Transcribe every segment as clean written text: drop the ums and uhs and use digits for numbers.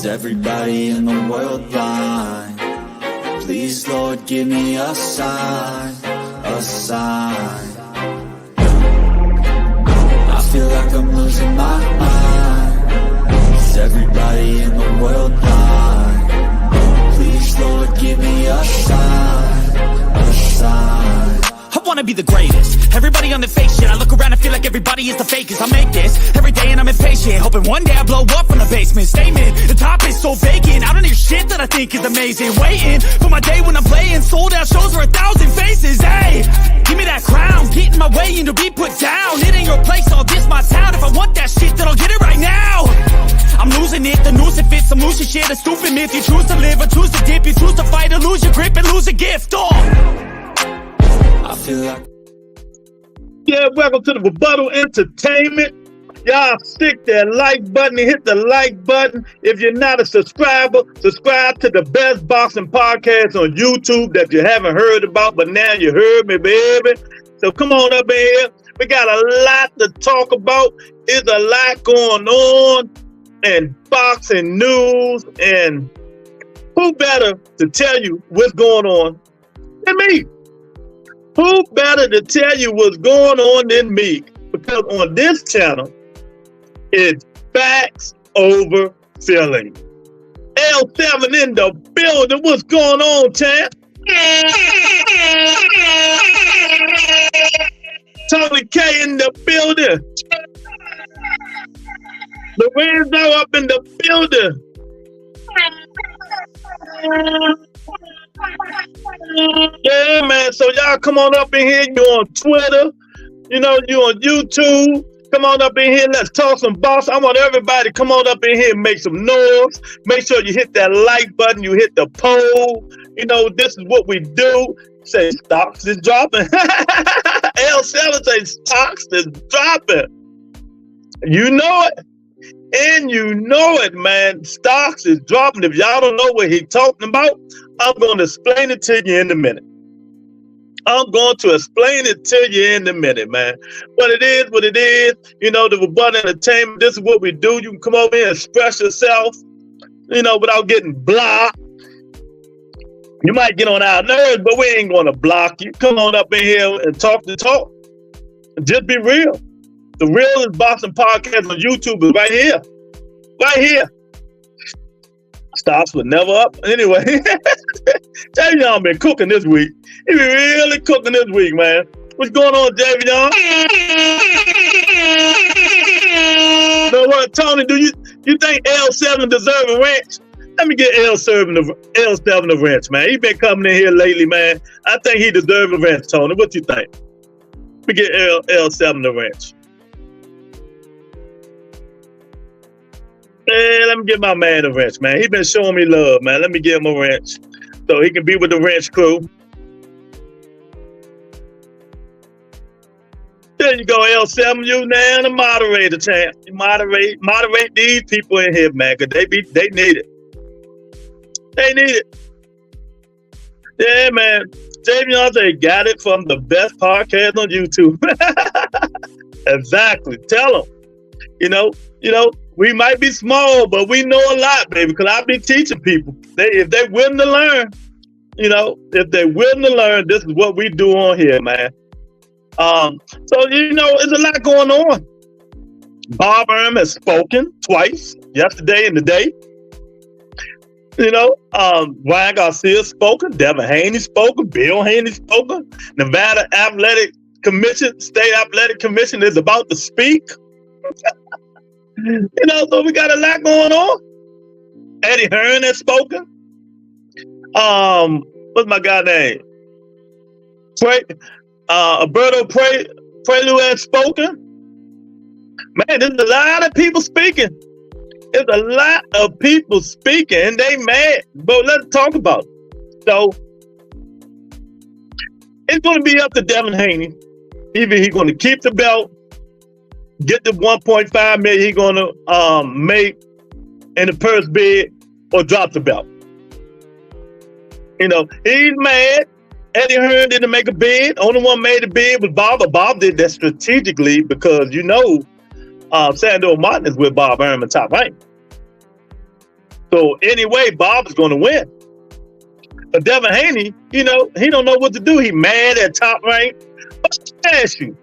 Is everybody in the world blind? Please, Lord, give me a sign, a sign. I feel like I'm losing my mind. Is everybody in the world blind? Please, Lord, give me a sign, a sign. I wanna be the greatest. Everybody on the fake shit. I look around and feel like everybody is the fakest. I make this every day and I'm impatient, hoping one day I blow up from the basement. Statement, the top is so vacant. I don't hear shit that I think is amazing. Waiting for my day when I'm playing sold out shows for 1,000 faces. Hey, give me that crown, get in my way and to be put down. It ain't your place, all this my town. If I want that shit, then I'll get it right now. I'm losing it, the noose it fits. I'm losing shit, a stupid myth. You choose to live or choose to dip. You choose to fight or lose your grip and lose a gift. I feel like... Yeah, welcome to the Rebuttal Entertainment. Y'all stick that like button and hit the like button. If you're not a subscriber, subscribe to the best boxing podcast on YouTube that you haven't heard about, but now you heard me, baby. So come on up in here. We got a lot to talk about. There's a lot going on in boxing news, and who better to tell you what's going on than me? Who better to tell you what's going on than me? Because on this channel, it's facts over feeling. L7 in the building. What's going on, champ? Tony K in the building. Lorenzo up in the building. Yeah, man. So y'all come on up in here. You're on Twitter. You know, you're on YouTube. Come on up in here. Let's talk some boss. I want everybody to come on up in here and make some noise. Make sure you hit that like button. You hit the poll. You know, this is what we do. Say stocks is dropping. L7 say stocks is dropping. You know it. And you know it, man. Stocks is dropping. If y'all don't know what he's talking about, I'm going to explain it to you in a minute. I'm going to explain it to you in a minute, man. But it is what it is. You know, the Rebuttal Entertainment, this is what we do. You can come over here and express yourself, you know, without getting blocked. You might get on our nerves, but we ain't going to block you. Come on up in here and talk the talk. Just be real. The realest boxing podcast on YouTube is right here. Right here. Stocks were never up. Anyway, Javion been cooking this week. He been really cooking this week, man. What's going on, Javion? You know what, Tony, do you think L7 deserve a ranch? Let me get L7 a ranch, man. He been coming in here lately, man. I think he deserves a ranch, Tony. What you think? Let me get L7 a ranch. Man, let me get my man a wrench, man. He been showing me love, man. Let me give him a wrench so he can be with the wrench crew. There you go, L7. You now the moderator, champ. You moderate these people in here, man, because they need it. They need it. Yeah, man. Javion got it from the best podcast on YouTube. Exactly. Tell them. You know. We might be small, but we know a lot, baby, because I be teaching people. If they're willing to learn, you know, if they're willing to learn, this is what we do on here, man. So, you know, there's a lot going on. Bob Arum has spoken twice, yesterday and today. You know, Ryan Garcia spoken, Devin Haney spoken, Bill Haney spoken. Nevada State Athletic Commission is about to speak. You know, so we got a lot going on. Eddie Hearn has spoken. What's my guy name? Alberto Prelude has spoken. Man, there's a lot of people speaking. There's a lot of people speaking, and they mad. But let's talk about it. So, it's going to be up to Devin Haney. Either he's going to keep the belt, get the 1.5 million he's going to make in the purse bid, or drop the belt. You know, he's mad. Eddie Hearn didn't make a bid. Only one made a bid was Bob, but Bob did that strategically because, you know, Sandor Martin is with Bob Arum in top rank. So anyway, Bob is going to win. But Devin Haney, he don't know what to do. He mad at Top Rank. But let me ask you,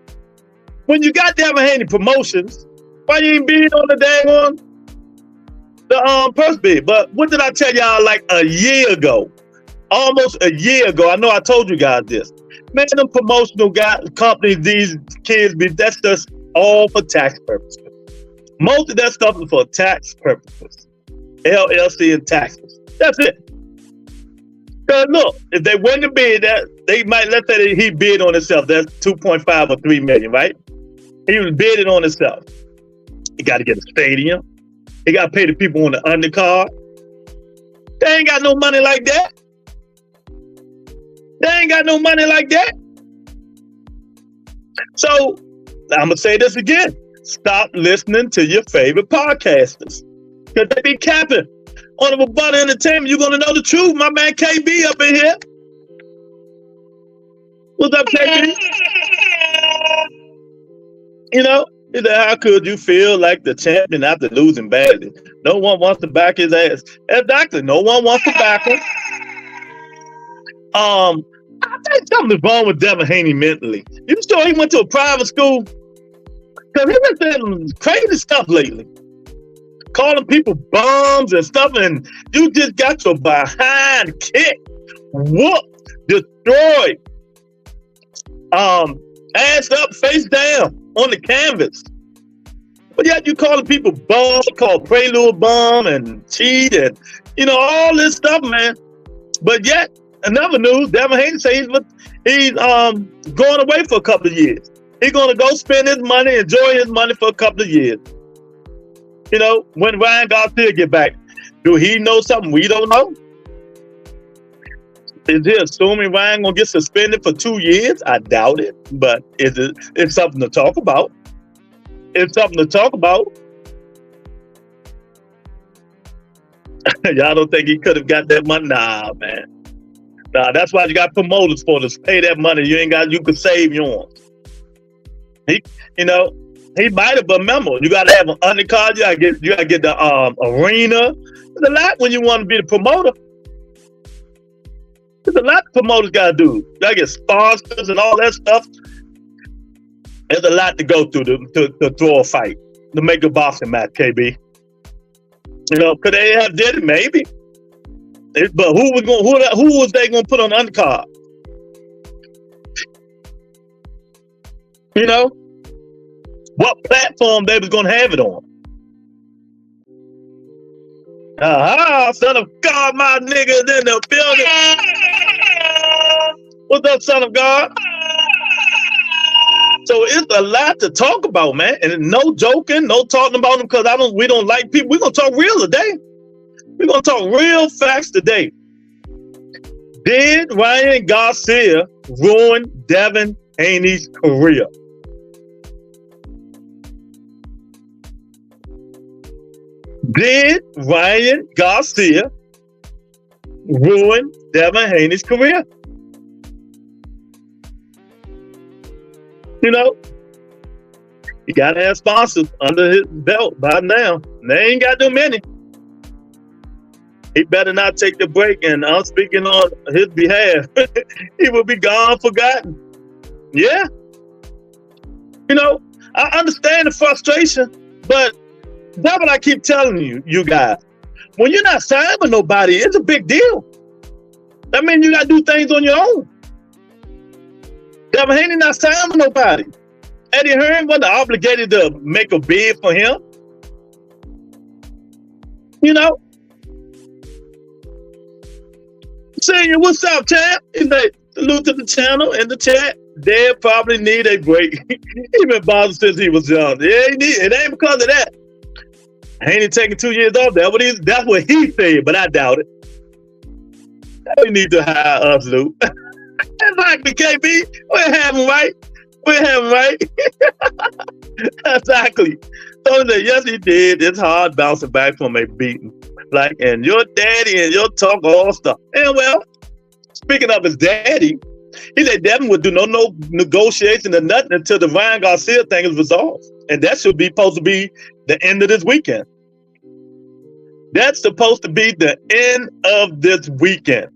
when you got Devin Haney promotions, why you ain't bid on the daggone the purse bid? But what did I tell y'all like a year ago? Almost a year ago. I know I told you guys this. Man, them promotional companies, these kids, that's just all for tax purposes. Most of that stuff is for tax purposes. LLC and taxes. That's it. Because look, if they wouldn't have bid that, they might, let's say he bid on himself. That's 2.5 or 3 million, right? He was bidding on himself. He got to get a stadium. He got to pay the people on the undercard. They ain't got no money like that. They ain't got no money like that. So, I'm going to say this again. Stop listening to your favorite podcasters. Because they be capping. On the Butter Entertainment, you're going to know the truth. My man KB up in here. What's up, KB? He said, how could you feel like the champion after losing badly? No one wants to back his ass. Exactly. No one wants to back him. I think something's wrong with Devin Haney mentally. You sure he went to a private school? Because he been saying crazy stuff lately. Calling people bums and stuff, and you just got your behind kicked, whooped, destroyed, ass up, face down on the canvas. But yet you calling people bums, called Prelude bum and cheat and all this stuff, man. But yet, another news, Devin Haney says he's going away for a couple of years. He's gonna go spend his money, enjoy his money for a couple of years. When Ryan Garcia get back, do he know something we don't know? Is he assuming Ryan gonna get suspended for 2 years? I doubt it, but it's something to talk about. It's something to talk about. Y'all don't think he could have got that money? Nah, man. Nah, that's why you got promoters for to pay that money. You could save yours. He might have, but remember, you got to have an undercard. You got to get the arena. There's a lot when you want to be the promoter. There's a lot the promoters got to do. You got to get sponsors and all that stuff. There's a lot to go through to throw a fight, to make a boxing match, KB. Could they have did it? Maybe. But who was they going to put on the undercard? What platform they was going to have it on? Son of God, my niggas in the building. What's up, son of God? So it's a lot to talk about, man. And no joking, no talking about them because we don't like people. We're going to talk real today. We're going to talk real facts today. Did Ryan Garcia ruin Devin Haney's career? Did Ryan Garcia ruin Devin Haney's career? He got to have sponsors under his belt by now. They ain't got no many. He better not take the break, and I'm speaking on his behalf. He will be gone, forgotten. Yeah. I understand the frustration, but that's what I keep telling you guys. When you're not signed with nobody, it's a big deal. That means you got to do things on your own. Devin Haney not signed with nobody. Eddie Hearn wasn't obligated to make a bid for him. Senior, what's up, champ? He's like, salute to the channel and the chat. They probably need a break. He been bothered since he was young. Yeah, it ain't because of that. Haney taking 2 years off. That's what he said, but I doubt it. We need to hire us, Luke. Exactly, KB. We're having right. Exactly. So yes, he did. It's hard bouncing back from a beating. And your daddy and your talk all stuff. And well, speaking of his daddy, he said Devin would do no negotiation or nothing until the Ryan Garcia thing is resolved. And that should be supposed to be the end of this weekend. That's supposed to be the end of this weekend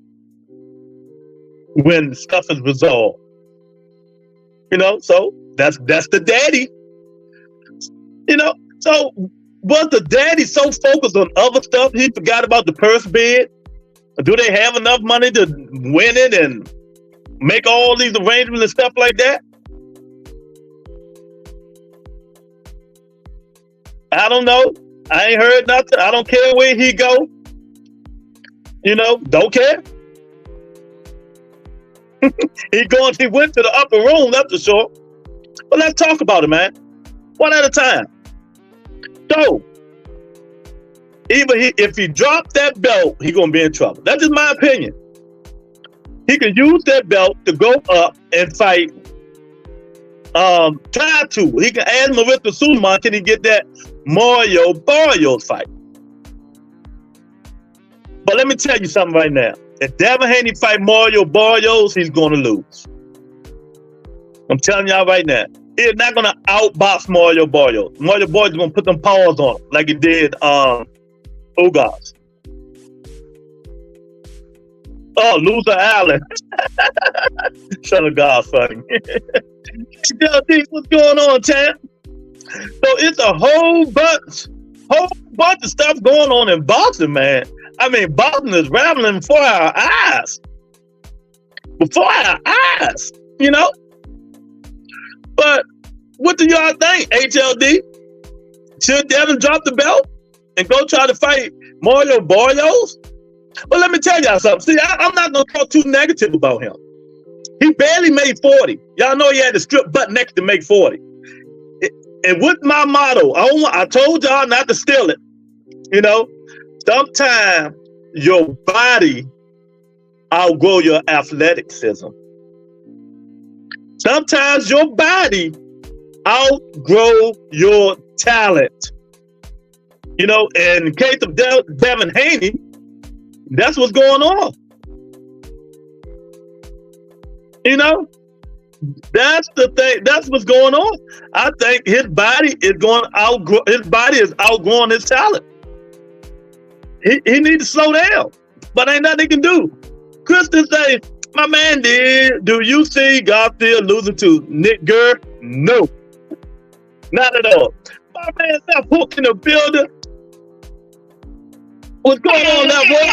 when stuff is resolved. You know, so that's the daddy. You know, so was the daddy so focused on other stuff he forgot about the purse bid? Do they have enough money to win it and make all these arrangements and stuff like that? I don't know. I ain't heard nothing. I don't care where he go. You know, don't care. He went to the upper room, that's for sure. But let's talk about it, man. One at a time. So, if he dropped that belt, he gonna be in trouble. That's just my opinion. He can use that belt to go up and fight. Try to. He can add Marissa Suleiman. Can he get that Mario Barrios fight? But let me tell you something right now. If Devin Haney fight Mario Barrios, he's going to lose. I'm telling y'all right now. He's not going to outbox Mario Barrios. Mario Barrios is going to put them paws on him like he did Ugas. Oh, Loser Allen. Son of God, funny. What's going on, champ? So it's a whole bunch of stuff going on in boxing, man. I mean, boxing is rattling before our eyes. Before our eyes, you know? But what do y'all think, HLD? Should Devin drop the belt and go try to fight Mario Barrios? Well, let me tell y'all something. See, I'm not going to talk too negative about him. He barely made 40. Y'all know he had to strip butt next to make 40. And with my motto, I told y'all not to steal it. You know, sometimes your body outgrow your athleticism. Sometimes your body outgrow your talent. You know, in the case of Devin Haney, that's what's going on. You know, that's the thing. That's what's going on. I think his body is outgrowing his talent. He needs to slow down, but ain't nothing he can do. Kristen say, my man did. Do you see Garcia losing to Nick Gurr? No, not at all. My man Seth Hook in the building. What's going on there, boy?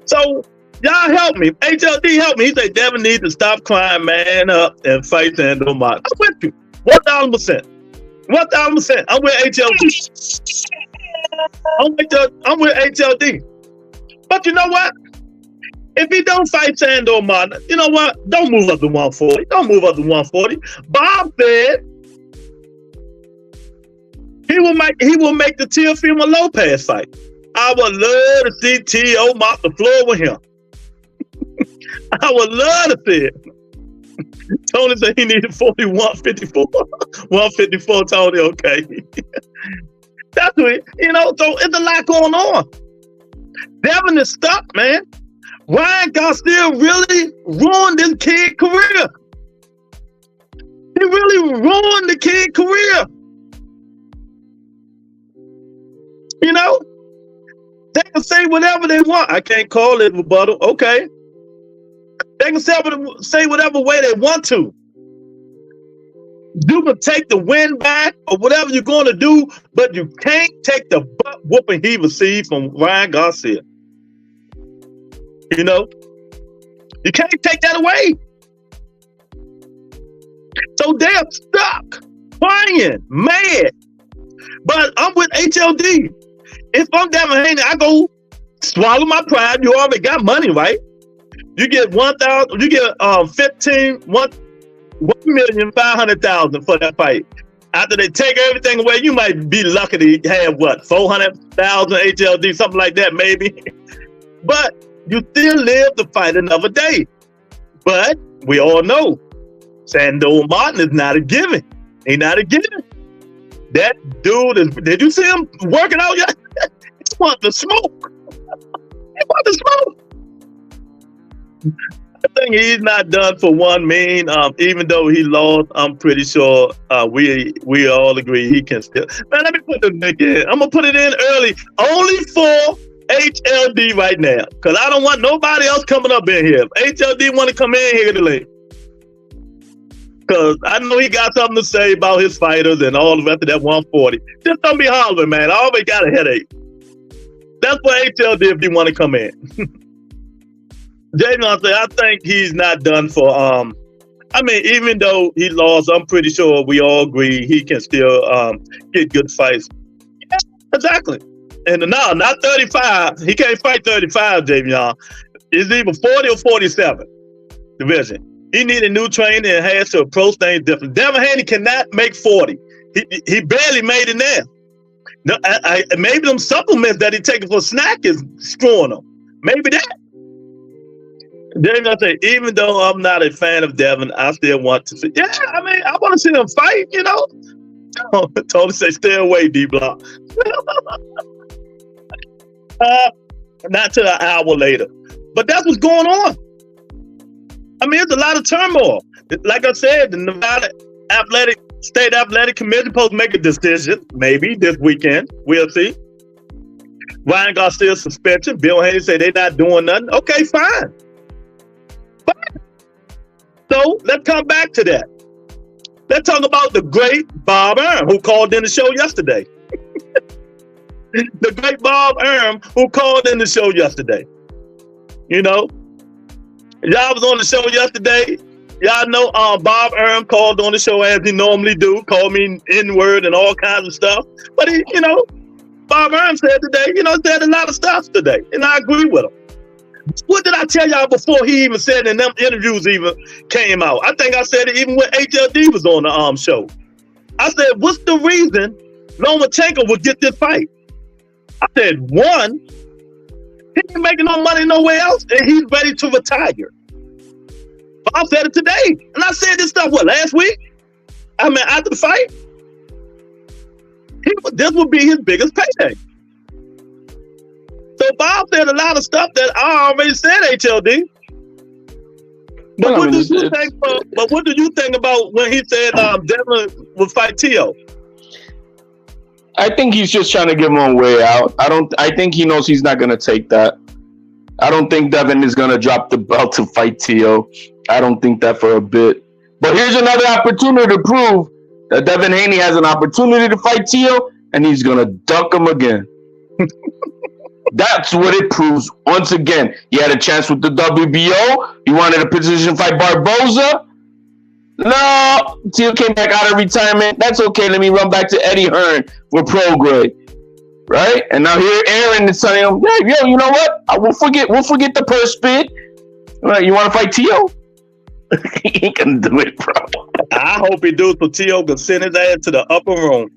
So, y'all help me. HLD help me. He said Devin needs to stop crying, man up, and fight Sando Martin. I'm with you. 1,000%. 1,000%. I'm with HLD. I'm with HLD. But you know what? If he don't fight Sando Martin, you know what? Don't move up to 140. Don't move up to 140. Bob said he will make the Teofimo Lopez fight. I would love to see T.O. mop the floor with him. I would love to see it. Tony said he needed 154. 154, Tony, okay. That's what, you know, so it's a lot going on. Devin is stuck, man. Ryan Garcia really ruined this kid's career. He really ruined the kid's career. You know? They can say whatever they want. I can't call it rebuttal. Okay. They can say whatever way they want to. You can take the win back or whatever you're going to do, but you can't take the butt whooping he received from Ryan Garcia. You know? You can't take that away. So they're stuck, crying, mad. But I'm with HLD. If I'm Devin Haney, I go swallow my pride. You already got money, right? You get 1,000. You get 1,500,000 for that fight. After they take everything away, you might be lucky to have what 400,000 HLD, something like that, maybe. But you still live to fight another day. But we all know Sando Martin is not a given. He's not a given. That dude is. Did you see him working out yet? He wants to smoke. He wants to smoke. I think he's not done for one mean. Even though he lost, I'm pretty sure we all agree he can still. Man, let me put the link in. I'm gonna put it in early, only for HLD right now, because I don't want nobody else coming up in here. If HLD want to come in here, the link. Because I know he got something to say about his fighters and all the rest of that 140. Just don't be hollering, man. I always got a headache. That's what HLD if you want to come in. Jaden say, I think he's not done for, I mean, even though he lost, I'm pretty sure we all agree he can still get good fights. Yeah, exactly. And no, not 35. He can't fight 35, Jaden. It's either 40 or 47 division. He needed new training and has to approach things different. Devin Haney cannot make 40. He barely made it there. No, maybe them supplements that he taking for snack is screwing him. Maybe that. Then I say, even though I'm not a fan of Devin, I still want to see. Yeah, I mean, I want to see him fight, you know. Tony say, stay away, D-Block. Not till an hour later. But that's what's going on. I mean, it's a lot of turmoil. Like I said, the Nevada State Athletic Commission supposed to make a decision, maybe this weekend. We'll see. Ryan Garcia's suspension. Bill Haney said they're not doing nothing. Okay, fine. So let's come back to that. Let's talk about the great Bob Hearn, who called in the show yesterday. The great Bob Hearn, who called in the show yesterday. You know, y'all was on the show yesterday. Y'all know Bob Hearn called on the show as he normally do, called me N-word and all kinds of stuff. But he, you know, Bob Hearn said today, you know, said a lot of stuff today, and I agree with him. What did I tell y'all before he even said in them interviews even came out? I think I said it even when HLD was on the show. I said, what's the reason Lomachenko would get this fight? I said, one, he ain't making no money nowhere else, and he's ready to retire. Bob said it today, and I said this stuff, what, last week? I mean, after the fight? This would be his biggest payday. So Bob said a lot of stuff that I already said, HLD. But what do you think? But what do you think about when he said Devin would fight Tio? I think he's just trying to give him a way out. I think he knows he's not going to take that. I don't think Devin is going to drop the belt to fight Tio. I don't think that for a bit. But here's another opportunity to prove that Devin Haney has an opportunity to fight Tio, and he's going to dunk him again. That's what it proves. Once again, he had a chance with the WBO. He wanted a position fight Barboza. No, Tio came back out of retirement. That's okay. Let me run back to Eddie Hearn for pro grade. Right? And now here Aaron is telling him, yeah, yo, you know what? We'll forget the purse bid. Right, you want to fight Tio? He ain't gonna do it, bro. I hope he do it so Tio can send his ass to the upper room.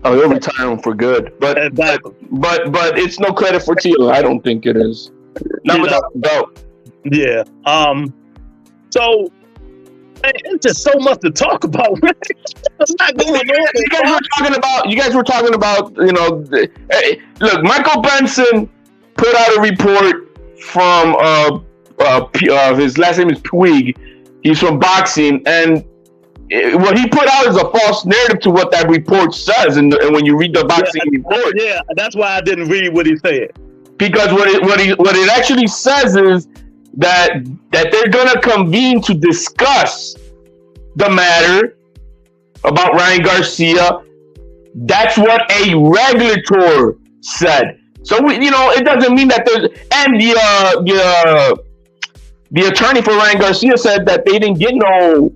Oh, he'll retire him for good. But it's no credit for Tio. I don't think it is. Not without doubt. Yeah. So man, it's just so much to talk about. It's not going on. You guys were talking about, you know, look, Michael Benson put out a report from his last name is Puig. He's from boxing, and what he put out is a false narrative to what that report says. And when you read the boxing report, yeah, that's why I didn't read what he said. Because what it actually says is that they're gonna convene to discuss the matter about Ryan Garcia. That's what a regulator said. So it doesn't mean that there's, and the attorney for Ryan Garcia said that they didn't get no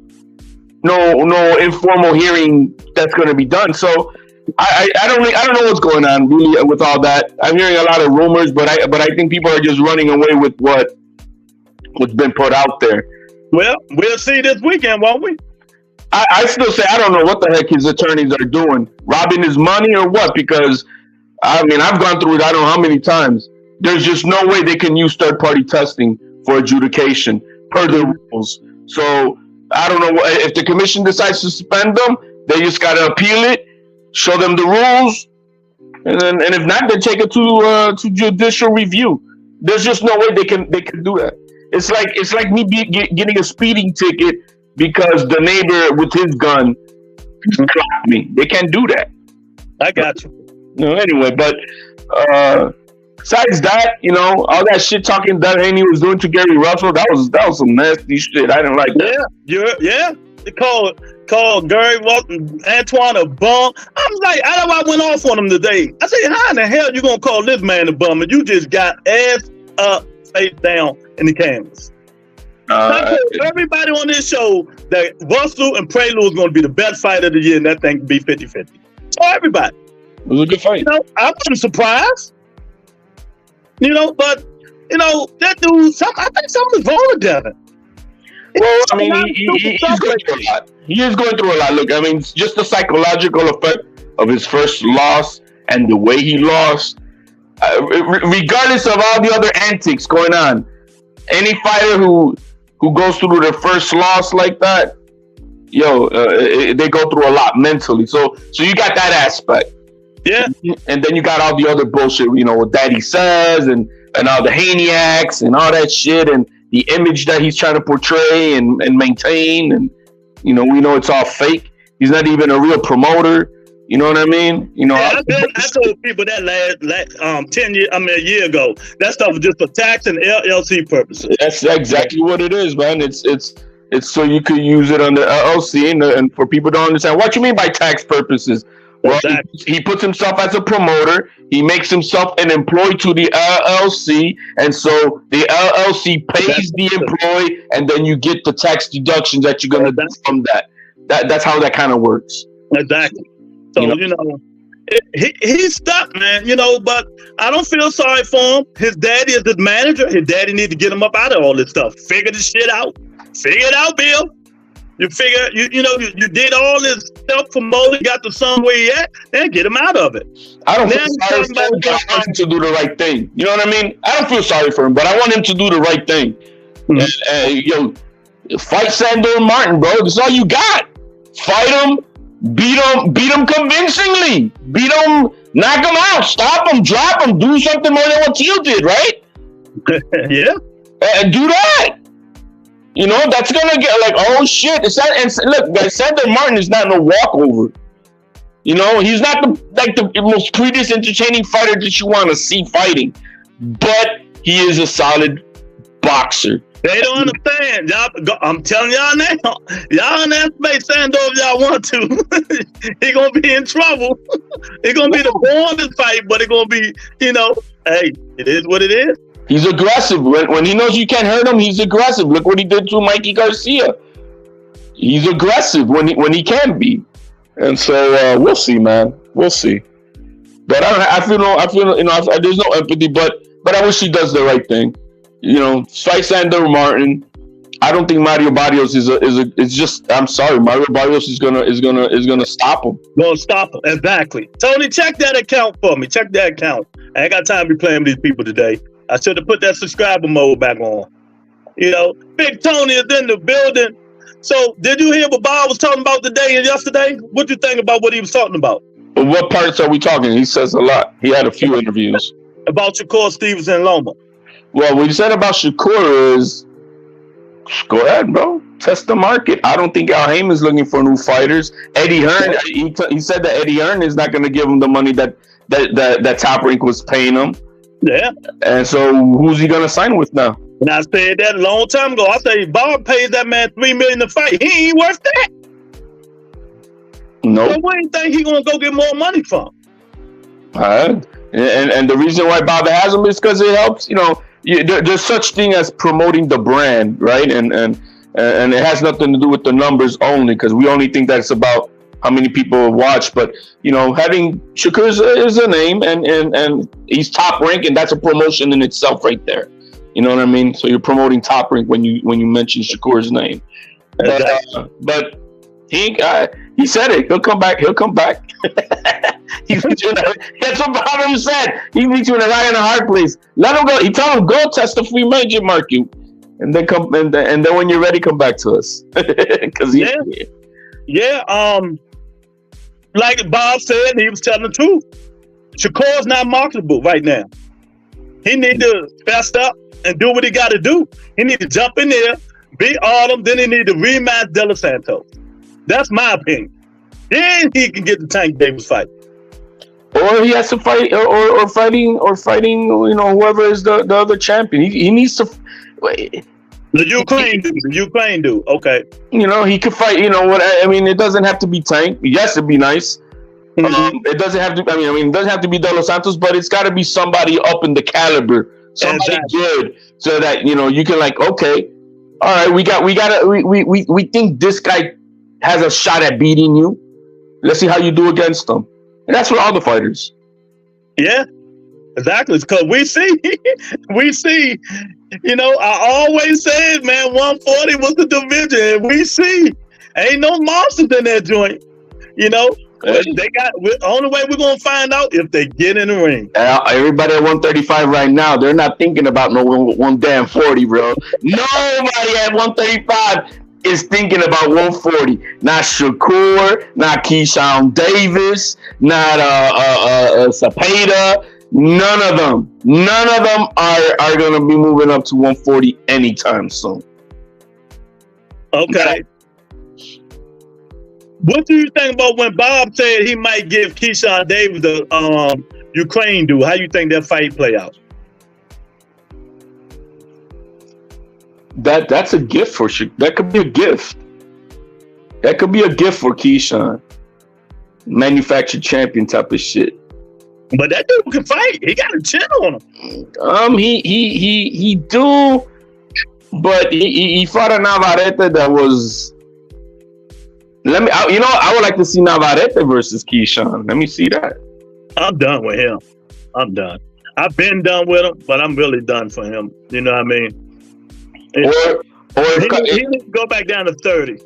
informal hearing that's going to be done. So I don't know what's going on really with all that. I'm hearing a lot of rumors, but I think people are just running away with what's been put out there. Well, we'll see this weekend, won't we? I still say I don't know what the heck his attorneys are doing, robbing his money or what, because I mean, I've gone through it I don't know how many times. There's just no way they can use third-party testing for adjudication per the rules. So I don't know if the commission decides to suspend them, they just got to appeal it, show them the rules, and if not, they take it to judicial review. There's just no way they can do that. It's like me getting a speeding ticket because the neighbor with his gun clocked me. They can't do that. I got you. No, anyway, but besides that, all that shit talking that Haney was doing to Gary Russell, that was some nasty shit. I didn't like that. Yeah. They called Gary Antoine a bum. I was like, I went off on him today. I said, how in the hell you gonna call this man a bum? And you just got ass up, face down in the canvas. Everybody on this show that Russell and Prelude was going to be the best fight of the year, and that thing could be 50-50. So everybody. It was a good fight. I wasn't surprised. But that dude, I think something's wrong with Devin. Well, I mean, he's going through a lot. He is going through a lot. Look, I mean, just the psychological effect of his first loss and the way he lost, regardless of all the other antics going on, any fighter who goes through their first loss like that, they go through a lot mentally. So you got that aspect. Yeah. And then you got all the other bullshit, what Daddy says and all the Haney-acts and all that shit and the image that he's trying to portray and maintain. And, we know it's all fake. He's not even a real promoter. You know what I mean? I told people that a year ago, that stuff was just for tax and LLC purposes. That's exactly what it is, man. It's so you could use it under LLC and for people to understand what you mean by tax purposes. Well, exactly. He puts himself as a promoter. He makes himself an employee to the LLC, and so the LLC pays the employee, and then you get the tax deductions that you're gonna do from that. That's how that kind of works. Exactly. So he's stuck, man. But I don't feel sorry for him. His daddy is the manager. His daddy need to get him up out of all this stuff. Figure this shit out. Figure it out, Bill. You figure, you did all this self-promoting, got the son where he at, then get him out of it. I don't feel sorry for him, but I want him to do the right thing. You know what I mean? I don't feel sorry for him, but I want him to do the right thing. Mm-hmm. And, fight Sandor Martin, bro. That's all you got. Fight him, beat him convincingly. Beat him, knock him out, stop him, drop him, do something more than what Teal did, right? Yeah. And do that. That's gonna get like, oh shit! And look, guys, Sandor Martin is not no walkover. He's not the most prettiest, entertaining fighter that you want to see fighting, but he is a solid boxer. They don't understand. I'm telling y'all now. Y'all underestimate Sandor if y'all want to. He gonna be in trouble. It's gonna be the boring fight, but it's gonna be, hey, it is what it is. He's aggressive. When he knows you can't hurt him, he's aggressive. Look what he did to Mikey Garcia. He's aggressive when he can be. And so we'll see, man. We'll see. But I feel there's no empathy, but I wish he does the right thing. Fight Sandor Martin. I don't think Mario Barrios is just. I'm sorry, Mario Barrios is gonna stop him. Gonna stop him, exactly. Tony, check that account for me. Check that account. I ain't got time to be playing with these people today. I should have put that subscriber mode back on. Big Tony is in the building. So, did you hear what Bob was talking about today and yesterday? What do you think about what he was talking about? What parts are we talking? He says a lot. He had a few interviews. About Shakur Stevenson and Loma. Well, what he said about Shakur is, go ahead, bro. Test the market. I don't think Al Heyman's looking for new fighters. Eddie Hearn, he said that Eddie Hearn is not going to give him the money that Top Rank was paying him. Yeah. And so who's he going to sign with now? And I said that a long time ago. I said, Bob pays that man $3 million to fight. He ain't worth that. No. So where do you think he going to go get more money from? And the reason why Bob has him is because it helps, there's such thing as promoting the brand, right? And it has nothing to do with the numbers only, because we only think that it's about how many people watch. But having Shakur is a name, and he's Top Rank, and that's a promotion in itself right there. You know what I mean? So you're promoting Top Rank when you mention Shakur's name. But he said it. He'll come back. That's what Bob said. He meets you in a rock and a hard place. Let him go. He told him, go test the free agent market, and then come and then when you're ready, come back to us. Like Bob said, he was telling the truth. Shakur's not marketable right now. He need to fess up, and do what he got to do. He need to jump in there, beat Autumn, then he need to rematch De Los Santos. That's my opinion. Then he can get the Tank Davis fight. Or he has to fight, or fighting, you know, whoever is the other champion. He needs to. The Ukraine dude. Okay. You know, he could fight. You know what? I mean, it doesn't have to be Tank. Yes, it'd be nice. It doesn't have to. I mean, it doesn't have to be De Los Santos, but it's got to be somebody up in the caliber, somebody good, so that you know you can like, okay, all right, we think this guy has a shot at beating you. Let's see how you do against him. And that's for all the fighters. Yeah, exactly. Because we see, you know, I always said, man, 140 was the division. And we see, ain't no monsters in that joint. You know, the only way we're going to find out if they get in the ring. Everybody at 135 right now, they're not thinking about no one damn 40, bro. Nobody at 135 is thinking about 140. Not Shakur, not Keyshawn Davis, not Zapata. None of them are going to be moving up to 140 anytime soon. Okay. What do you think about when Bob said he might give Keyshawn Davis the Ukraine dude? How you think that fight play out? That's a gift for that could be a gift. That could be a gift for Keyshawn. Manufactured champion type of shit. But that dude can fight. He got a chin on him. He do, but he fought a Navarrete that was. I would like to see Navarrete versus Keyshawn. Let me see that. I'm done with him. I'm done. I've been done with him, but I'm really done for him. You know what I mean? He needs to go back down to 30.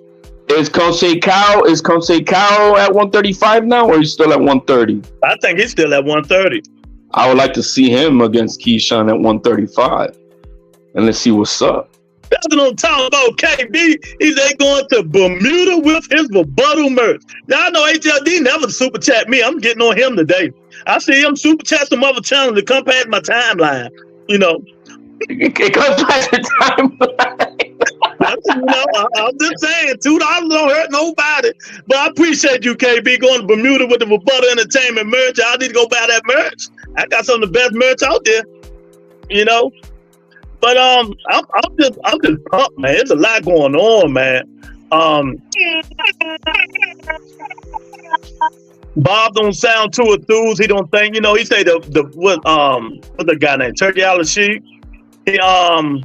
Is Conceição at 135 now, or he's still at 130? I think he's still at 130. I would like to see him against Keyshawn at 135, and let's see what's up. That's what I'm talking about. KB, he's going to Bermuda with his rebuttal merch. Y'all know HLD never super chat me. I'm getting on him today. I see him super chat some other channels to come past my timeline. You know. It comes past your timeline. You know, I'm just saying, $2 don't hurt nobody. But I appreciate you, KB, going to Bermuda with the Rebuttal Entertainment merch. I need to go buy that merch. I got some of the best merch out there. You know. But I'm just pumped, man. There's a lot going on, man. Bob don't sound too enthused. He don't think, you know. He say what's the guy named Turkey Al-Sheik. He got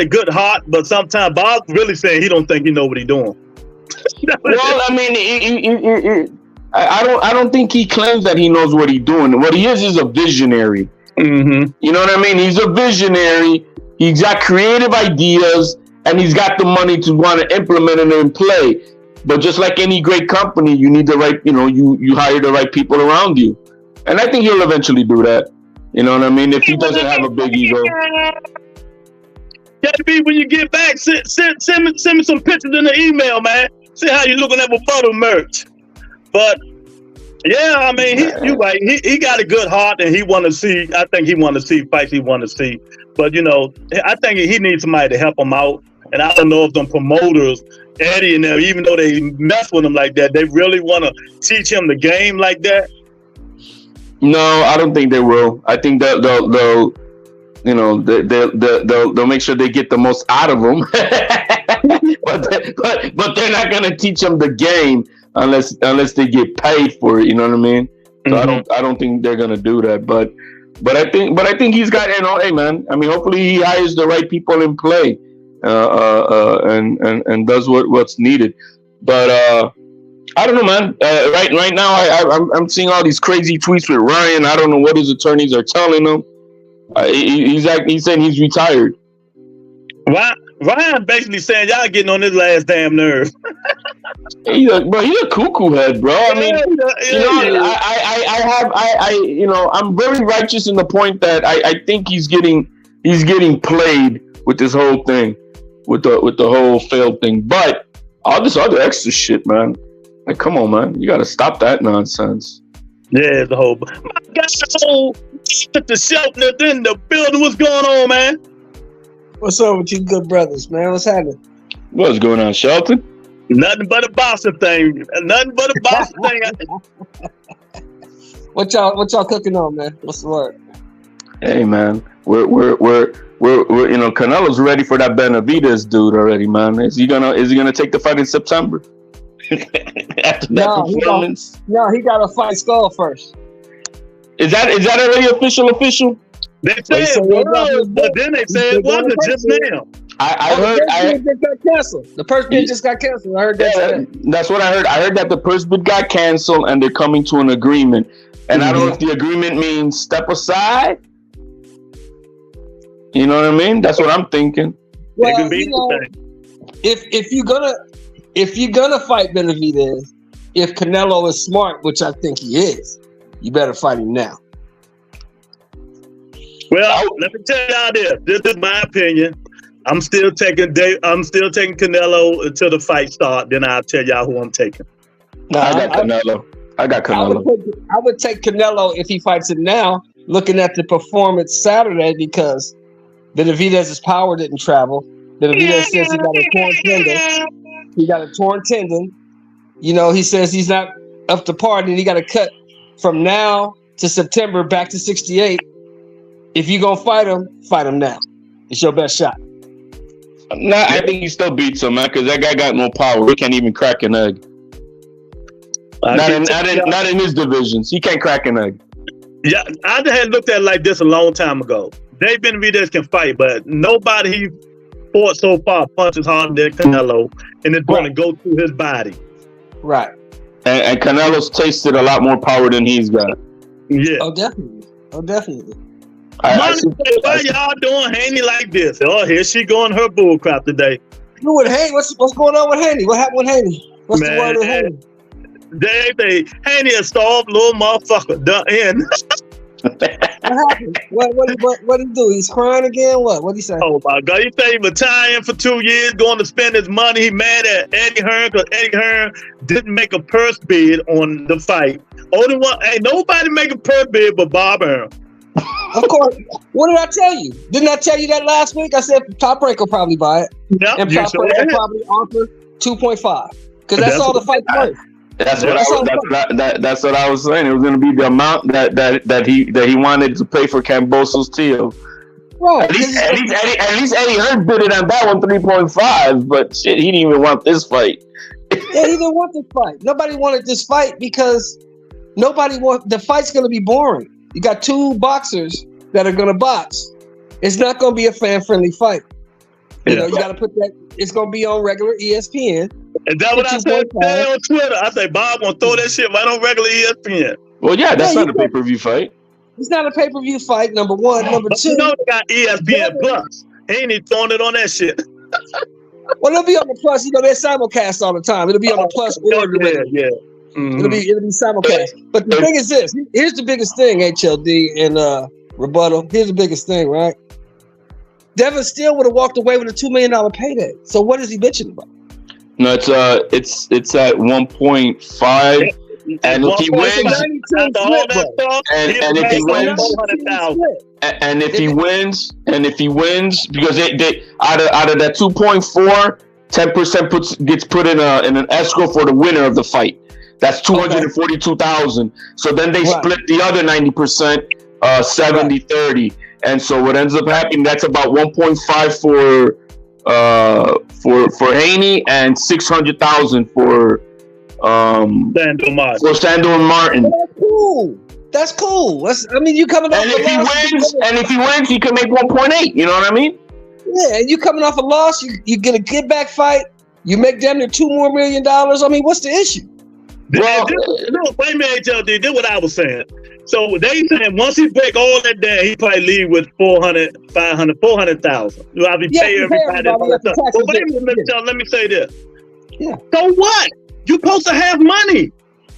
a good heart, but sometimes Bob really saying he don't think he know what he doing. Well, I mean, I don't think he claims that he knows what he's doing. What he is a visionary. Mm-hmm. You know what I mean? He's a visionary. He's got creative ideas, and he's got the money to want to implement it and play. But just like any great company, you need the right, you know, you hire the right people around you. And I think he'll eventually do that. You know what I mean? If he doesn't have a big ego. KB, when you get back, send me some pictures in the email, man. See how you looking at Rebuttal merch. But yeah, I mean, you're right. He got a good heart, and he want to see. I think he want to see fights. He want to see. But you know, I think he needs somebody to help him out. And I don't know if them promoters, Eddie and them, even though they mess with him like that, they really want to teach him the game like that. No, I don't think they will. I think that they'll you know, they'll make sure they get the most out of him. but they're not gonna teach them the game unless they get paid for it. You know what I mean? So Mm-hmm. I don't think they're gonna do that. But I think he's got, you know, hey man. I mean, hopefully he hires the right people in play, and does what's needed. But I don't know, man. Right now, I'm seeing all these crazy tweets with Ryan. I don't know what his attorneys are telling him. He's saying he's retired. Ryan basically saying y'all getting on his last damn nerve. He's a cuckoo head, bro. I mean, you know, I'm very righteous in the point that I think he's getting played with this whole thing, with the whole failed thing. But all this other extra shit, man. Like, come on, man. You got to stop that nonsense. Yeah, the whole. My God, the shelter in the building. What's going on, man? What's up with you good brothers, man? What's happening? What's going on, Shelton? Nothing but a bossing thing. Nothing but a bossing thing. What y'all cooking on, man? What's the word? Hey, man, we're Canelo's ready for that Benavidez dude already, man. Is he gonna take the fight in September? After that performance? He got to fight Skull first. Is that already official? They said it was, but then they said it wasn't just now. I heard just got canceled. The purse bid just got canceled. I heard that. Yeah, that's what I heard. I heard that the purse bid got canceled and they're coming to an agreement. And I don't know if the agreement means step aside. You know what I mean? That's what I'm thinking. Well, if you're gonna fight Benavidez, if Canelo is smart, which I think he is, you better fight him now. Well, let me tell y'all this. This is my opinion. I'm still taking Canelo until the fight starts. Then I'll tell y'all who I'm taking. No, I got Canelo. I would take Canelo if he fights it now. Looking at the performance Saturday, because Benavidez's power didn't travel. Benavidez says he got a torn tendon. He got a torn tendon. You know, he says he's not up to par, and he got to cut from now to September back to 68. If you're gonna fight him now. It's your best shot. Nah, I think he still beats him, man, because that guy got no power. He can't even crack an egg. Not in his divisions. He can't crack an egg. Yeah, I had looked at it like this a long time ago. Dave Benavidez can fight, but nobody he fought so far punches harder than Canelo, and it's going to go through his body. Right. And Canelo's tasted a lot more power than he's got. Yeah. Oh, definitely. Why y'all doing Haney like this? Oh, here she going her bull crap today. You with Haney? What's going on with Haney? What happened with Haney? What's the word with Haney? Haney a soft little motherfucker. What happened? What did he do? He's crying again? What did he say? Oh my God! He said he retiring for 2 years, going to spend his money. He mad at Eddie Hearn because Eddie Hearn didn't make a purse bid on the fight. Only one, ain't nobody make a purse bid but Bob Hearn. Of course. What did I tell you? Didn't I tell you that last week? I said Top Rank will probably buy it. Yeah, and Top Rank will probably offer 2.5 because that's all the fight's worth. That's what I was saying. It was going to be the amount that he wanted to pay for Camboso's deal. Right. At least Eddie Hearn bid it on that one 3.5, but shit, he didn't even want this fight. Yeah, he didn't want this fight. Nobody wanted this fight because the fight's going to be boring. You got two boxers that are going to box. It's not going to be a fan-friendly fight. You know, you got to put that. It's going to be on regular ESPN. And that's what I said on Twitter. I say Bob gonna throw that shit right on regular ESPN. Well, yeah, that's not a pay-per-view fight. It's not a pay-per-view fight. Number one, number two. You know they got ESPN Plus. Ain't he throwing it on that shit? Well, it'll be on the Plus. You know they simulcast all the time. It'll be on the Plus or yeah. Mm-hmm. It'll be simulcast. But the thing is this. Here's the biggest thing, HLD and Rebuttal. Here's the biggest thing, right? Devin still would have walked away with a $2 million payday. So what is he bitching about? No, it's at 1.5, and if he wins, and if he wins, because they out of that 2.4, 10% gets put in an escrow for the winner of the fight. That's $242,000. So then they split the other 90%, 70-30, and so what ends up happening, that's about 1.5 for Haney and 600,000 for Sandor Martin. That's cool. I mean, you coming off and if he wins, he can make 1.8. You know what I mean? Yeah, and you coming off a loss, you get a get back fight. You make damn near $2 more million. I mean, what's the issue? Well, wait a minute, HLD. This is what I was saying. So they saying once he break all that down, he probably leave with 400, 500, 400,000. You have to pay everybody. But wait a minute, let me say this. Yeah. So what? You supposed to have money.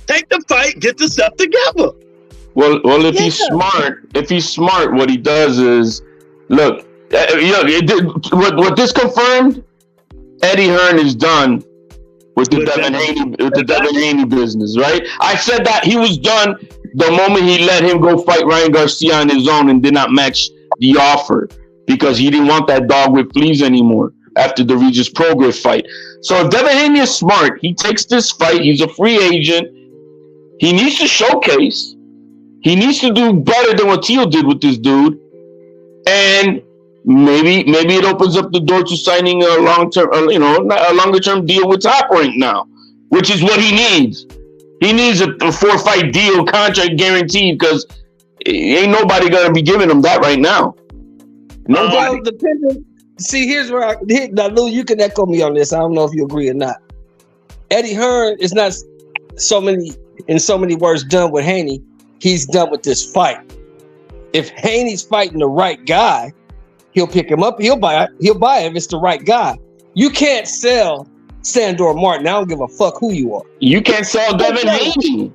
Take the fight, get yourself together. Well, if he's smart, what he does is, look, what this confirmed, Eddie Hearn is done with the Devin Haney business, right? I said that he was done the moment he let him go fight Ryan Garcia on his own and did not match the offer because he didn't want that dog with fleas anymore after the Regis Progress fight. So if Devin Haney is smart, he takes this fight. He's a free agent. He needs to showcase. He needs to do better than what Teal did with this dude. And maybe it opens up the door to signing a long-term, a longer-term deal with Top Rank now, which is what he needs. He needs a 4-fight deal, contract guaranteed, because ain't nobody gonna be giving him that right now. Nobody. Depending. See, here's where now, Lou, you can echo me on this. I don't know if you agree or not. Eddie Hearn is not in so many words done with Haney. He's done with this fight. If Haney's fighting the right guy, he'll pick him up. He'll buy it if it's the right guy. You can't sell Sandor Martin. I don't give a fuck who you are. You can't sell Devin Haney. You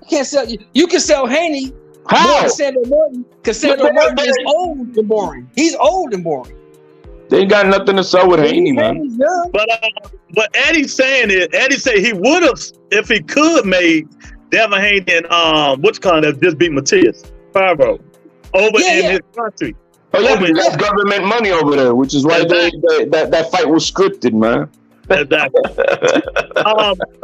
can't sell. You can sell Haney. How? Sandor Martin, because Sandor Martin is old and boring. He's old and boring. They ain't got nothing to sell with Haney, man. But Eddie's saying it. Eddie said he would have, if he could, made Devin Haney and that just beat Matias Faro over in his country. Oh yeah, but that's government money over there, which is why that fight was scripted, man. Exactly.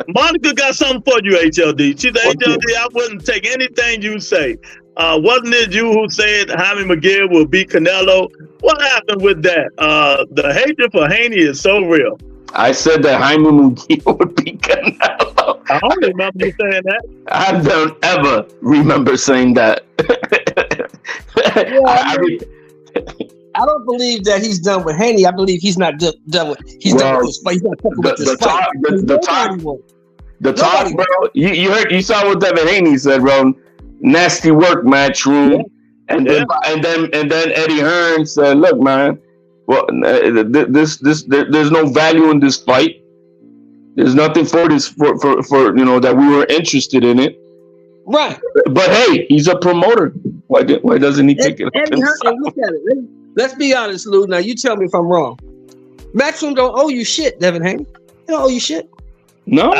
Monica got something for you, HLD. She said, HLD, I wouldn't take anything you say. Wasn't it you who said Jaime McGill will beat Canelo? What happened with that? The hatred for Haney is so real. I said that Jaime McGill would beat Canelo. I don't remember you saying that. I don't ever remember saying that. I don't believe that he's done with Haney. I believe he's not done with. He's done with this fight. He's not fucking with this fight. The talk, bro. You saw what Devin Haney said, bro. Nasty work, Matchroom. Yeah. And then Eddie Hearn said, "Look, man. Well, there's no value in this fight. There's nothing for this for that we were interested in it." Right. But hey, he's a promoter. Why doesn't he take it? Eddie Hearn, look at it. Let's be honest, Lou. Now you tell me if I'm wrong. Matchroom don't owe you shit, Devin Haney. He don't owe you shit. No.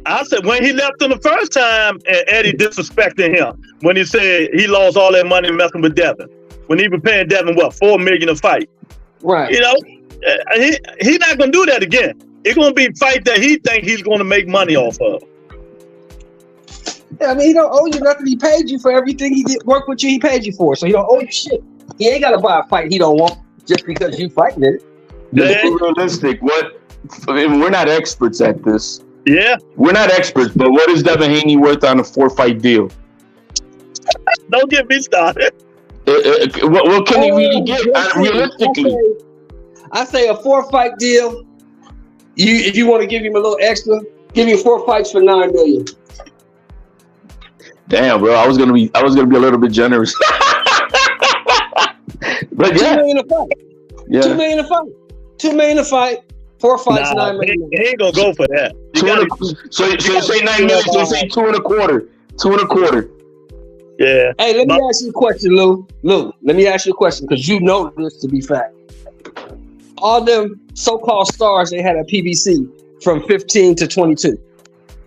I said when he left him the first time, and Eddie disrespecting him when he said he lost all that money messing with Devin. When he was paying Devin $4 million a fight. Right. He's not gonna do that again. It's gonna be a fight that he think he's gonna make money off of. Yeah, I mean, he don't owe you nothing. He paid you for everything he did work with you. He paid you for, so he don't owe you shit. He ain't gotta buy a fight he don't want just because you fighting it. Let's be realistic. We're not experts at this. Yeah, we're not experts. But what is Devin Haney worth on a 4-fight deal? Don't get me started. What can he really get realistically? I say a 4-fight deal. If you want to give him a little extra, give him 4 fights for $9 million. Damn, bro, I was gonna be a little bit generous. But $2 million a fight. Yeah. $2 million a fight. $2 million a fight. 4 fights, $9 million. He ain't gonna go for that. So you say $9 million. So you say 2.25. 2.25. Yeah. Hey, let me ask you a question, Lou. Let me ask you a question because you know this to be fact. All them so-called stars they had at PBC from 15 to 22.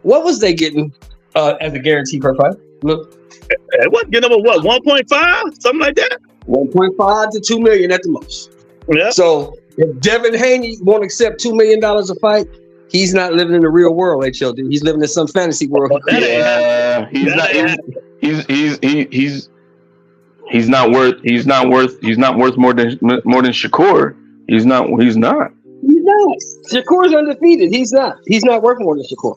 What was they getting as a guarantee per fight? Look, it wasn't getting them 1.5, something like that. 1.5 to 2 million at the most. Yeah. So if Devin Haney won't accept $2 million a fight, he's not living in the real world, HLD. He's living in some fantasy world. Yeah, he's not worth more than Shakur. He's not. Shakur's undefeated. He's not worth more than Shakur.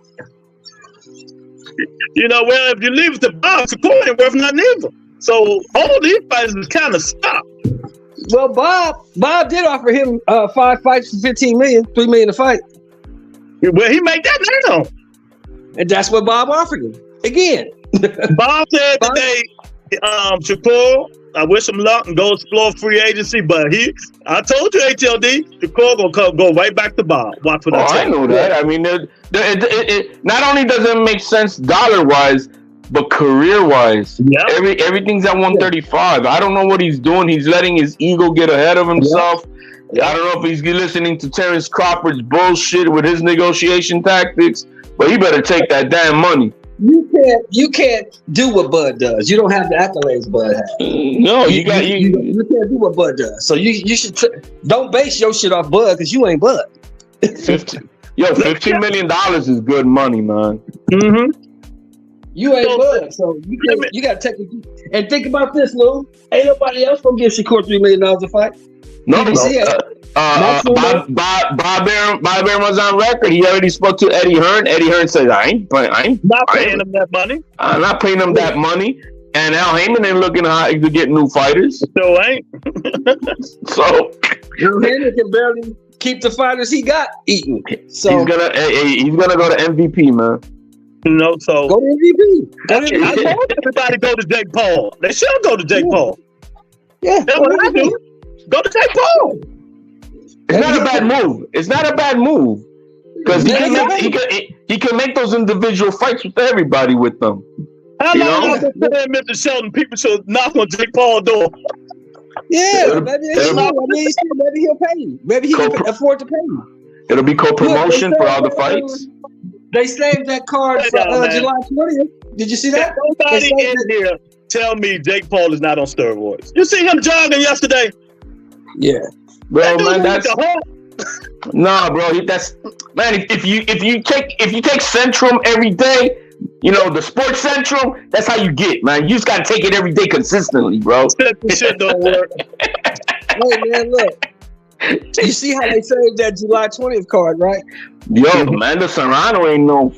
Well, if you leave it to Bob, Shakur ain't worth nothing either. So all these fighters is kind of stopped. Well, Bob did offer him 5 fights for $15 million, $3 million a fight. Well, he made that now. And that's what Bob offered him. Again. Bob said today, Shakur, I wish him luck and go explore free agency, but I told you, HLD, Shakur gonna go right back to Bob. Watch what I tell you. I know that. I mean, it not only does it make sense dollar-wise, but career-wise. Yep. Everything's at 135. I don't know what he's doing. He's letting his ego get ahead of himself. Yep. I don't know if he's listening to Terrence Crawford's bullshit with his negotiation tactics, but he better take that damn money. You can't do what Bud does. You don't have the accolades Bud has. No, you can't do what Bud does. So you should don't base your shit off Bud because you ain't Bud. $15 million is good money, man. Mm-hmm. You ain't Bud, so you got to take it. And think about this, Lou. Ain't nobody else gonna give Shakur $3 million a fight. No. Bob Arum was on record. He already spoke to Eddie Hearn. Eddie Hearn said, I ain't paying him that money. I'm not paying him that money. And Al Heyman ain't looking to get new fighters. So ain't. So Al Heyman can barely keep the fighters he got eating. So he's gonna go to MVP, man. So go to MVP. I want everybody to go to Jake Paul. They should go to Jake Paul. Yeah, that's what I do. Go to Jake Paul. It's not a bad move. It's not a bad move because he can make those individual fights with everybody with them. How long have they been Mr. Sheldon? People should knock on Jake Paul's door. Yeah, maybe he'll pay you. Maybe he can afford to pay you. It'll be co-promotion for all the fights. They saved that card for July 20th. Did you see that? Nobody in here tell me Jake Paul is not on steroids. You see him jogging yesterday? Yeah. Bro, man, that's nah, bro. That's man. If you take Centrum every day, you know the Sports Centrum. That's how you get, man. You just gotta take it every day consistently, bro. Shit don't work. Hey man, look. You see how they saved that July 20th card, right? Yo, Amanda Serrano ain't no.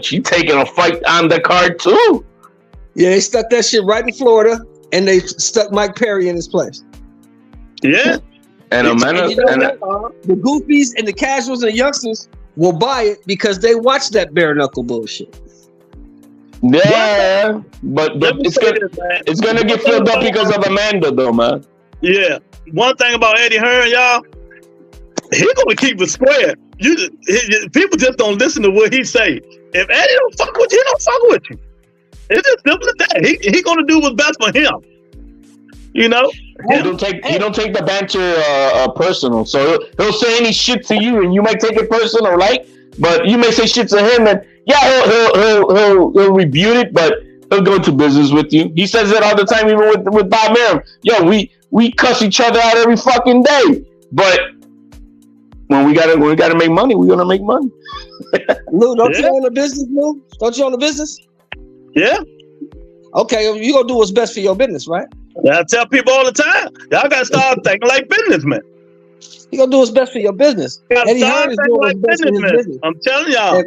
She taking a fight on the card too. Yeah, they stuck that shit right in Florida, and they stuck Mike Perry in his place. Yeah. And the goofies and the casuals and the youngsters will buy it because they watch that bare knuckle bullshit. Yeah, but it's gonna get filled up because of Amanda, though, man. Yeah. One thing about Eddie Hearn, y'all, he's gonna keep it square. People just don't listen to what he say. If Eddie don't fuck with you, he don't fuck with you. It's just simple as that. He gonna do what's best for him. You know. He don't take the banter personal. So he'll say any shit to you, and you might take it personal, right? But you may say shit to him, and he'll rebuke it, but he'll go to business with you. He says it all the time, even with Bob Arum. Yo, we cuss each other out every fucking day, but when we gotta make money, we're gonna make money. Lou, don't you own a business, Lou? Don't you own a business? Yeah. Okay, you gonna do what's best for your business, right? I tell people all the time, y'all gotta start thinking like businessmen. You gonna do what's best for your business. Eddie Hearn is doing what's best for his business. I'm telling y'all.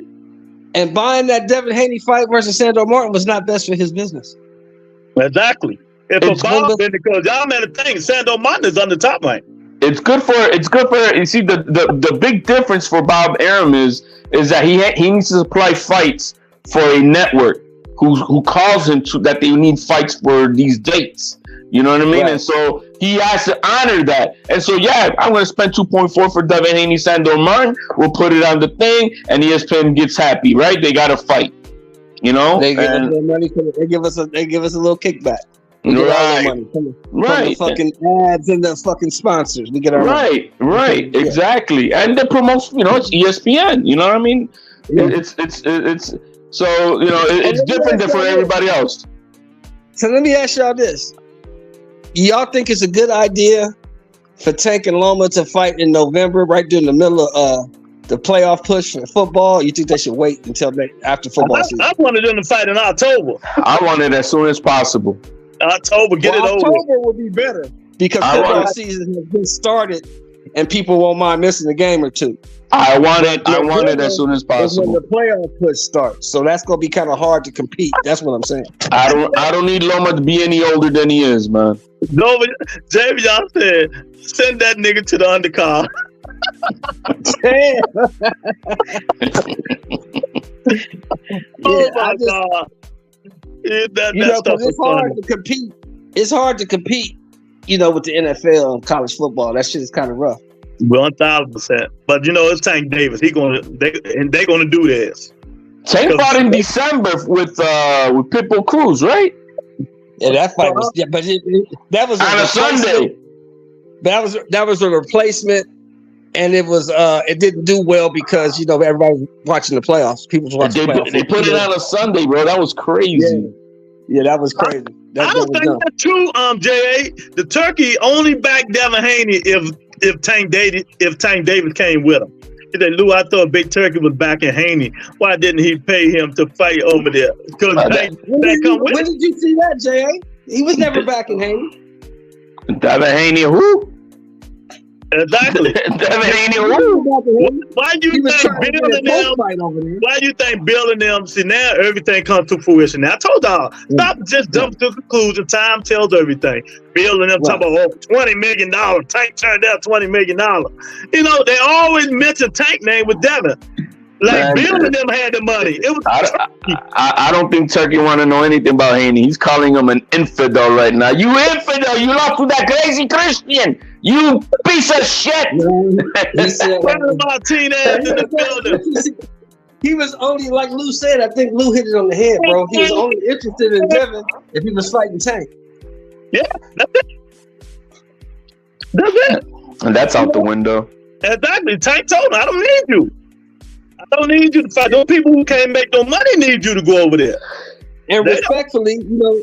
And buying that Devin Haney fight versus Sandor Martin was not best for his business. Exactly. It's for Bob, because y'all made a thing. Sandor Martin is on the top line. It's good for you see the big difference for Bob Arum is that he needs to supply fights for a network who calls him to that they need fights for these dates. You know what I mean? Right. And so he has to honor that. And so I'm going to spend 2.4 for Devin Haney, Sandor Martin. We'll put it on the thing, and ESPN gets happy, right? They got to fight. You know, they give us money. They give us a little kickback. We get all the money from the fucking ads and the fucking sponsors. We get our money. Right, exactly. And they promote, it's ESPN. You know what I mean? Yeah. It's so it's different than for everybody else. So let me ask y'all this: y'all think it's a good idea for Tank and Loma to fight in November, right during the middle of the playoff push for football? You think they should wait until after football season? I wanted them to fight in October. I want it as soon as possible. October, get it over. October would be better because football season has been started and people won't mind missing a game or two. I want it as soon as possible. When the playoff push starts, so that's gonna be kind of hard to compete. That's what I'm saying. I don't need Loma to be any older than he is, man. No, Jamie, y'all said send that nigga to the undercard. Oh my God. It's hard to compete. It's hard to compete, with the NFL and college football. That shit is kind of rough. 1,000%. But it's Tank Davis. They're gonna do this. Tank fought in December with Pitbull Cruz, right? Yeah, that fight was. Yeah, but that was on a Sunday. That was a replacement And it was it didn't do well because everybody was watching the playoffs. People was watching the playoffs. They put it on a Sunday, bro. That was crazy. Yeah, that was crazy. I don't think that's true, J.A. The Turkey only backed Devin Haney if Tank Davis came with him. He said, Lou, I thought Big Turkey was backing Haney. Why didn't he pay him to fight over there? Because when did you see that, J.A.? He was never backing Haney. Devin Haney, who? Exactly. Devin Haney, who? Why do you think Bill and them? See, now everything comes to fruition. Now I told y'all, stop just jumping to conclusion. Time tells everything. Bill and them talk about $20 million. Tank turned out $20 million. They always mention Tank name with Devin. Like Bill and them had the money. It was. I don't think Turkey want to know anything about Haney. He's calling him an infidel right now. You infidel! You lost to that crazy Christian. You piece of shit. He was only, like Lou said. I think Lou hit it on the head, bro. He was only interested in Devin if he was fighting Tank. Yeah, that's it. That's it. And that's out the window. Exactly. Tank told him, I don't need you. I don't need you to fight. Those people who can't make no money need you to go over there. And respectfully,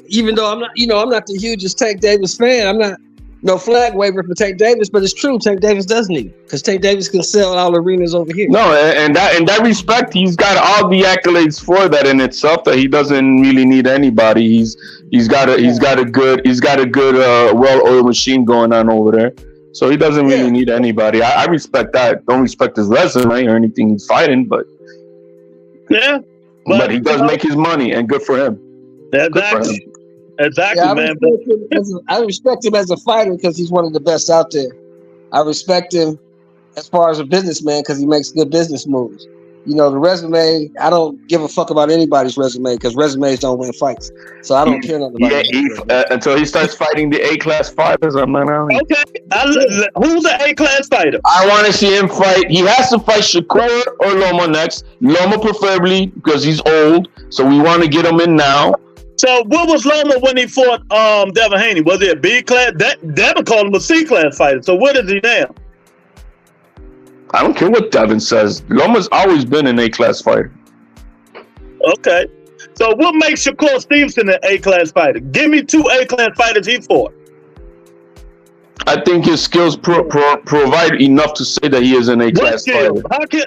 even though I'm not the hugest Tank Davis fan, I'm not no flag waver for Tank Davis, but it's true. Tank Davis does need it because Tank Davis can sell all arenas over here. No, and that respect, he's got all the accolades for that in itself. That he doesn't really need anybody. He's got a good well-oiled machine going on over there. So he doesn't really need anybody. I respect that. Don't respect his resume or anything he's fighting, but but he does make his money, and good for him. Exactly. Exactly, man. I respect him as a fighter because he's one of the best out there. I respect him as far as a businessman because he makes good business moves. The resume, I don't give a fuck about anybody's resume because resumes don't win fights. So I don't care nothing about until he starts fighting the A-class fighters. I'm not out. Okay. Who's the A-class fighter? I want to see him fight. He has to fight Shakur or Loma next. Loma preferably because he's old. So we want to get him in now. So what was Loma when he fought Devin Haney? Was it a B-class? Devin called him a C-class fighter. So what is he now? I don't care what Devin says. Loma's always been an A-class fighter. Okay. So what makes Shakur Stevenson an A-class fighter? Give me 2 A-class fighters he fought. I think his skills provide enough to say that he is an A-class fighter. How can,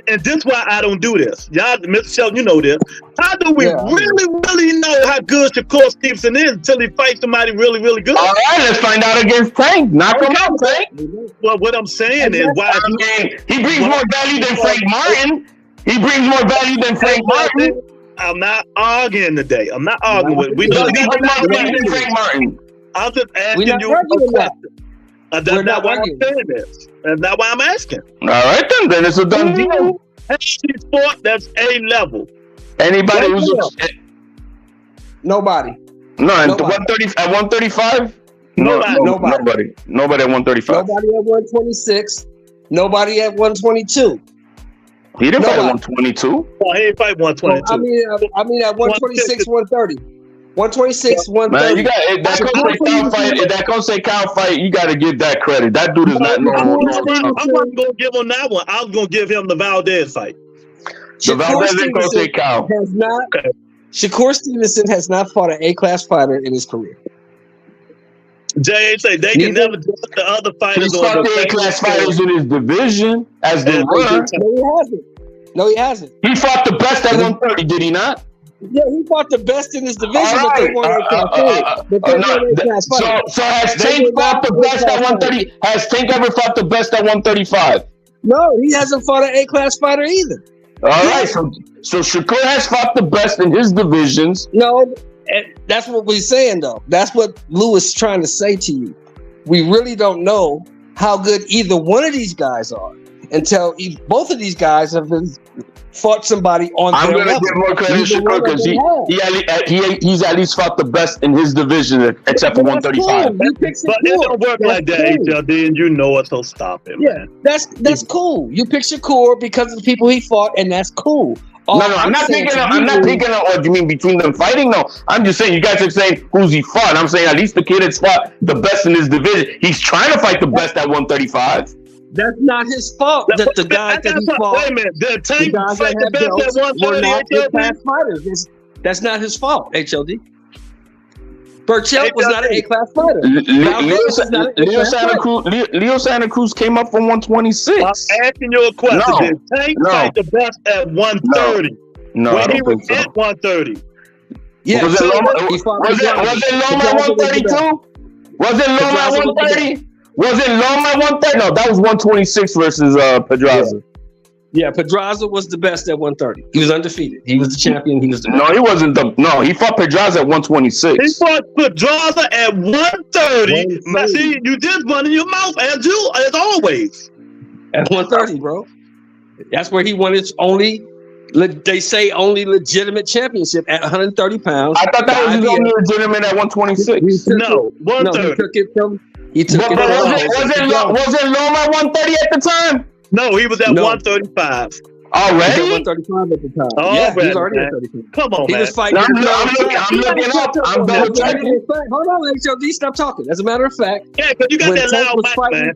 and this is why I don't do this. Y'all, Mr. Sheldon, you know this. How do we really know how good Shakur Stevenson is until he fights somebody really, really good? All right, let's find out against Tank. Knock him out, Tank. Well, what I'm saying is, why he brings more value than Frank Martin. He brings more value than Frank Martin. I'm not arguing today. I'm not arguing with. We know more value than Frank Martin. I'm just asking you a question. That's not why I'm saying this. That's not why I'm asking. All right, then it's a done deal. Any sport that's A level. Anybody who's nobody. No, at 135. Nobody. Nobody at 135. Nobody at 126. Nobody at 122. He didn't fight at 122. Well, he didn't fight 122. I mean at 126, 130. 126, 130. Man, you got that Kosei Cow fight. You got to give that credit. That dude is not normal. I'm not going to give him that one. I'm going to give him the Valdez fight. The Valdez and Kosei Cow has not. Okay. Shakur Stevenson has not fought an A-class fighter in his career. Jay say they can never do the other fighters. He's fought the A-class fighters in his division as the winner. No, he hasn't. He fought the best at 130, did he not? Yeah, he fought the best in his division, but they weren't A-class fighters. So has Tank fought the best at 130? Has Tank ever fought the best at 135? No, he hasn't fought an A-class fighter either. All right, so Shakur has fought the best in his divisions. No, that's what we're saying, though. That's what Lou is trying to say to you. We really don't know how good either one of these guys are until both of these guys have fought somebody on their level. I'm going to give more credit to Shakur because he's at least fought the best in his division, except for 135. Cool. But it don't work like that, HLD, and you know it, so stop it, man. That's cool. You pick Shakur because of the people he fought, and that's cool. I'm not picking on what you mean between them fighting. No, I'm just saying you guys are saying who's he fought. And I'm saying at least the kid has fought the best in his division. He's trying to fight the best at 135. That's not his fault. That the guys that he fought. Wait a minute. Did Tank guys fight that the have best belts at were not HLD? A-class fighters. That's not his fault, HLD. Burchell was not an A-class fighter. Leo Santa Cruz came up from 126. I'm asking you a question. Did Tank fight the best at 130? No, when I he don't was think so. at 130. Yeah, was it Loma at 132? Was it Loma at 130? Was it Loma at 130? No, that was 126 versus Pedraza. Yeah, Pedraza was the best at 130. He was undefeated. He was the champion. He was the best. No, he wasn't he fought Pedraza at 126. He fought Pedraza at 130. See, you just running your mouth as always. At 130, bro. That's where he won his only, they say, only legitimate championship at 130 pounds. I thought that was his only legitimate at 126. No, 130. He took it. Was it Loma at 130 at the time? No, he was at 135. Already? He was at 135 at the time. Yeah, he was already at 35. Come on, he man. was fighting. I'm looking up. I'm double checking. Hold on, HLD, stop talking. As a matter of fact, yeah, because you got that loud mic, man.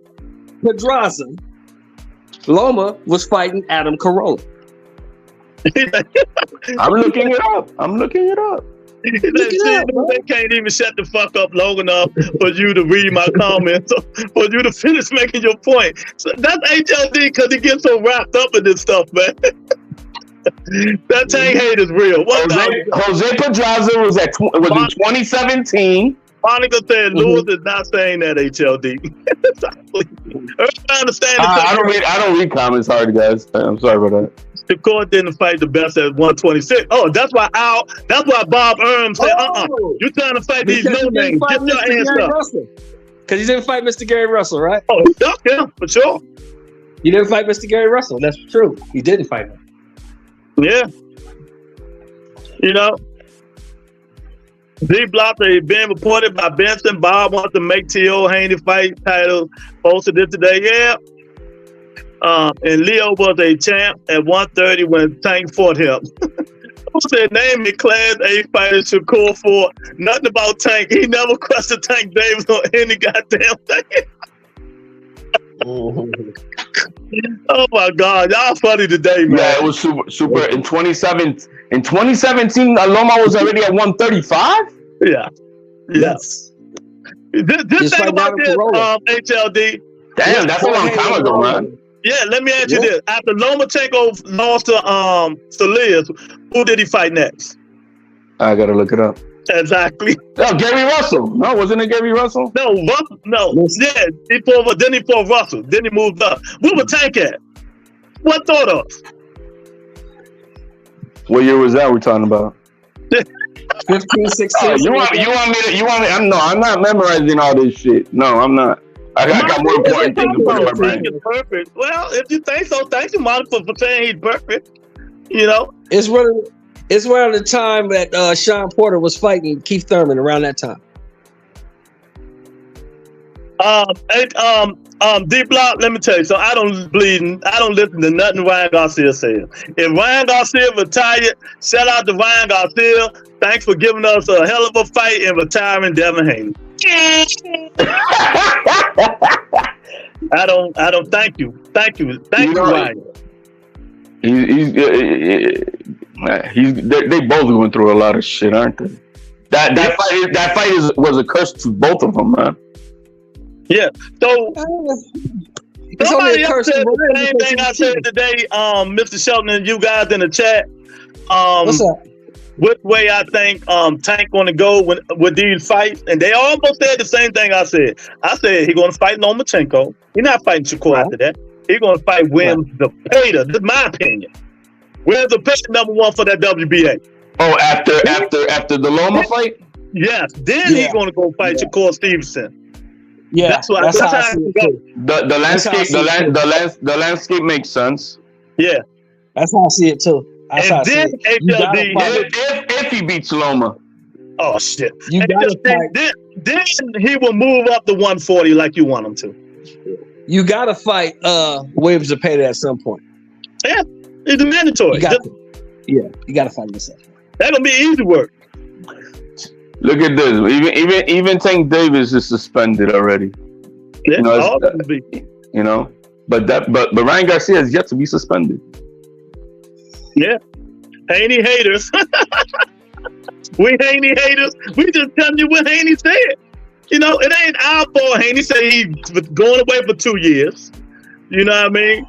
Pedraza, Loma was fighting Adam Carolla. I'm looking it up. They can't even shut the fuck up long enough for you to read my comments, for you to finish making your point. So that's HLD because he gets so wrapped up in this stuff, man. That Tank hate is real. Jose Pedraza was in 2017. Monica said Lewis is not saying that HLD. I don't read comments hard, guys. I'm sorry about that. The court didn't fight the best at 126. Oh, that's why Bob Erm said, you're trying to fight these no names. Get your hands up. Because he didn't fight Mr. Gary Russell, right? Oh, he ducked him, for sure. He didn't fight Mr. Gary Russell. That's true. He didn't fight him. Yeah. You know, D-Block is being reported by Benson. Bob wants to make T.O. Haney fight title. Posted this today. Yeah. And Leo was a champ at 130 when Tank fought him. Who said name me Class A fighter Shakur Ford? Nothing about Tank. He never questioned Tank Davis on any goddamn thing. Oh my God, y'all funny today, man. Yeah, it was super. In 2017, Loma was already at 135. Yeah. Yes. This thing about this, HLD. Damn, that's a long time ago, man. Yeah, let me ask you this. After Lomachenko lost to Liz, who did he fight next? I gotta look it up. Exactly. No, Gary Russell. No, wasn't it Gary Russell? No, Russell. No. Yeah, then he fought Russell. Then he moved up. Where was Tank at? What thought of? What year was that we're talking about? 15, 16. You want me to, I'm not memorizing all this shit. No, I'm not. I got more important things to put in my brain. Tank is perfect. Well, if you think so, thank you, Monica, for saying he's perfect. You know? It's around the time that Sean Porter was fighting Keith Thurman, around that time. D-Block, let me tell you, so I don't listen to nothing Ryan Garcia says. If Ryan Garcia retired, shout out to Ryan Garcia. Thanks for giving us a hell of a fight and retiring Devin Haney. I don't thank you, Ryan. They both going through a lot of shit, aren't they? That fight was a curse to both of them, man. Yeah. So somebody else said the same thing I said today, Mr. Shelton and you guys in the chat. What's up? Which way I think Tank gonna go with these fights, and they almost said the same thing I said. I said he's gonna fight Lomachenko. He's not fighting Shakur after that. He's gonna fight Williams Zepeda. This is my opinion. Williams Zepeda #1 for that WBA. Oh, after the Loma fight? Yes. Then he's gonna go fight Shakur Stevenson. Yeah, that's how I see it too. The landscape makes sense. Yeah, that's how I see it too. And then HLD, if he beats Loma. Oh shit! You gotta fight. Then he will move up to 140 like you want him to. You gotta fight Williams Zepeda at some point. Yeah, it's mandatory. You gotta fight yourself. That's gonna be easy work. Look at this. Even Tank Davis is suspended already. Yeah, you know. But Ryan Garcia is yet to be suspended. Yeah. Haney haters. We Haney haters. We just telling you what Haney said. You know, it ain't our fault. Haney said he's going away for 2 years. You know what I mean?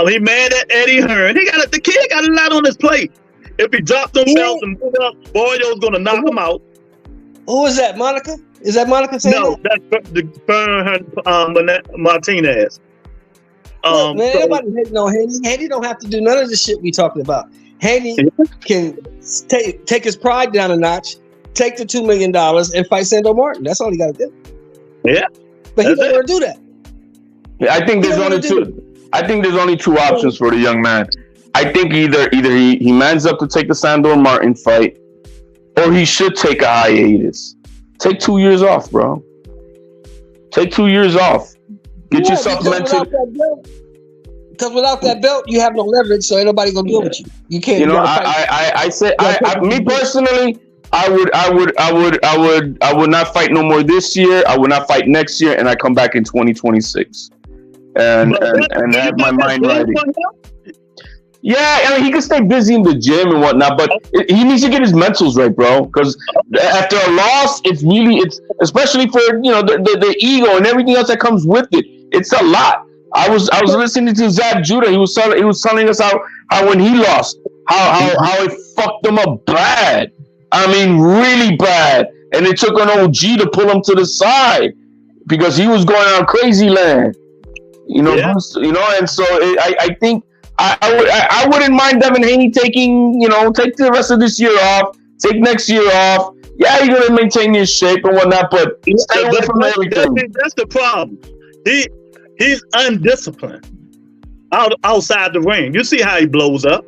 He mad at Eddie Hearn. The kid got a lot on his plate. If he dropped them belts and put up, Boyo's gonna knock him out. Who is that, Monica? Is that Monica saying No, that? that's the Martinez. Look, man, nobody hating on Haney. Haney don't have to do none of the shit we talking about. Haney can take his pride down a notch, take the $2 million and fight Sando Martin. That's all he got to do. Yeah, but he don't want to do that. Yeah, I think there's only two. I think there's only two options for the young man. I think either he mans up to take the Sandor Martin fight, or he should take a hiatus. Take 2 years off, bro. Take 2 years off. Get yourself mentally. Because without that belt, you have no leverage, so ain't nobody gonna deal with you. You can't. You know, me personally, I would not fight no more this year. I would not fight next year, and I come back in 2026, and have my mind right. Yeah, I mean, he can stay busy in the gym and whatnot, but he needs to get his mentals right, bro. Because after a loss, it's especially for the ego and everything else that comes with it. It's a lot. I was listening to Zab Judah. He was telling us how when he lost, how it fucked him up bad. I mean, really bad. And it took an OG to pull him to the side because he was going on crazy land. And so I think. I wouldn't mind Devin Haney take the rest of this year off, take next year off. Yeah, he's gonna maintain his shape and whatnot, but stay away from everything. That's the problem. He's undisciplined outside the ring. You see how he blows up.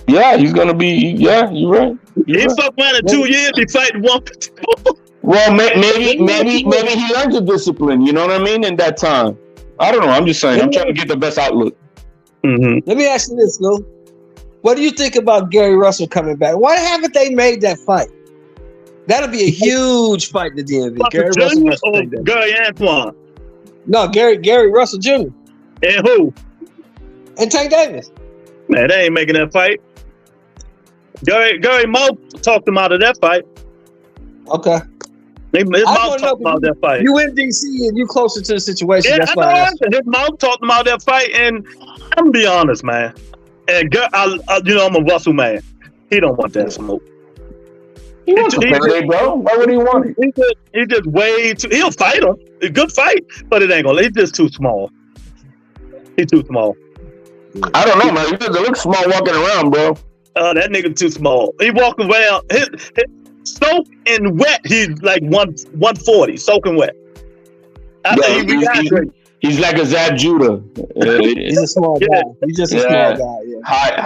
Yeah, he's gonna be. Yeah, you're right. He fucked around in 2 years. He fighting 154. Well, maybe he learned the discipline. You know what I mean? In that time, I don't know. I'm just saying. I'm trying to get the best outlook. Mm-hmm. Let me ask you this, Lou. What do you think about Gary Russell coming back? Why haven't they made that fight? That'll be a huge fight in the DMV. Gary Russell or Gary Antoine? No, Gary Russell Jr. And who? And Tank Davis. Man, they ain't making that fight. Gary Mo talked him out of that fight. Okay. His mouth talked about that fight. You in DC and you closer to the situation. Yeah, that's why I asked. His mouth talked about that fight, and I'm gonna be honest, man. And I'm a Russell man. He don't want that smoke. He wants to play, bro. Why would he want it? He's just way too. He'll fight him. A good fight, but it ain't gonna. He's just too small. He's too small. I don't know, man. He doesn't look small walking around, bro. That nigga too small. He walking around. His soak and wet, he's like 140, soaking wet. He's like a Zab Judah. He's a small guy. He's just a small guy.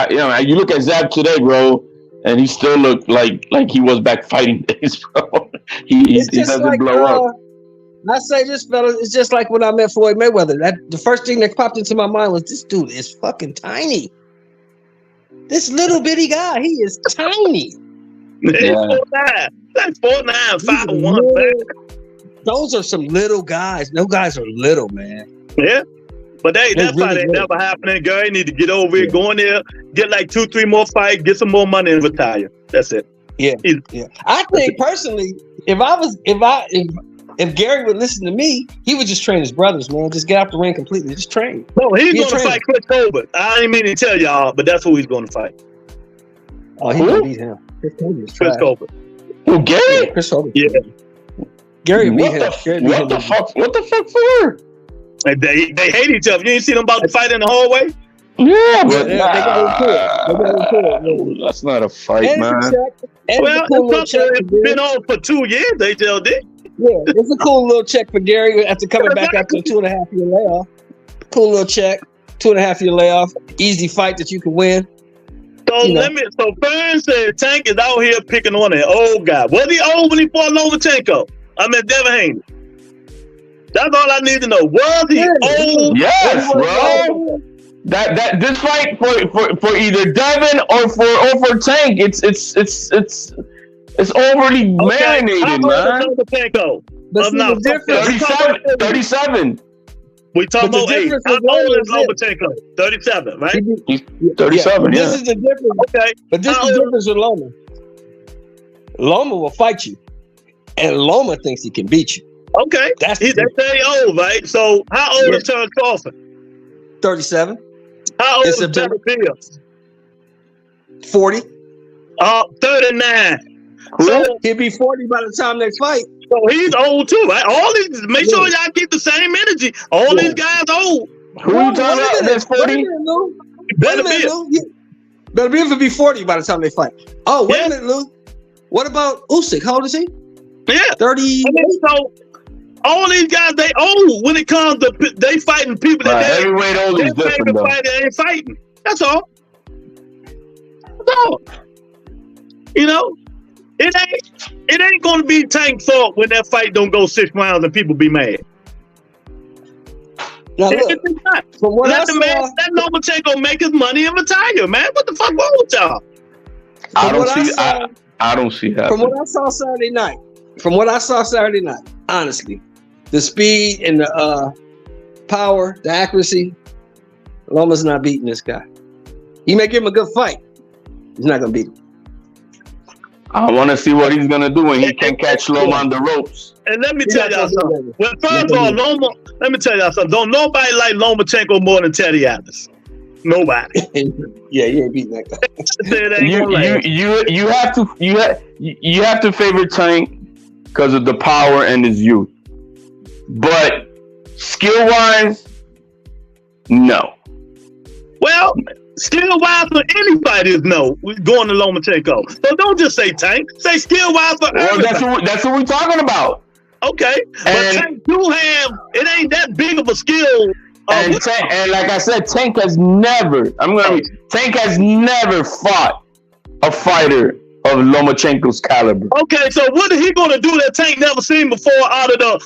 Yeah. You look at Zab today, bro, and he still looked like he was back fighting days, bro. He doesn't blow up. I say this, fella, it's just like when I met Floyd Mayweather. The first thing that popped into my mind was this dude is fucking tiny. This little bitty guy, he is tiny. He's 4'9", like 4'9", 5'1". Those are some little guys. No guys are little, man. Yeah, but that really fight ain't never happening. Gary need to get over it, go in there, get like 2-3 more fights, get some more money, and retire. That's it. Yeah. I think personally, if Gary would listen to me, he would just train his brothers, man. Just get out the ring completely. Just train. No, he's going to fight Chris Colbert. I didn't mean to tell y'all, but that's who he's going to fight. Oh, he's going to beat him. Chris Colbert. Who, Gary? Yeah, Chris Colbert. Yeah. Gary beat him. What the fuck for? They hate each other. You ain't see them about to fight in the hallway? Yeah, but they got into it. That's not a fight, man. It's been on for 2 years, they tell did. Yeah, it's a cool little check for Gary after coming back after a 2.5 year layoff. Cool little check, 2.5 year layoff. Easy fight that you can win. So Fern said Tank is out here picking on an old guy. Was he old when he fought Lomachenko? I mean, Devin Haney. That's all I need to know. Was he old? Yes, bro. That this fight for either Devin or for Tank, it's overly marinated, man. Lomachenko. But see, the difference 37. We talking But the about age. difference How with old is Loma is Lomachenko? 37, right? He's 37. This Yeah. is the difference. Okay. But this is the difference with Loma. Loma will fight you, and Loma thinks he can beat you. Okay. That's They say old, right? So how old is Terrence Crawford? 37, How old In is September. Devin Haney? 40. 39. Who? So, He'll be 40 by the time they fight. so he's old too, right? All these, make sure y'all keep the same energy. All these guys old. Who you talking about? That's 40? Wait a minute, Lou. Better be able to be 40 by the time they fight. Oh, wait a minute, Lou. What about Usyk? How old is he? Yeah. 30. I mean, so all these guys, they old when it comes to they fighting people that they Heavyweight old is different though. ain't fighting. That's all. That's all. You know, it ain't gonna be Tank fault when that fight don't go 6 rounds and people be mad. Now look, It's not. from what I Let the saw, man, let Lomachenko make his money and retire, man. What the fuck wrong with y'all? I don't what I see. saw- I don't see that. from what I saw Saturday night, honestly, the speed and the power, the accuracy, Loma's not beating this guy. He may give him a good fight. He's not gonna beat him. I want to see what he's gonna do when he can catch Loma on the ropes. And let me He's tell not y'all gonna do something. that. Well, first of all, Loma, let me tell y'all something. Don't nobody like Lomachenko more than Teddy Atlas. Nobody. Yeah, you ain't beating that guy. It ain't gonna last. You have to favor Tank because of the power and his youth, but skill wise, no. Well, skill wise for any fighter is no. We're going to Lomachenko. So don't just say Tank. Say skill wise for Well, everybody. that's what we're talking about. Okay. But And- Tank do have, it ain't that big of a skill. And like I said, Tank has never fought a fighter of Lomachenko's caliber. Okay, so what is he going to do that Tank never seen before out of the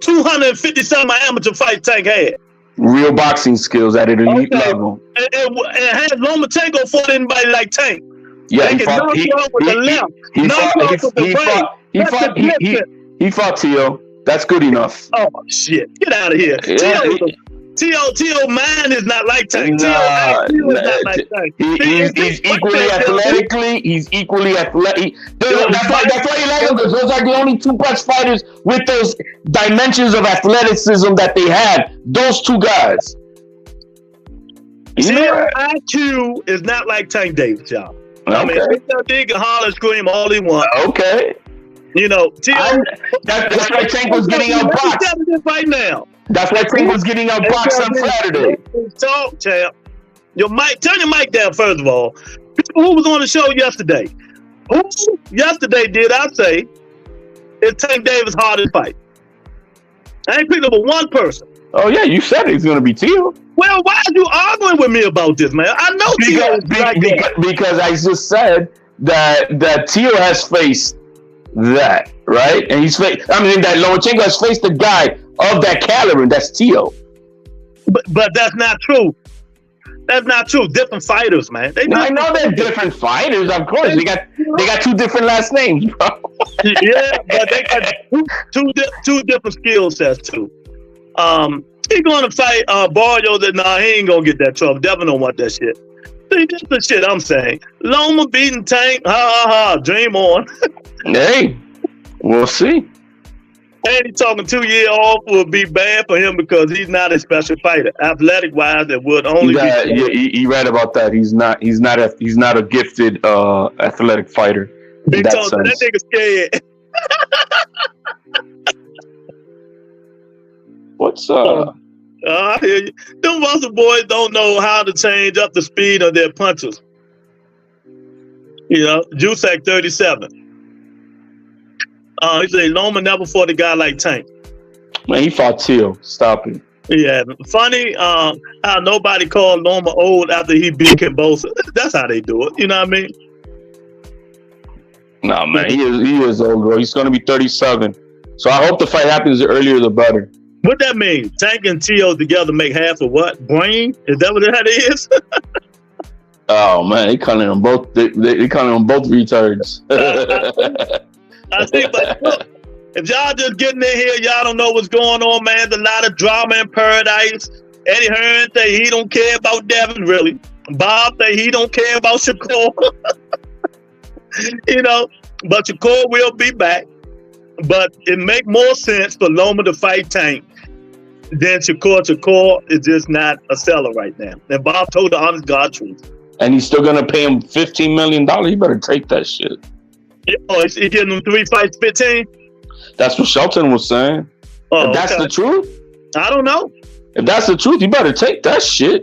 250 some amateur fight Tank had? Real boxing skills at an elite level. And has Lomachenko fought anybody like Tank? Yeah, They can knock you out with the left. Knock you out with the right. He fought Tio. That's good enough. Oh shit! Get out of here. Yeah. Tio man is not like Tank. Nah, Tio is not like Tank. He's equally athletically. He's equally athletic. That's why you like him, because those are the only two best fighters with those dimensions of athleticism that they had. Those two guys. Tio IQ is not like Tank Davis, y'all. I mean, he can holler and scream all he wants. Okay. You know, Tio. That's why Tank was getting outboxed. Right now. That's why Tank was getting outboxed on Saturday. Talk, champ. Your mic. Turn your mic down first of all. People who was on the show yesterday. Who yesterday did I say is Tank Davis' hardest fight? I ain't picked up but one person. Oh yeah, you said it's gonna be Tio. Well, why are you arguing with me about this, man? I know Tio is like that. Because I just said that Tio has faced that, right? And that Lomachenko has faced the guy of that caliber. That's Tio. But that's not true. That's not true. Different fighters, man. I know they're different fighters, of course. They got two different last names, bro. Yeah, but they got two different skill sets too. He's gonna fight Barrio. That he ain't gonna get that trouble. Devin don't want that shit. See, that's the shit I'm saying. Loma beating Tank, ha ha ha. Dream on. Hey, we'll see. And he talking 2 year off would be bad for him because he's not a special fighter. Athletic wise, it would only be. He read about that. He's not a gifted athletic fighter. He told that nigga scared. What's up? I hear you. Them muscle boys don't know how to change up the speed of their punches. You know, Jusac 37. He said Loma never fought a guy like Tank. Man, he fought Tio. Stop it. Yeah, funny how nobody called Loma old after he beat Kimbosa. That's how they do it. You know what I mean? No, man, he is old, bro. He's gonna be 37. So I hope the fight happens earlier the better. What that mean? Tank and Tio together make half of what? Brain? Is that what that is? Oh man, they calling them both. They calling them both retards. I see, but look, If y'all just getting in here, y'all don't know what's going on, man. There's a lot of drama in paradise. Eddie Hearn say he don't care about Devin, really. Bob say he don't care about Shakur. You know, but Shakur will be back. But it make more sense for Loma to fight Tank than Shakur. Shakur is just not a seller right now. And Bob told the honest God truth. And he's still gonna pay him $15 million. You better take that shit. Oh, he getting him 3 fights, 15? That's what Shelton was saying. Oh, if that's the truth, I don't know. If that's the truth, you better take that shit.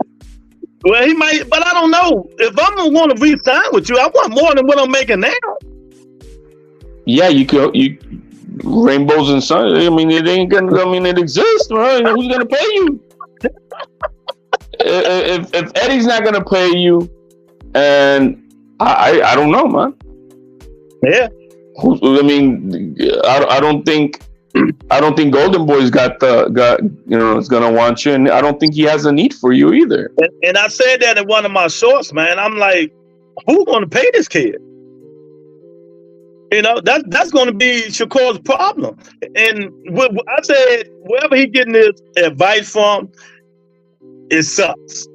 Well, he might, but I don't know. If I'm gonna want to re-sign with you, I want more than what I'm making now. Yeah, you rainbows and sun. I mean, it ain't gonna. I mean, it exists, right? Who's gonna pay you? if Eddie's not gonna pay you, and I don't know, man. Yeah. I mean, I don't think Golden Boy's got is gonna want you, and I don't think he has a need for you either. And I said that in one of my shorts, man. I'm like, who's gonna pay this kid? You know, that's going to be Shakur's problem. And I said, wherever he getting his advice from, it sucks.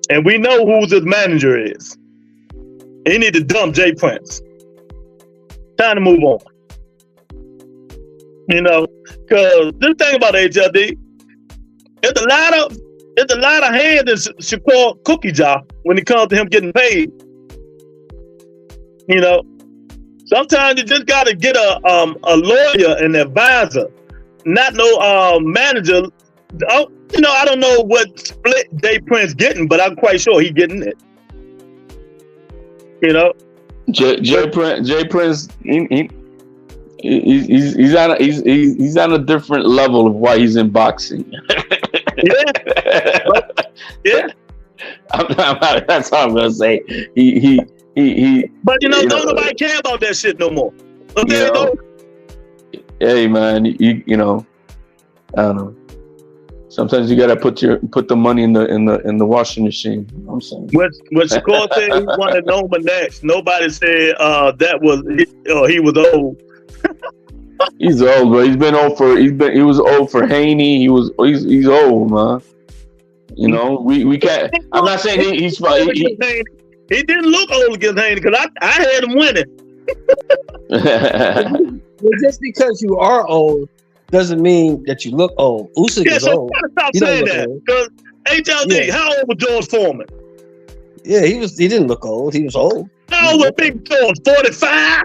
And we know who his manager is. He need to dump Jay Prince. Time to move on. You know, because this thing about HLD, it's a lot of hands in Shakur cookie jar when it comes to him getting paid. You know. Sometimes you just got to get a lawyer, an advisor, not no manager. Oh, you know, I don't know what split Jay Prince getting, but I'm quite sure he getting it. You know, Jay Prince, he's on a different level of why he's in boxing. Yeah. That's all I'm gonna say. But don't nobody care about that shit no more. Okay, hey man, you know, I don't know. Sometimes you gotta put the money in the washing machine. You know what I'm saying. What Shakur said he wanted Noma next. Nobody said he was old. He's old, bro. He was old for Haney. He's old, man. You know, we can't. I'm not saying he's He didn't look old against Haney because I had him winning. Well, just because you are old doesn't mean that you look old. Usyk is old. Stop saying that. Because HLD, how old was George Foreman? Yeah, he didn't look old. He was old. How old was Big George? 45?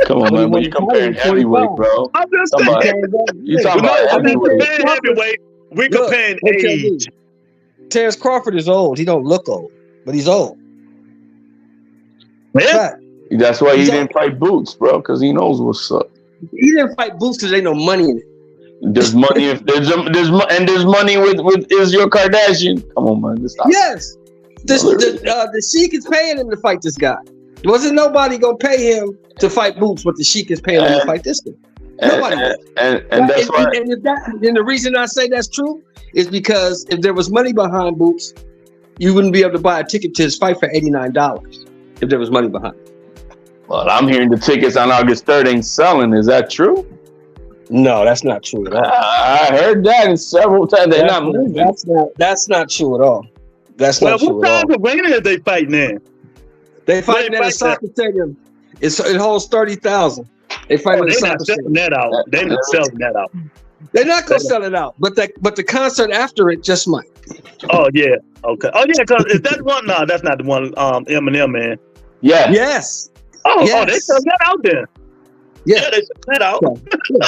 Come on, man. When you comparing heavyweight, bro. I'm just saying. You talking about heavyweight. We're comparing age. Terrence Crawford is old. He don't look old, but he's old. Yeah. That's why he didn't fight Boots, bro, because he knows what's up. He didn't fight Boots because there ain't no money in it. There's money there's money with Is Your Kardashian. Come on, man. Yes. The Sheik is paying him to fight this guy. Wasn't nobody gonna pay him to fight Boots, but the Sheik is paying him to fight this guy. Nobody. And that's why. And the reason I say that's true is because if there was money behind Boots, you wouldn't be able to buy a ticket to his fight for $89 if there was money behind it. Well, I'm hearing the tickets on August 3rd ain't selling. Is that true? No, that's not true at all. I heard that several times. They're not moving. That's not true at all. That's not true at all. What kind of arena are they fighting in? They fighting at a soccer stadium. It holds 30,000. They fighting at a soccer stadium. They're not selling that out. They're not gonna sell it out, but the concert after it just might. Oh yeah, okay. Oh yeah, because is that one? No, that's not the one. Eminem, man. Yeah. Yes. Oh, they sell that out there. Yeah, they sell that out.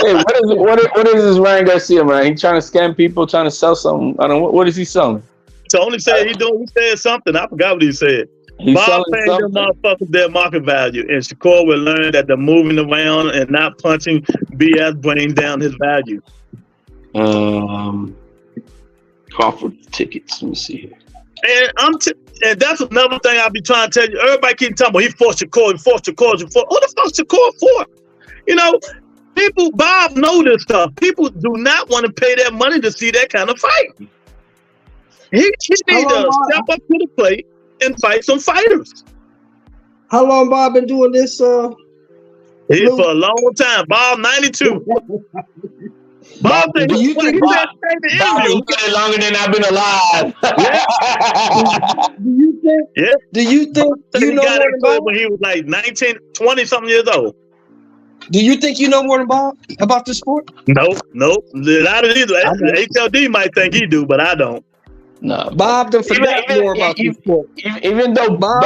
Hey, what is this Ryan Garcia, man? He trying to scam people, trying to sell something. I don't know. What is he selling? So only said he said something. I forgot what he said. He's Bob paying them motherfuckers their market value, and Shakur will learn that the moving around and not punching BS brings down his value. Crawford tickets. Let me see here. And that's another thing I'll be trying to tell you. Everybody keep talking about he forced Shakur. Who the fuck Shakur for? You know, people, Bob know this stuff. People do not want to pay that money to see that kind of fight. He need to step up to the plate and fight some fighters. How long Bob been doing this He for a long time. Bob 92. Bob said do you think Bob been longer than I've been alive. do you think Yeah. do you think So you he know got more than into it Bob? when he was like 19, 20 something years old. Do you think you know more than Bob about the sport? Nope. A lot of these HLD might think he do, but I don't. No, Bob done forgot more about this sport. even though Bob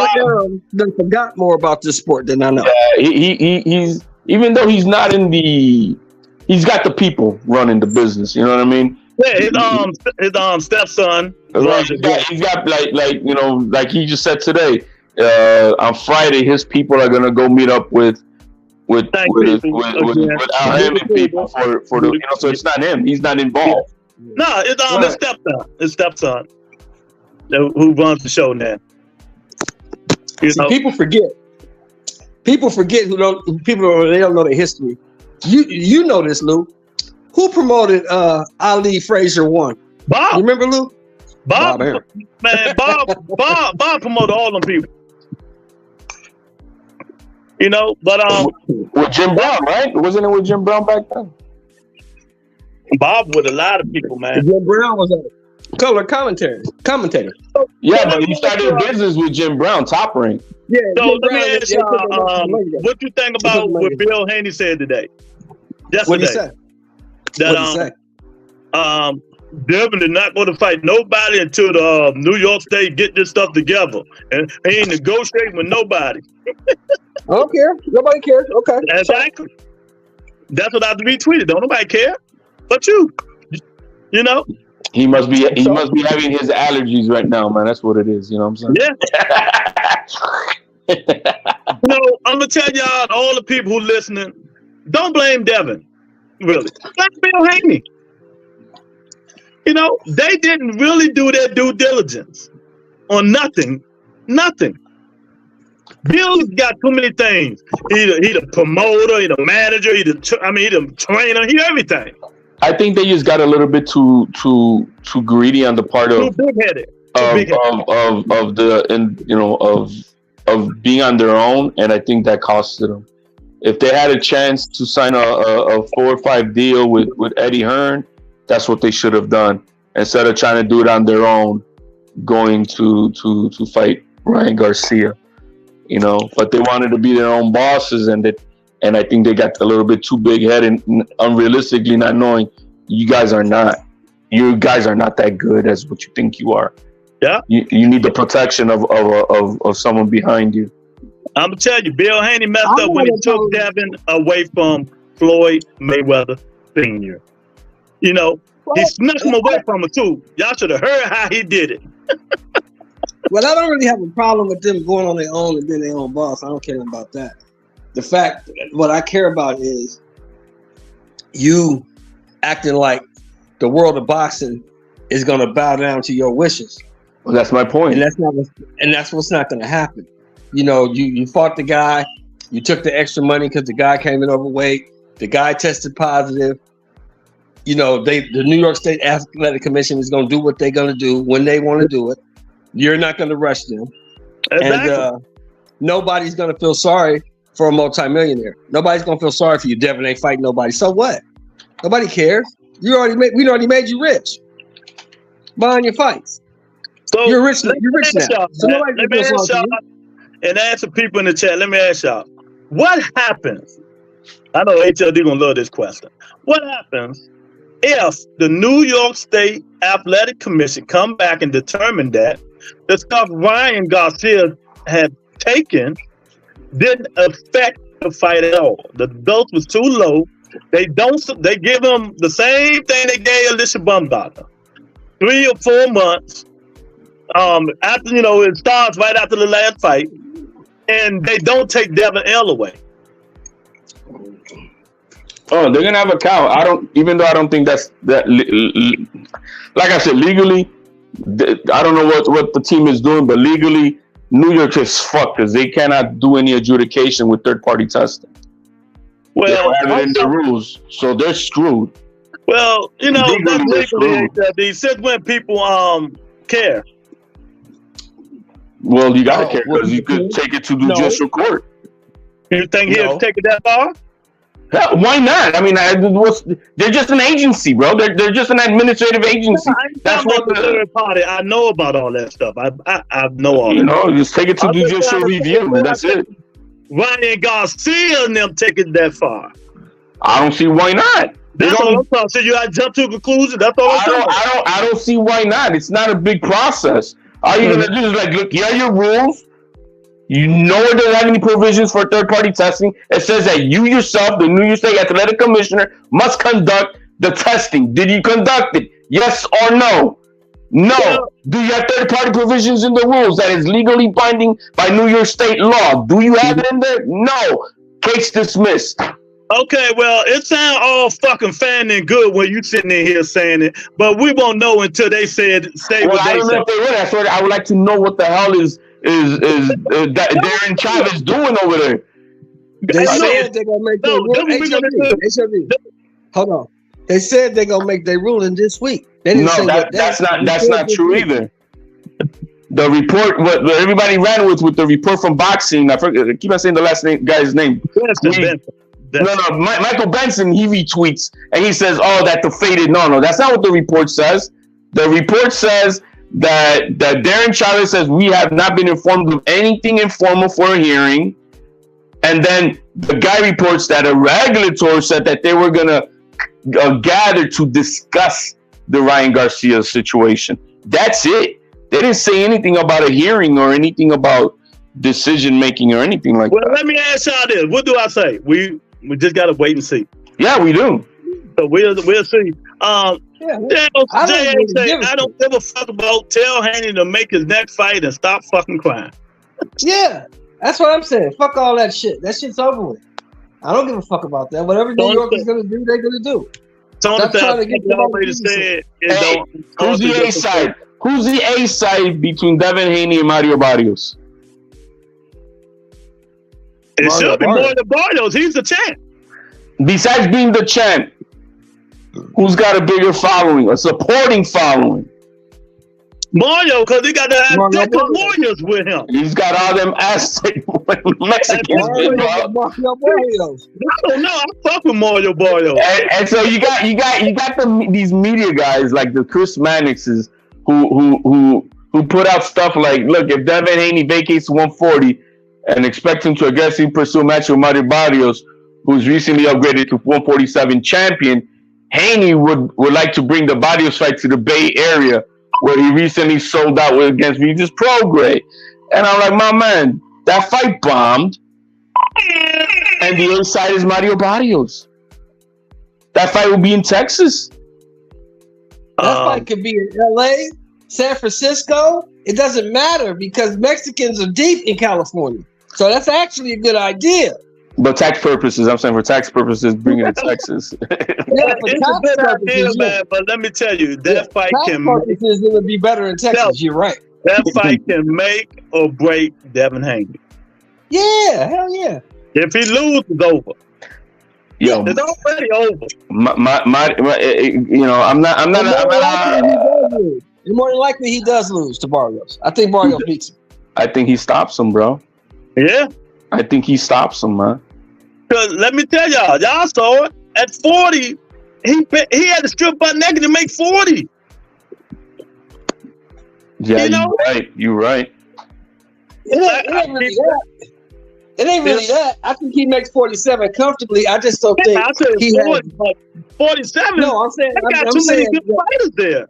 done forgot more about this sport than I know. he's even though he's not in the, he's got the people running the business. You know what I mean? Yeah, his stepson. Right. He's got like you know, like he just said today. On Friday, his people are gonna go meet up with Al Hammond people for the, you know. So it's not him. He's not involved. No, it's his stepson. His stepson who runs the show now. See, people forget. People forget they don't know the history. You know this, Lou. Who promoted Ali Frazier 1? Bob. You remember Lou? Bob Aaron. Man, Bob promoted all them people. You know, but with Jim Brown, right? Wasn't it with Jim Brown back then? Bob with a lot of people, man. Jim Brown was a color commentator. Yeah, but he started business with Jim Brown, Top Ring. Yeah. So let me ask y'all, what you think about what Bill Haney said today? Yesterday. What did he say? That Devin is not going to fight nobody until the New York State get this stuff together, and he ain't negotiating with nobody. I don't care. Nobody cares. Okay. Exactly. That's what I retweeted. Don't nobody care, but you. You know. He must be having his allergies right now, man. That's what it is. You know what I'm saying? Yeah. No, I'm gonna tell y'all, all the people who listening, don't blame Devin. Really, blame Bill Haney. You know, they didn't really do their due diligence on nothing. Nothing. Bill's got too many things. He the promoter, he the manager, he the trainer, he everything. I think they just got a little bit too greedy on the part of too big-headed. Of being on their own, and I think that costed them. If they had a chance to sign a 4 or 5 deal with Eddie Hearn, that's what they should have done instead of trying to do it on their own, going to fight Ryan Garcia. You know, but they wanted to be their own bosses, and I think they got a little bit too big headed, unrealistically, not knowing you guys are not that good as what you think you are. Yeah, you need the protection of someone behind you. I'm gonna tell you, Bill Haney messed up when he took Devin away from Floyd Mayweather Sr. You know, he snuck him away from him too. Y'all should have heard how he did it. Well, I don't really have a problem with them going on their own and being their own boss. I don't care about that. The fact, what I care about is you acting like the world of boxing is going to bow down to your wishes. Well, that's my point. And that's what's not going to happen. You know, you fought the guy, you took the extra money because the guy came in overweight, the guy tested positive. You know, the New York State Athletic Commission is going to do what they're going to do when they want to do it. You're not going to rush them. Exactly. And nobody's going to feel sorry for a multimillionaire. Nobody's going to feel sorry for you. Devin ain't fighting nobody. So what? Nobody cares. We already made you rich buying your fights. So you're rich now. So let me ask y'all, and answer people in the chat. Let me ask y'all, what happens? I know HLD gonna love this question. What happens if the New York State Athletic Commission come back and determine that the stuff Ryan Garcia had taken didn't affect the fight at all? The dose was too low. They give him the same thing they gave Alicia Bumgarner, 3 or 4 months. After, you know, it starts right after the last fight, and they don't take Devin L away. Oh, they're gonna have a count. Even though I don't think that's that. Like I said, legally, I don't know what the team is doing, but legally, New York is fucked because they cannot do any adjudication with third-party testing. Well, they don't have it in the rules, so they're screwed. Well, you know, that's legally. Since when people care? Well, you gotta care because you could take it to judicial court. You think he'll take it that far? Hell, why not? I mean, they're just an agency, bro. They're just an administrative agency. That's what the third party. I know about all that stuff. I know all that. You know, just take it to judicial review. That's it. Ryan Garcia and them take it that far. I don't see why not. That's all I'm talking. So you got to jump to a conclusion. That's all I'm talking. I don't see why not. It's not a big process. All you're gonna do is like, look, here are your rules. You know it doesn't have any provisions for third-party testing. It says that you yourself, the New York State Athletic Commissioner, must conduct the testing. Did you conduct it? Yes or no? No. Yeah. Do you have third-party provisions in the rules that is legally binding by New York State law? Do you have it in there? No. Case dismissed. Okay, well, it sounds all fucking fine and good when you sitting in here saying it, but we won't know until they say what they say. I don't know if they would. That's what I would like to know what the hell is Darren Chavez doing over there. They said they're gonna make their ruling. Hold on. They said they're gonna make their ruling this week. They didn't say that's not true either. The report, what everybody ran with the report from boxing. I keep on saying the last guy's name. No, Michael Benson. He retweets and he says, "Oh, that defeated." No, that's not what the report says. The report says that Darren Chavez says we have not been informed of anything informal for a hearing, and then the guy reports that a regulator said that they were gonna gather to discuss the Ryan Garcia situation. That's it. They didn't say anything about a hearing or anything about decision making or anything like that. Well, let me ask y'all this: what do I say? We just gotta wait and see. Yeah, we do. So we'll see. I don't give a fuck about tell Haney to make his next fight and stop fucking crying. Yeah, that's what I'm saying. Fuck all that shit. That shit's over with. I don't give a fuck about that. Whatever New York is gonna do, they're gonna do. Who's the A side? Who's the A side between Devin Haney and Mario Barrios? It should be Mario Barrios. He's the champ. Besides being the champ, who's got a bigger following, a supporting following? Mario, because he got the Azteca Warriors with him. He's got all them Aztec Mexicans. I don't know. I fuck with Mario Barrios. And so you got these media guys like the Chris Mannixes who put out stuff like, look, if Devin Haney vacates 140 and expect him to aggressively pursue a match with Mario Barrios, who's recently upgraded to 147 champion, Haney would like to bring the Barrios fight to the Bay Area, where he recently sold out against Regis Prograis. And I'm like, my man, that fight bombed. And the other side is Mario Barrios. That fight will be in Texas. That fight could be in LA, San Francisco. It doesn't matter because Mexicans are deep in California. So that's actually a good idea. But tax purposes, I'm saying for tax purposes, bring it to Texas. It's a good idea, man. But let me tell you, that fight can make it would be better in Texas. You're right. That fight can make or break Devin Haney. Yeah, hell yeah. If he loses, it's over. Yo, it's already over. More than likely, he does lose to Barrios. I think Barrios beats him. I think he stops him, bro. Yeah. I think he stops him, man. Because let me tell y'all saw it. At 40, he had to strip butt naked to make 40. Yeah, you're right. It ain't really that. I think he makes 47 comfortably. I just don't think he has 47. No, I'm saying I got too many good fighters there.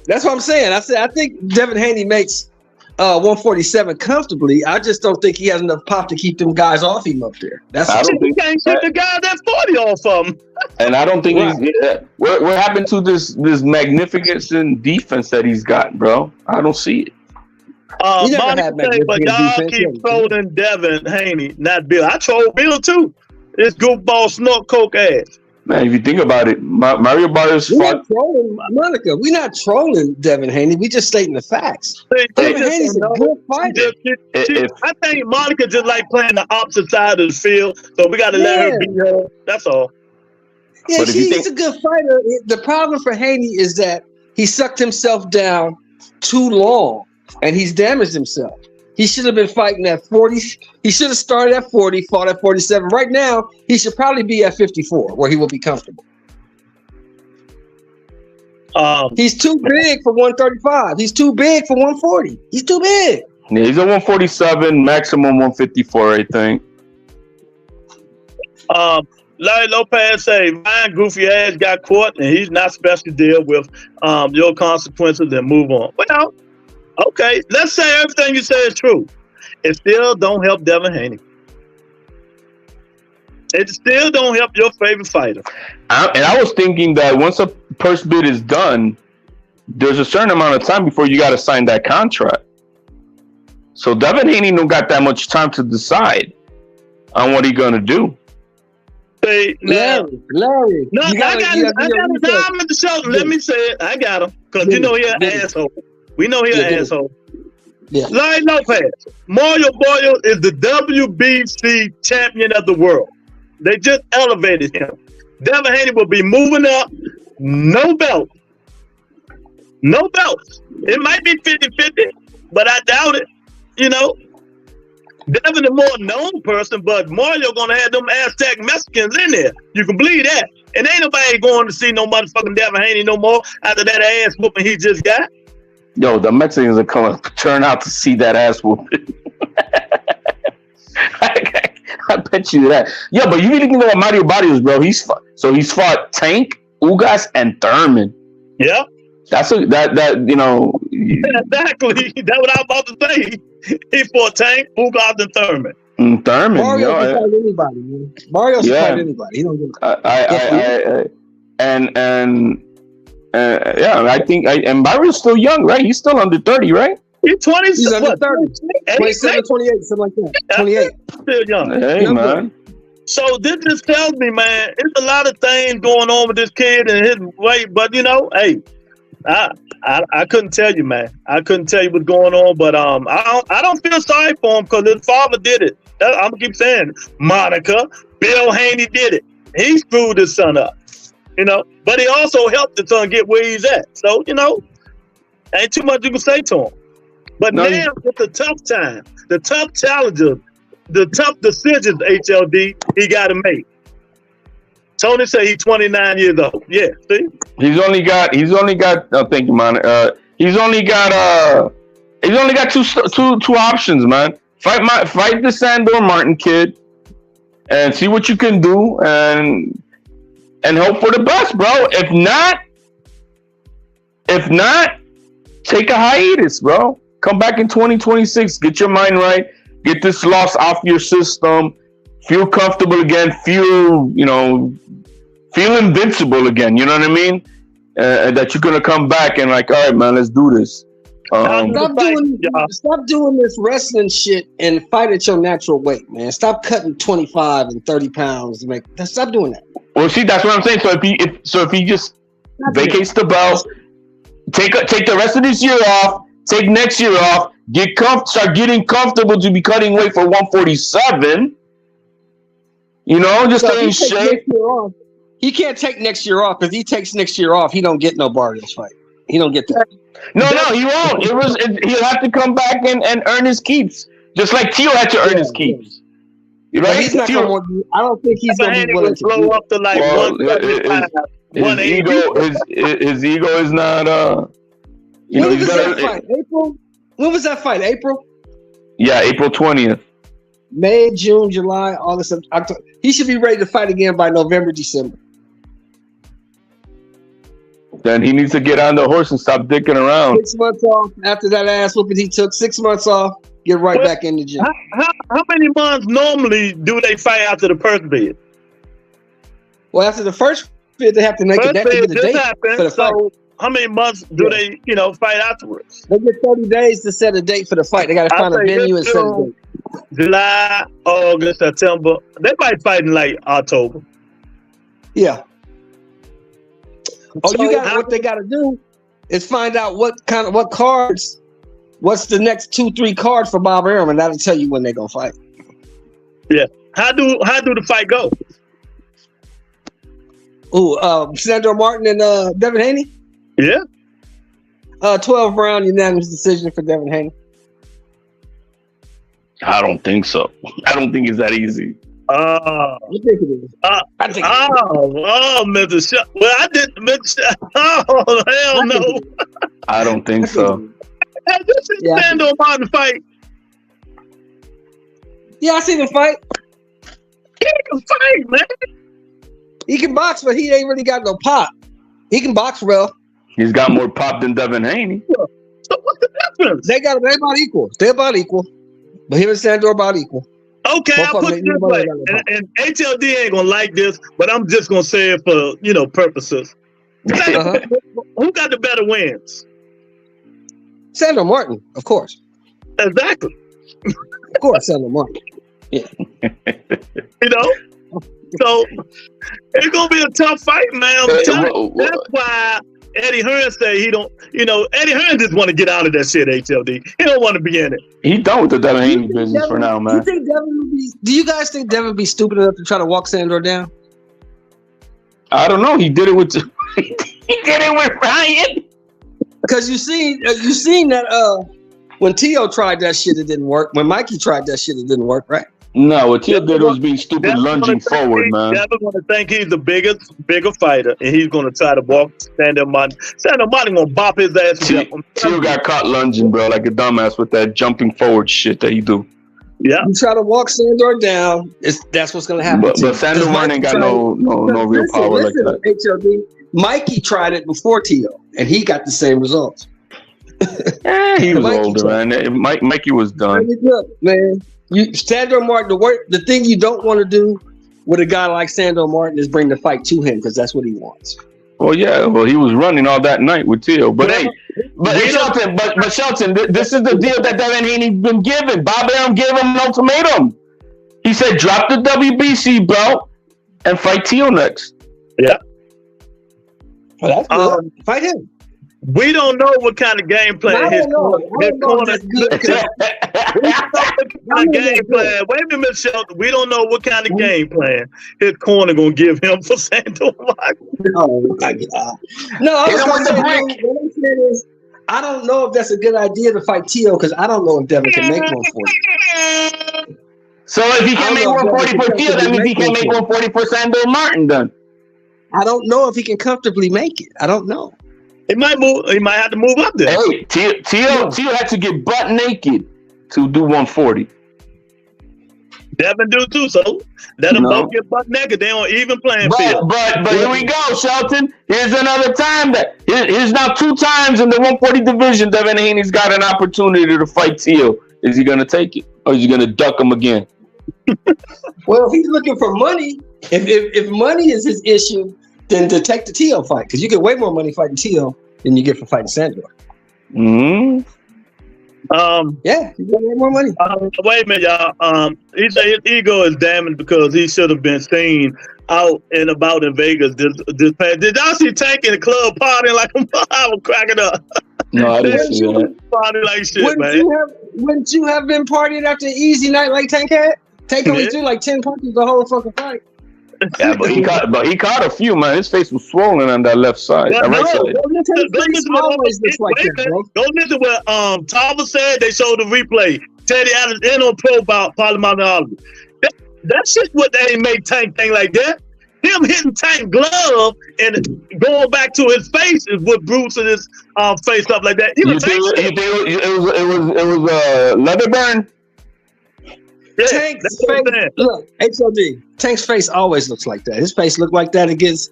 That's what I'm saying. I think Devin Haney makes 147 comfortably. I just don't think he has enough pop to keep them guys off him up there. He can't keep the guy that 40 off of him. And I don't think what happened to this magnificent defense that he's got, bro? I don't see it. But y'all keep trolling Devin Haney, not Bill. I troll Bill too. This goofball snort coke ass. Man, if you think about it, Mario Barrios fought. Monica, we're not trolling Devin Haney. We just stating the facts. Devin Haney's a good fighter. I think Monica just like playing the opposite side of the field, so we got to let her be her. That's all. Yeah, he's a good fighter. The problem for Haney is that he sucked himself down too long, and he's damaged himself. He should have been fighting at 40. He should have started at 40, fought at 47. Right now, he should probably be at 54, where he will be comfortable. He's too big for 135. He's too big for 140. He's too big. Yeah, he's a 147, maximum 154, I think. Larry Lopez say Ryan goofy ass got caught and he's not special to deal with your consequences and move on. Well, okay, let's say everything you say is true. It still don't help Devin Haney. It still don't help your favorite fighter. And I was thinking that once a purse bid is done, there's a certain amount of time before you got to sign that contract. So Devin Haney don't got that much time to decide on what he's gonna do. Hey, now, Larry. No, I got him at the show. Let me say it. I got him. Because you know he's an asshole. We know he's an asshole. Yeah. Larry Lopez. Mario Boyle is the WBC champion of the world. They just elevated him. Devin Haney will be moving up. No belt. No belts. It might be 50-50, but I doubt it. You know? Devin a more known person, but Mario gonna have them Aztec Mexicans in there. You can believe that. And ain't nobody going to see no motherfucking Devin Haney no more after that ass whooping he just got. Yo, the Mexicans are coming turn out to see that ass whooping. I bet you that. Yeah, but you really think about Mario Barrios, bro. He's fought Tank, Ugas, and Thurman. Yeah. That you know. Exactly. That's what I was about to say. He fought Tank, Ugas, and Thurman. Thurman. Mario can fight anybody, man. Mario can fight anybody. He don't give I think and Mario's still young, right? He's still under 30, right? He's 20. He's under 30. 27, 28, something like that. 28. Still young. Hey, man. So this just tells me, man, it's a lot of things going on with this kid and his weight. But you know, hey, I couldn't tell you, man. I couldn't tell you what's going on. But I don't feel sorry for him because his father did it. I'm gonna keep saying, Monica, Bill Haney did it. He screwed his son up, you know. But he also helped the son get where he's at. So you know, ain't too much you can say to him. But now it's a tough time, the tough challenges, the tough decisions, HLD, he got to make. Tony said he's 29 years old. Yeah, see? He's only got thank you, man. He's only got two options, man. Fight the Sandor Martin kid and see what you can do and hope for the best, bro. If not, take a hiatus, bro. Come back in 2026. Get your mind right. Get this loss off your system. Feel comfortable again. Feel invincible again. You know what I mean? That you're gonna come back and like, all right, man, let's do this. Stop doing this wrestling shit and fight at your natural weight, man. Stop cutting 25 and 30 pounds. Stop doing that. Well, see, that's what I'm saying. So if he just vacates the belt, take the rest of this year off. Take next year off. Start getting comfortable to be cutting weight for 147. You know, just stay in shape. He can't take next year off because he takes next year off. He don't get no Barrios fight. He don't get that. No, he won't. He'll have to come back and earn his keeps, just like Tio had to earn his keeps. Right? He's not gonna, I don't think he's going to be willing to blow up to like 175, 180. His ego is not. When was that fight? April? When was that fight? April? Yeah, April 20th. May, June, July, August, October. He should be ready to fight again by November, December. Then he needs to get on the horse and stop dicking around. 6 months off after that ass whooping he took. 6 months off. Get right back in the gym. How many months normally do they fight after the first bid? Well, after the first bid, they have to make a date for the fight. How many months do they, fight afterwards? They get 30 days to set a date for the fight. They got to find a venue and set a date. July, August, September. They might fight in like October. Yeah. What they got to do is find out what cards, what's the next 2-3 cards for Bob Arum, and that'll tell you when they're gonna fight. Yeah. How do the fight go? Sandor Martin and Devin Haney? Yeah. 12 round unanimous decision for Devin Haney. I don't think so. I don't think it's that easy. I think it is. Mr. Shut. Well, I didn't, Mr. Oh, hell no. I don't think so. Have you seen Sandor Martin fight? Yeah, I seen him fight. He can fight, man. He can box, but he ain't really got no pop. He can box well. He's got more pop than Devin Haney. So what's the difference? They about equal. They're about equal. But him and Sandor about equal. Okay, I'll put it this way. And HLD ain't gonna like this, but I'm just gonna say it for purposes. Who got the better wins? Sandor Martin, of course. Exactly. Of course, Sandor Martin. Yeah. So it's gonna be a tough fight, man. That's why Eddie Hearn say he don't. Eddie Hearn just want to get out of that shit. HLD. He don't want to be in it. He done with the Devin Haney business for now, man. Do you guys think Devin would be stupid enough to try to walk Sandor down? I don't know. He did it with Ryan. Because you seen that when Tio tried that shit, it didn't work. When Mikey tried that shit, it didn't work, right? No, what Tio did was being stupid, lunging forward, man. Devin going to think he's the bigger fighter, and he's going to try to walk Sandor Martin. Sandor Martin going to bop his ass. Tio got caught lunging, bro, like a dumbass with that jumping forward shit that he do. Yeah, you try to walk Sandor down. That's what's going to happen. But Sandor Martin ain't got no real power like that. HLD, Mikey tried it before Tio, and he got the same results. He was older, man. Mikey was done. Look, man. Sandor Martin, the thing you don't want to do with a guy like Sandor Martin is bring the fight to him because that's what he wants. Well, yeah. Well, he was running all that night with Tio. But Shelton, this is the deal that Devin Haney's been given. Bob Arum gave him an ultimatum. He said, drop the WBC belt and fight Tio next. Yeah. Well, that's good. Fight him. We don't know what kind of game plan his corner. Wait a minute, Shelton. We don't know what kind of game plan his corner gonna give him for Sandor Martin. Oh my God! No, I don't know if that's a good idea to fight Tio because I don't know if Devin can make 140. So if he can't make 140 for Tio, that means he can't make 140 for Sandor Martin. Then I don't know if he can comfortably make it. I don't know. He might move. He might have to move up there. Hey, Tio had to get butt naked to do 140. Devin do too. So let them both get butt naked. They on even playing field. But here we go, Shelton. Here's another time here's now 2 times in the 140 division. Devin Haney's got an opportunity to fight Tio. Is he gonna take it, or is he gonna duck him again? Well, if he's looking for money, if money is his issue, then to take the Tio fight, because you get way more money fighting Tio than you get for fighting Sandor. Mm-hmm. Yeah, you get way more money. Wait a minute, y'all. He said his ego is damaged because he should have been seen out and about in Vegas this past. Did y'all see Tank in the club partying like I was cracking up? No, I didn't see that. Party like shit, man. Wouldn't you have been partying after an easy night like Tank had? Tank only threw like 10 punches the whole fucking fight. Yeah, but he caught a few, man. His face was swollen on that left side. Go listen to what Tava said. They showed the replay. Teddy Adams in on profile polymyalgia. That shit what they made Tank thing like that. Him hitting Tank glove and going back to his face is what bruising his face up like that. You think it was leather burn? Yeah, Tank's face, look, HOD. Tank's face always looks like that. His face looked like that against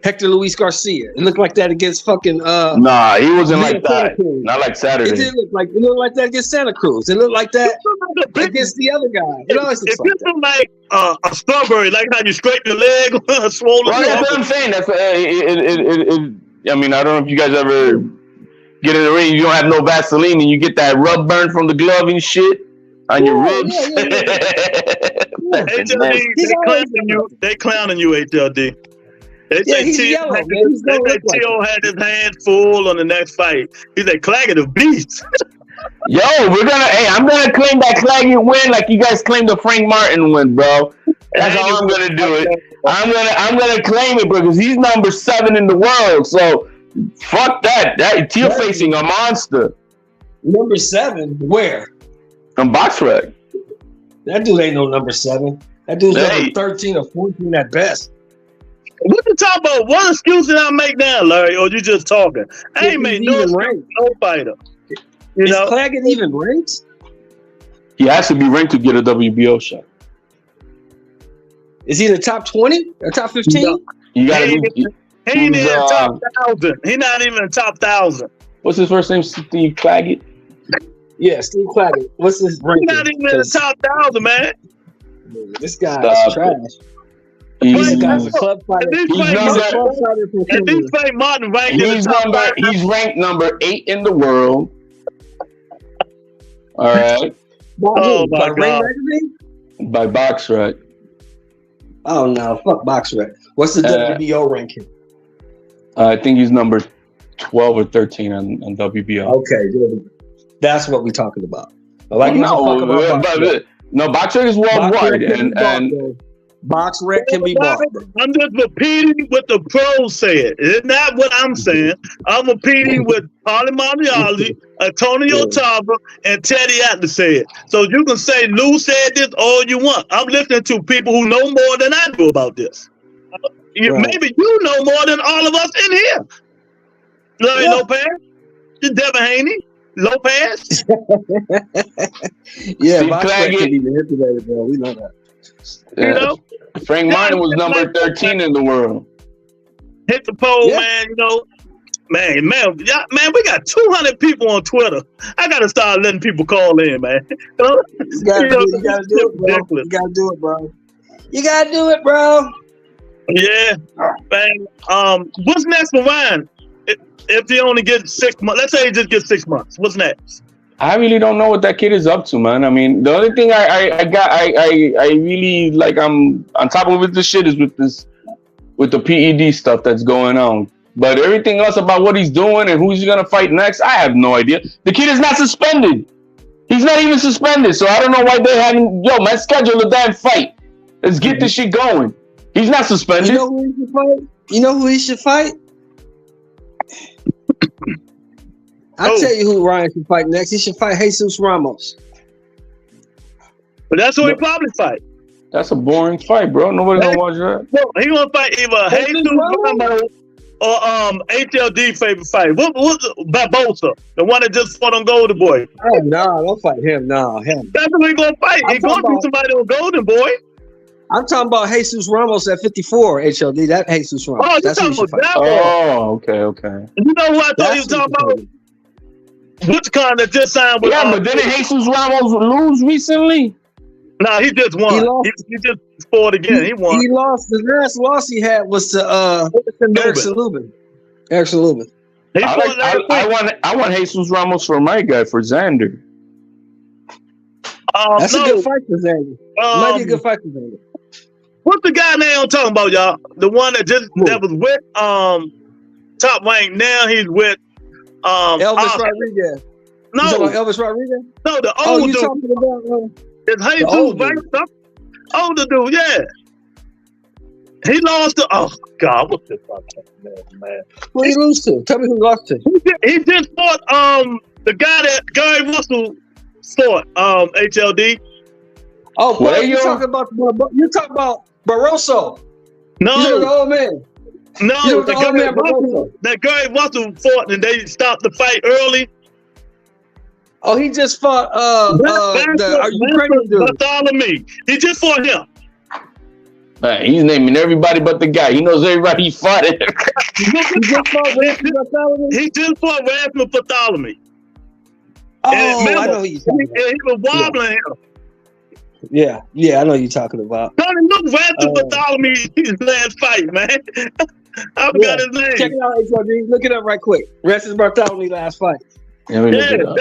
Hector Luis Garcia. It looked like that against fucking Nah, he wasn't like that. Not like Saturday. It looked like that against Santa Cruz. It looked like that against the other guy. It always looks like a strawberry, like how you straighten your leg, swollen. Well, that's what I'm saying. That's I mean, I don't know if you guys ever get in the ring. You don't have no Vaseline, and you get that rub burn from the glove and shit on your ribs. HLD, they clowning you, HLD. They say Tio had his hands full on the next fight. He's like, Claggett a beast. Yo, I'm gonna claim that Claggett win like you guys claimed the Frank Martin win, bro. That's how I'm gonna do it. I'm gonna claim it because he's number 7 in the world. So fuck that. That Tio facing a monster. Number 7? Where? On BoxRec. That dude ain't no number 7. That dude's Hey. number 13 or 14 at best. What you talking about? What excuse did I make now, Larry? Or you just talking? I ain't made no Even excuse ranked. for no fighter. You Is know? Claggett even ranked? He has to be ranked to get a WBO shot. Is he in the top 20 or top 15? No. You gotta He be. ain't in He's, the top 1,000. He not even in the top 1,000. What's his first name? Steve Claggett. Yeah, Steve Claggett. What's his He ranking? not even in the top 1,000, man. This guy Stop is trash. He's, This guy's a club fighter. At least He's Frank number- Martin- Club fighter for at least Frank Martin ranked in the top 5. he's ranked number 8 in the world. All right, Oh, my Ring God. Magazine? by BoxRec. Oh no, fuck BoxRec. What's the WBO ranking? I think he's number 12 or 13 on WBO. Okay, good. That's what we're talking about. But like, no, BoxRec. BoxRec is worldwide, and BoxRec can be bought. Bro. I'm just repeating what the pros said. It's not what I'm saying. I'm repeating what Paulie Malignaggi, Antonio Tarver, and Teddy Atlas said. So you can say Lou said this all you want. I'm listening to people who know more than I do about this. Maybe you know more than all of us in here. Larry Lopez, Devin Haney, Lopez. Yeah, Steve BoxRec Claggett. can be manipulated, bro. We know that. You know, Frank Martin was number 13 in the world. hit the poll, Yeah. man. You know, man, we got 200 people on Twitter. I gotta start letting people call in, man. You gotta do it, bro. Ridiculous. You gotta do it, bro. You gotta do it, bro. Yeah, man. What's next for Ryan? If he only gets 6 months, let's say he just gets 6 months. What's next? I really don't know what that kid is up to, man. I mean, the only thing I really like, I'm on top of this shit is with the PED stuff that's going on. But everything else about what he's doing and who he's gonna fight next, I have no idea. The kid is not suspended. He's not even suspended, so I don't know why they haven't. Yo, man, schedule a damn fight. Let's get this shit going. He's not suspended. You know who he should fight? You know who he should fight? I'll tell you who Ryan should fight next. He should fight Jesus Ramos. But that's who he probably fight. That's a boring fight, bro. Nobody's gonna watch that. Well, he gonna fight either Jesus Ramos or HLD favorite fight. What's Barbosa, the one that just fought on Golden Boy? Oh no, don't fight him. No, him. That's who he gonna fight. He gonna be somebody on Golden Boy. I'm talking about Jesus Ramos at 54. HLD. That Jesus Ramos. Oh, you That's who talking you should about fight. that? Oh, okay. You know who I thought you was That's who talking you about? should Which kind that just signed with? Yeah, but didn't Jesus Ramos lose recently? No, he just won. He lost. He just fought again. He won. He lost. The last loss he had was to Erickson Lubin. Erickson Lubin. He fought last week. I want Jesus Ramos for my guy, for Xander. That's a good fight for Xander. Might be a good fight for Xander. What's the guy name I'm talking about, y'all? The one that was with Top Rank. Now he's with Elvis Rodriguez. No, You talking about Elvis Rodriguez? no, the Oh, old you dude. talking about? It's Jesus, old right? dude. Older dude, yeah. He lost to. Oh God, what's this fucking man? Who did he lose to? Tell me who lost to. He just fought the guy that Gary Russell fought HLD. Oh, boy, What are you you- talking about? You talking about Barroso? You No, the old man. no, You the the old man Barroso. that Gary Russell fought and they stopped the fight early. Oh, he just fought the Ukrainian dude. Bartholomew. He just fought him. Man, he's naming everybody but the guy. He knows everybody he fought. He just fought Randy Bartholomew. He just fought Rasmus Bartholomew. Oh, And remember, I know who you're talking about. he was wobbling him. Yeah, I know who you're talking about. Tony, look, Rasmus Bartholomew his last fight, man. I forgot his name. Check it out, HRD. Look it up right quick. Rasmus Bartholomew last fight. Let me look it up.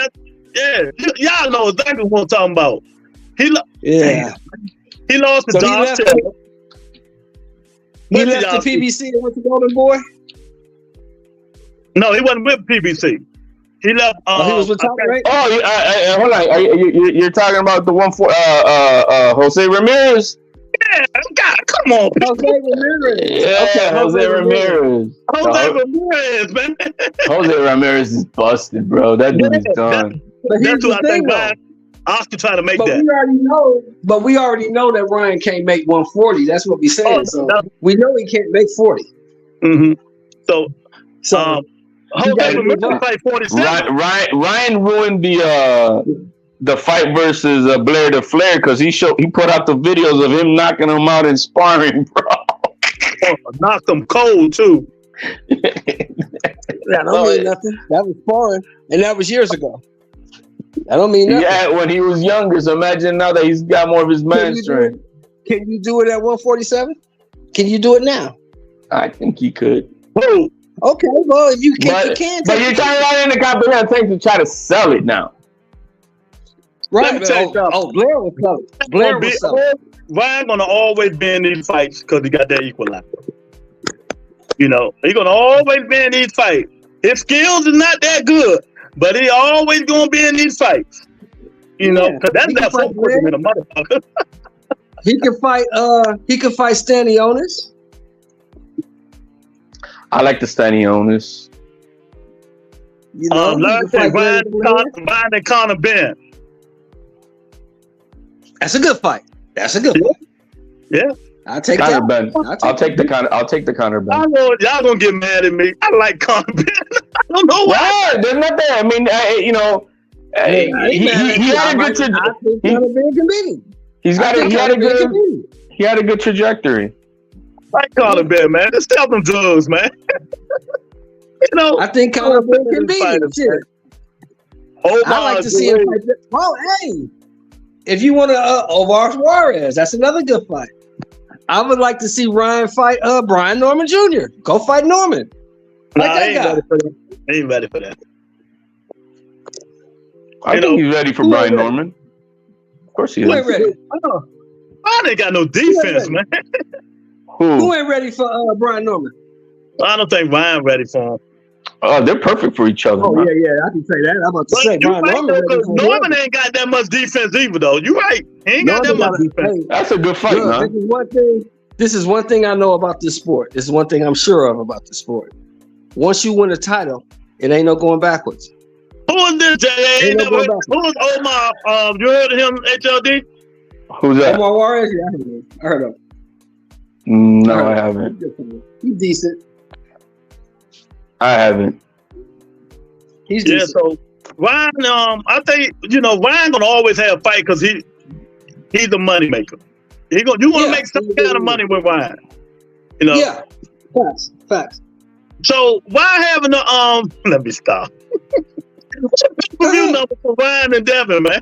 Y'all know exactly what I'm talking about. He lost to So he Josh left- Taylor. He What did left y'all the PBC and went to Golden Boy. No, he wasn't with PBC. He left. He was with Top Rank. Oh, hold on. You're talking about the one for Jose Ramirez? Yeah, God, come on. Jose Ramirez. Yeah, Okay, Jose Ramirez. Jose Ramirez, man. Jose Ramirez is busted, bro. That dude is done. But here's That's what the I thing, think. though. Ryan, Oscar trying to make But that. we already know that Ryan can't make 140. That's what we saying. Oh, So we know he can't make 40. Mm-hmm. So gotta Hogan move remember up. fight 47. Ryan ruined the fight versus Blair the Flair because he put out the videos of him knocking him out in sparring, bro. Knocked him cold too. That don't mean nothing. That was sparring, and that was years ago. That don't mean nothing. Yeah, when he was younger. So imagine now that he's got more of his man strength. Can you do it at 147? Can you do it now? I think he could. Whoa. Okay, well, if you can, you can. But you're trying to in the competition to try to sell it now. Right. Let me tell you something. Blair was selling. Blair was selling. Ryan gonna always be in these fights because he got that equalizer. You know, he's gonna always be in these fights. His skills is not that good, but he always gonna be in these fights. You know, because that's that football in a motherfucker. He can fight. He can fight Stanionis. I like the Stanionis. You know, Ryan and Conor Ben. That's a good fight. That's a good fight. Yeah. I'll take Conor that. Ben. I'll take the Conor Ben. I know y'all gonna get mad at me. I like Conor Ben. I don't know why. Yeah, there's nothing. I mean, he had a good trajectory. He had a good trajectory. Like Conor Ben, man. Just tell them drugs, man. You know, I think Conor Ben can beat him. Shit. I like to see him fight. Oh, hey. If you want to Omar Suarez, that's another good fight. I would like to see Ryan fight Brian Norman Jr. Go fight Norman. I ain't ready for that. I think he's ready for Brian Norman. Of course he is. Who ain't ready? I ain't got no defense, man. Who ain't ready for Brian Norman? I don't think Ryan ready for him. Oh, they're perfect for each other. Oh, yeah, I can say that. I'm about to say Brian Norman ain't got that much defense either, though. You right. He ain't got that much defense. That's a good fight, man. This is one thing I know about this sport. This is one thing I'm sure of about the sport. Once you win a title, it ain't no going backwards. Who is this, Jay? Who is Omar? You heard of him, HLD? Who's that? Omar Juarez? Yeah, I heard of him. No, I haven't. He's decent. I haven't. He's decent. Yeah, so Ryan, I think Ryan gonna always have a fight because he's a money maker. You want to make some kind of money with Ryan. You know. Yeah. Facts. So why having the Let me stop. What's the pay-per-view number for Ryan and Devin, man?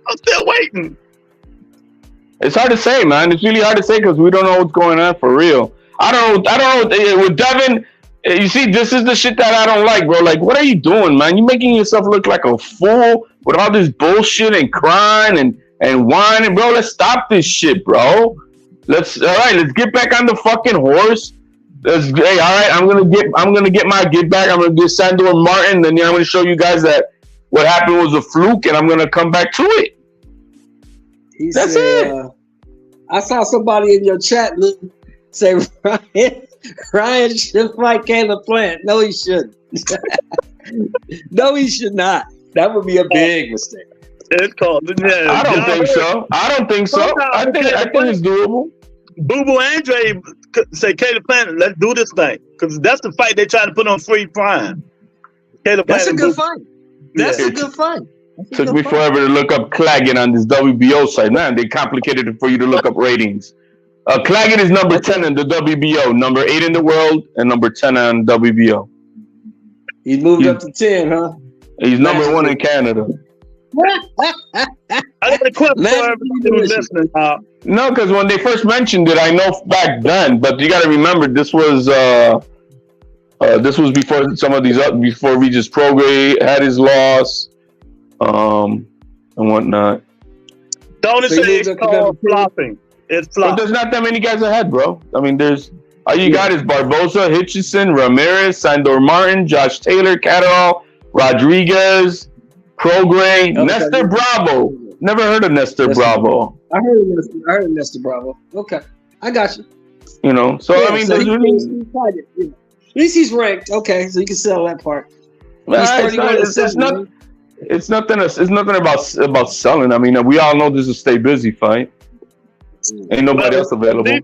I'm still waiting. It's hard to say, man. It's really hard to say because we don't know what's going on for real. I don't know. With Devin, you see, this is the shit that I don't like, bro. Like, what are you doing, man? You're making yourself look like a fool with all this bullshit and crying and whining, bro. Let's stop this shit, bro. Let's get back on the fucking horse. I'm gonna get my get back. I'm gonna get Sandor Martin, then I'm gonna show you guys that what happened was a fluke, and I'm gonna come back to it. That's it. I saw somebody in your chat say Ryan should fight Caleb Plant. No, he shouldn't. No, he should not. That would be a big mistake. It's called. Yeah, I don't think so. I think it's doable. Boo Boo Andre say Caleb Plant, let's do this thing because that's the fight they try to put on Free Prime. That's a good fight. That's a good fight. Took me forever to look up Claggett on this WBO site. Man, they complicated it for you to look up ratings. Claggett is number 10 in the WBO, number 8 in the world, and number 10 on WBO. He's moved up to 10, huh? He's number 1 in Canada. I got a question for everybody who's listening. No, because when they first mentioned it, I know back then, but you got to remember this was before some of these before Regis Prograis had his loss, and whatnot. Don't say it's called flopping. It's flopping. But there's not that many guys ahead, bro. I mean, all you got is Barboza, Hitchison, Ramirez, Sandor Martin, Josh Taylor, Catterall, Rodriguez, Prograis, Nestor Bravo. Never heard of Nestor Bravo. I heard of Nestor Bravo. Okay, I got you. You know, so I mean, so at least he's ranked. Okay, so you can sell that part. It's It's nothing. It's nothing about selling. I mean, we all know this is a stay busy fight. Ain't nobody else available. At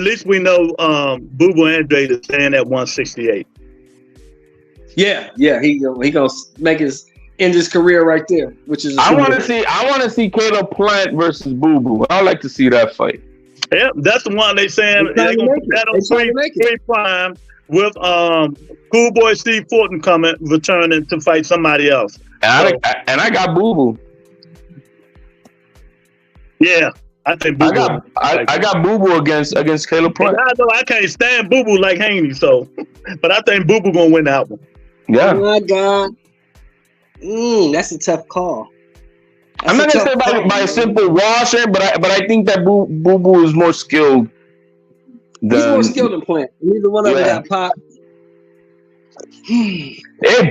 least we know. Boo Boo Andrade is staying at 168. Yeah. He gonna make end his career right there, which is. I want to see Caleb Plant versus Boo Boo. I would like to see that fight. Yeah, that's the one they saying they're gonna put that on free prime with Schoolboy Steve Fortin returning to fight somebody else. And I got Boo Boo. Yeah, I think Boo Boo. I got Boo Boo against Caleb Plant. I know I can't stand Boo Boo like Haney, so but I think Boo Boo gonna win that one. Yeah. Oh my God. That's a tough call. I'm not gonna say by a simple washer, but I think that Boo Boo is more skilled. He's more skilled than Plant. Neither one of them got pop. Hey,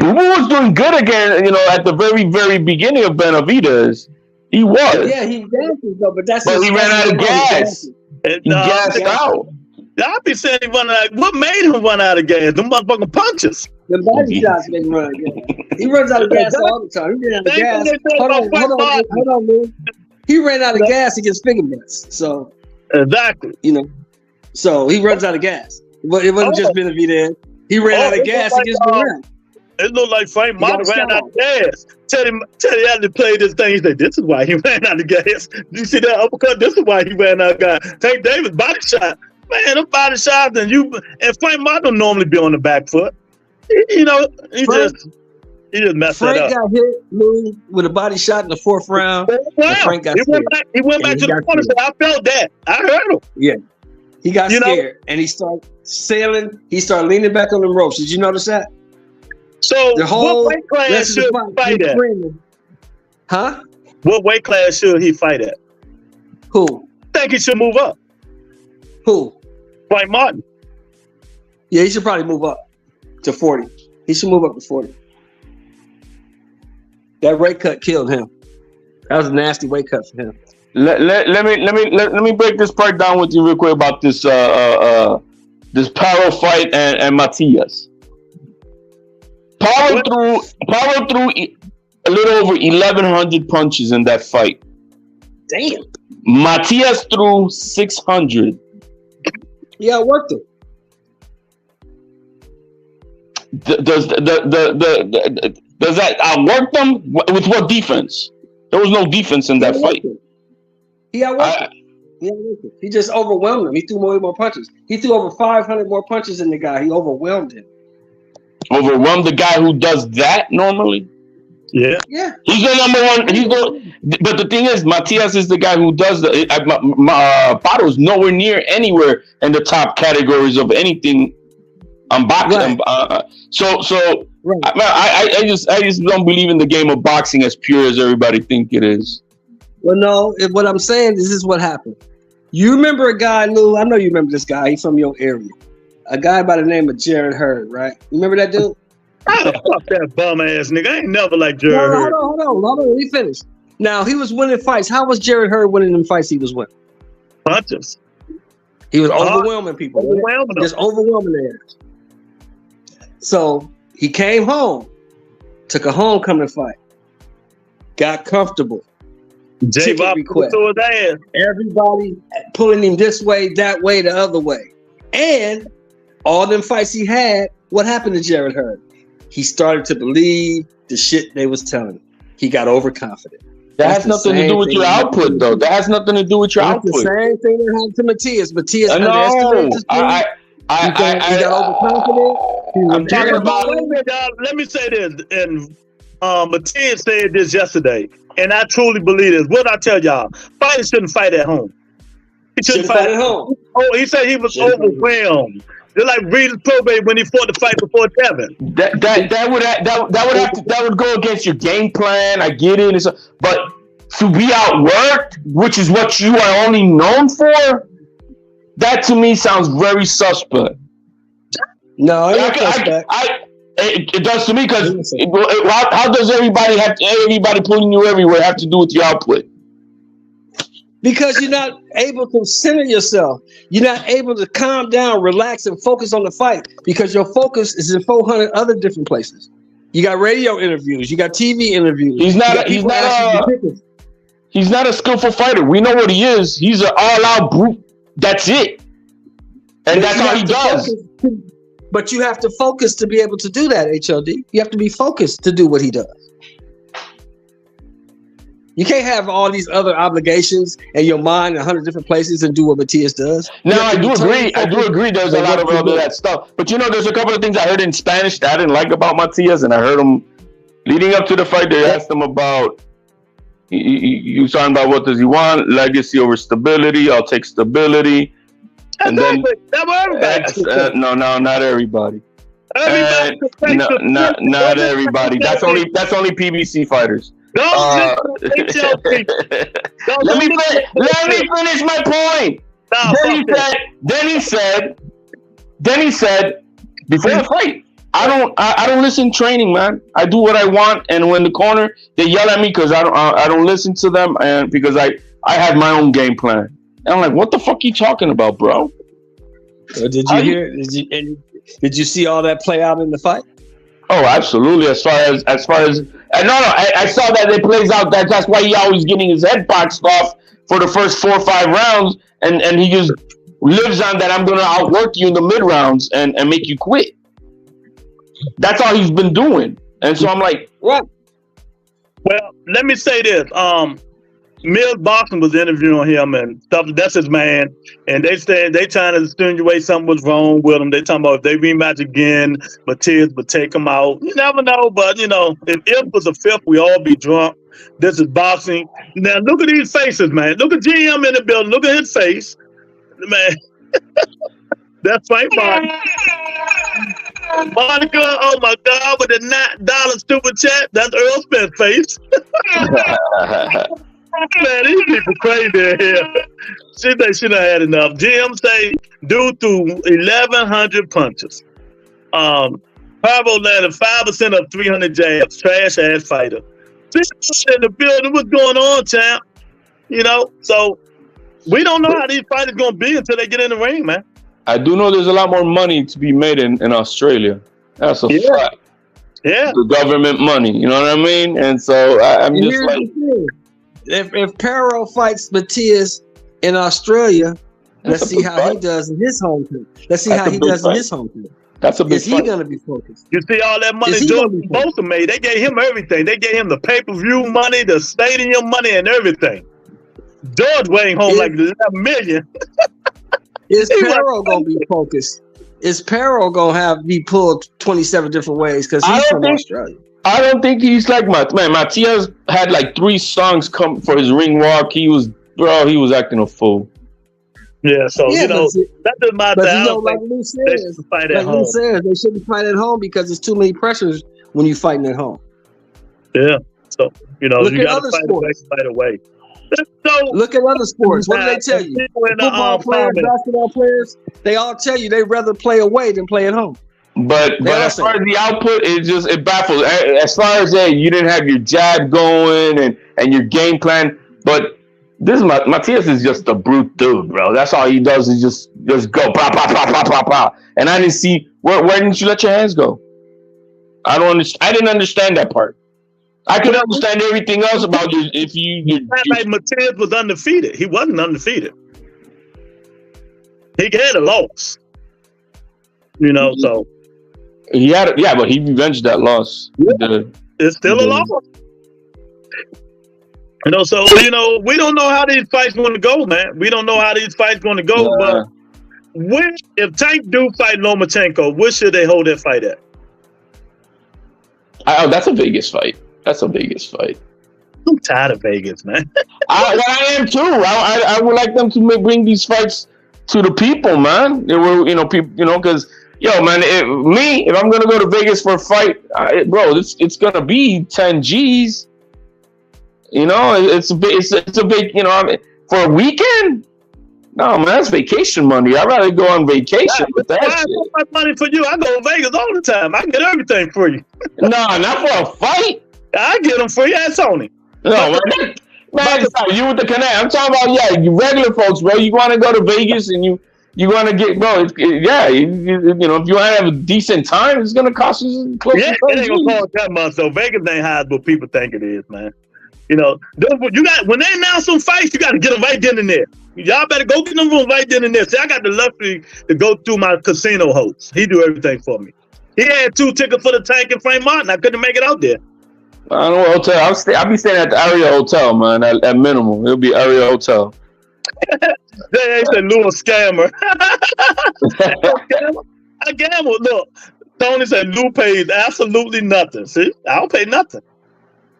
Boo Boo was doing good again. At the very, very beginning of Benavidez, he was. Yeah, he dances though, but he ran out of gas. He gassed out. I'll be saying he run out. What made him run out of gas? Them motherfucking punches. The body shots make him run out of gas. He runs out of gas all the time. He ran out of gas. Hold on, man. He ran out of gas against Fingernuts. So exactly. So he runs out of gas. But it wasn't just Benavidez. He ran out of gas against Morel. It looked like Frank Martin ran out of gas. Teddy had to play this thing. He said, "This is why he ran out of gas." You see that uppercut? This is why he ran out of gas. Tank Davis body shot. Man, them body shots and Frank Martin don't normally be on the back foot. He just messed Frank that up. Got hit, Lou, with a body shot in the 4th round. Frank got he went back to the corner and said, "I felt that. I heard him." Yeah. He got scared and he started sailing. He started leaning back on the ropes. Did you notice that? So what weight class should he fight at? Huh? What weight class should he fight at? Who? I think he should move up. Who? Frank Martin. Yeah, he should probably move up to 40. He should move up to 40. That weight cut killed him. That was a nasty weight cut for him. Let me break this part down with you real quick about this this Paro fight and Matias. Paro threw a little over 1,100 punches in that fight. Damn. Matias threw 600. Yeah, I worked him. Does that outwork them? With what defense? There was no defense in that fight. He outworked him. He just overwhelmed him. He threw more punches. He threw over 500 more punches than the guy. He overwhelmed him. Overwhelmed the guy who does that normally? Yeah. He's the number one. But the thing is, Matias is the guy who does the. Paro's nowhere near anywhere in the top categories of anything on boxing. Right. So right. I just don't believe in the game of boxing as pure as everybody think it is. Well, no. What I'm saying is, this is what happened. You remember a guy, Lou? I know you remember this guy. He's from your area. A guy by the name of Jared Hearn, right? You remember that dude? Fuck that bum ass nigga. I ain't never like Jared Hearn. Hold on. Let me finish. Now, he was winning fights. How was Jared Hearn winning them fights he was winning? Punches. He was overwhelming people. Just overwhelming their ass. So he came home, took a homecoming fight, got comfortable. Ticket request. Everybody pulling him this way, that way, the other way. And all them fights he had, what happened to Jared Hearn? He started to believe the shit they was telling him. He got overconfident. That has nothing to do with your output, though. That has nothing to do with your output. The same thing that happened to Matias. Matias underestimated his he got overconfident. I'm talking about. Let me say this, and Matias said this yesterday, and I truly believe this. What I tell y'all, fighters shouldn't fight at home. He shouldn't fight at home. Oh, he said he was overwhelmed. They're like Reed's probate when he fought the fight before Devin. That would go against your game plan. I get it, but to be outworked, which is what you are only known for, that to me sounds very suspect. No, it does to me because how does everybody pulling you everywhere have to do with your output? Because you're not able to center yourself. You're not able to calm down, relax, and focus on the fight because your focus is in 400 other different places. You got radio interviews. You got TV interviews. He's not a skillful fighter. We know what he is. He's an all-out brute. That's it. And that's all he does. But you have to focus to be able to do that, HLD. You have to be focused to do what he does. You can't have all these other obligations and your mind in 100 different places and do what Matias does. No, I do agree. I do agree there's a lot of all that stuff. But you know, there's a couple of things I heard in Spanish that I didn't like about Matias, and I heard him leading up to the fight. They asked him about, he was talking about what does he want? Legacy over stability. I'll take stability. And then no, not everybody. Not everybody. That's only PBC fighters. Let me finish my point. Then he said before the fight, I don't listen training, man. I do what I want, and when the corner they yell at me because I don't listen to them, and because I have my own game plan. And I'm like, what the fuck are you talking about, bro? Did you hear? Did you see all that play out in the fight? Oh, absolutely. As far as I saw that it plays out. That's why he always getting his head boxed off for the first 4 or 5 rounds, and he just lives on that. I'm gonna outwork you in the mid rounds and make you quit. That's all he's been doing, and so I'm like, what? Well, let me say this. Mills Boxing was interviewing him and stuff. That's his man. And they said they trying to insinuate something was wrong with him. They talking about if they rematch again, Matias would take him out. You never know, but you know, if was a fifth, we all be drunk. This is boxing. Now look at these faces, man. Look at GM in the building. Look at his face, man. That's Frank Monica. Monica, oh my God, with the $9 stupid chat. That's Earl Smith's face. Man, these people crazy in here. She think she done had enough. Jim say, dude threw 1,100 punches. Pablo landed 5% of 300 jabs. Trash ass fighter. In the building, what's going on, champ? You know, so we don't know how these fighters gonna be until they get in the ring, man. I do know there's a lot more money to be made in Australia. That's a fact. Yeah. The government money, you know what I mean? And so I'm just like, if Perro fights Matias in Australia, let's see how he does in his home country. Let's see how he does in his home country. That's a big Is he going to be focused? You see all that money George Bosa made. They gave him everything. They gave him the pay-per-view money, the stadium money, and everything. George weighing home like 11 million. Is Perro going to be focused? Is Perro going to be pulled 27 different ways because he's from Australia? I don't think he's like Matias had like 3 songs come for his ring walk. He was acting a fool. Yeah, so you know that doesn't matter. But you know, like Lou says, they shouldn't fight at home because there's too many pressures when you're fighting at home. Yeah, so you know you got to fight away. So, look at other sports. What do they tell you? Football players, basketball players, they all tell you they'd rather play away than play at home. But as far as the output, it baffles. As far as you didn't have your jab going and your game plan, but Matias is just a brute dude, bro. That's all he does is just go pow pow pow pow pow pow. And I didn't see where didn't you let your hands go? I didn't understand that part. I could understand everything else about you if you like Matias was undefeated. He wasn't undefeated. He had a loss. You know, so he had but he revenged that loss. Yeah. It's still a loss. You know, so you know, we don't know how these fights going to go, man. We don't know how these fights going to go. Yeah. But if Tank do fight Lomachenko, where should they hold that fight at? That's a Vegas fight. That's a Vegas fight. I'm tired of Vegas, man. I am too. I would like them to bring these fights to the people, man. They were, people, because man, if I'm gonna go to Vegas for a fight, bro, it's gonna be 10 G's. It's a big, for a weekend. No, man, that's vacation money. I'd rather go on vacation with that shit. I money for you. I go to Vegas all the time. I can get everything for you. No, not for a fight. I get them for you. That's Tony. No, man, it's not you with the connect. I'm talking about you regular folks, bro. You want to go to Vegas and you You want to get, bro? You know, if you want to have a decent time, it's gonna cost you close to it ain't gonna cost that much. So Vegas ain't high as what people think it is, man. You know, when they announce some fights, you got to get them right then and there. Y'all better go get them right then and there. See, I got the luxury to go through my casino host. He do everything for me. He had 2 tickets for the Tank in Frank Martin. I couldn't make it out there. I don't know what hotel. I'll be staying at the Area Hotel, man. At minimum, it'll be Area Hotel. They ain't a little scammer. I gamble. Look, Tony said Lou pays absolutely nothing. See, I don't pay nothing.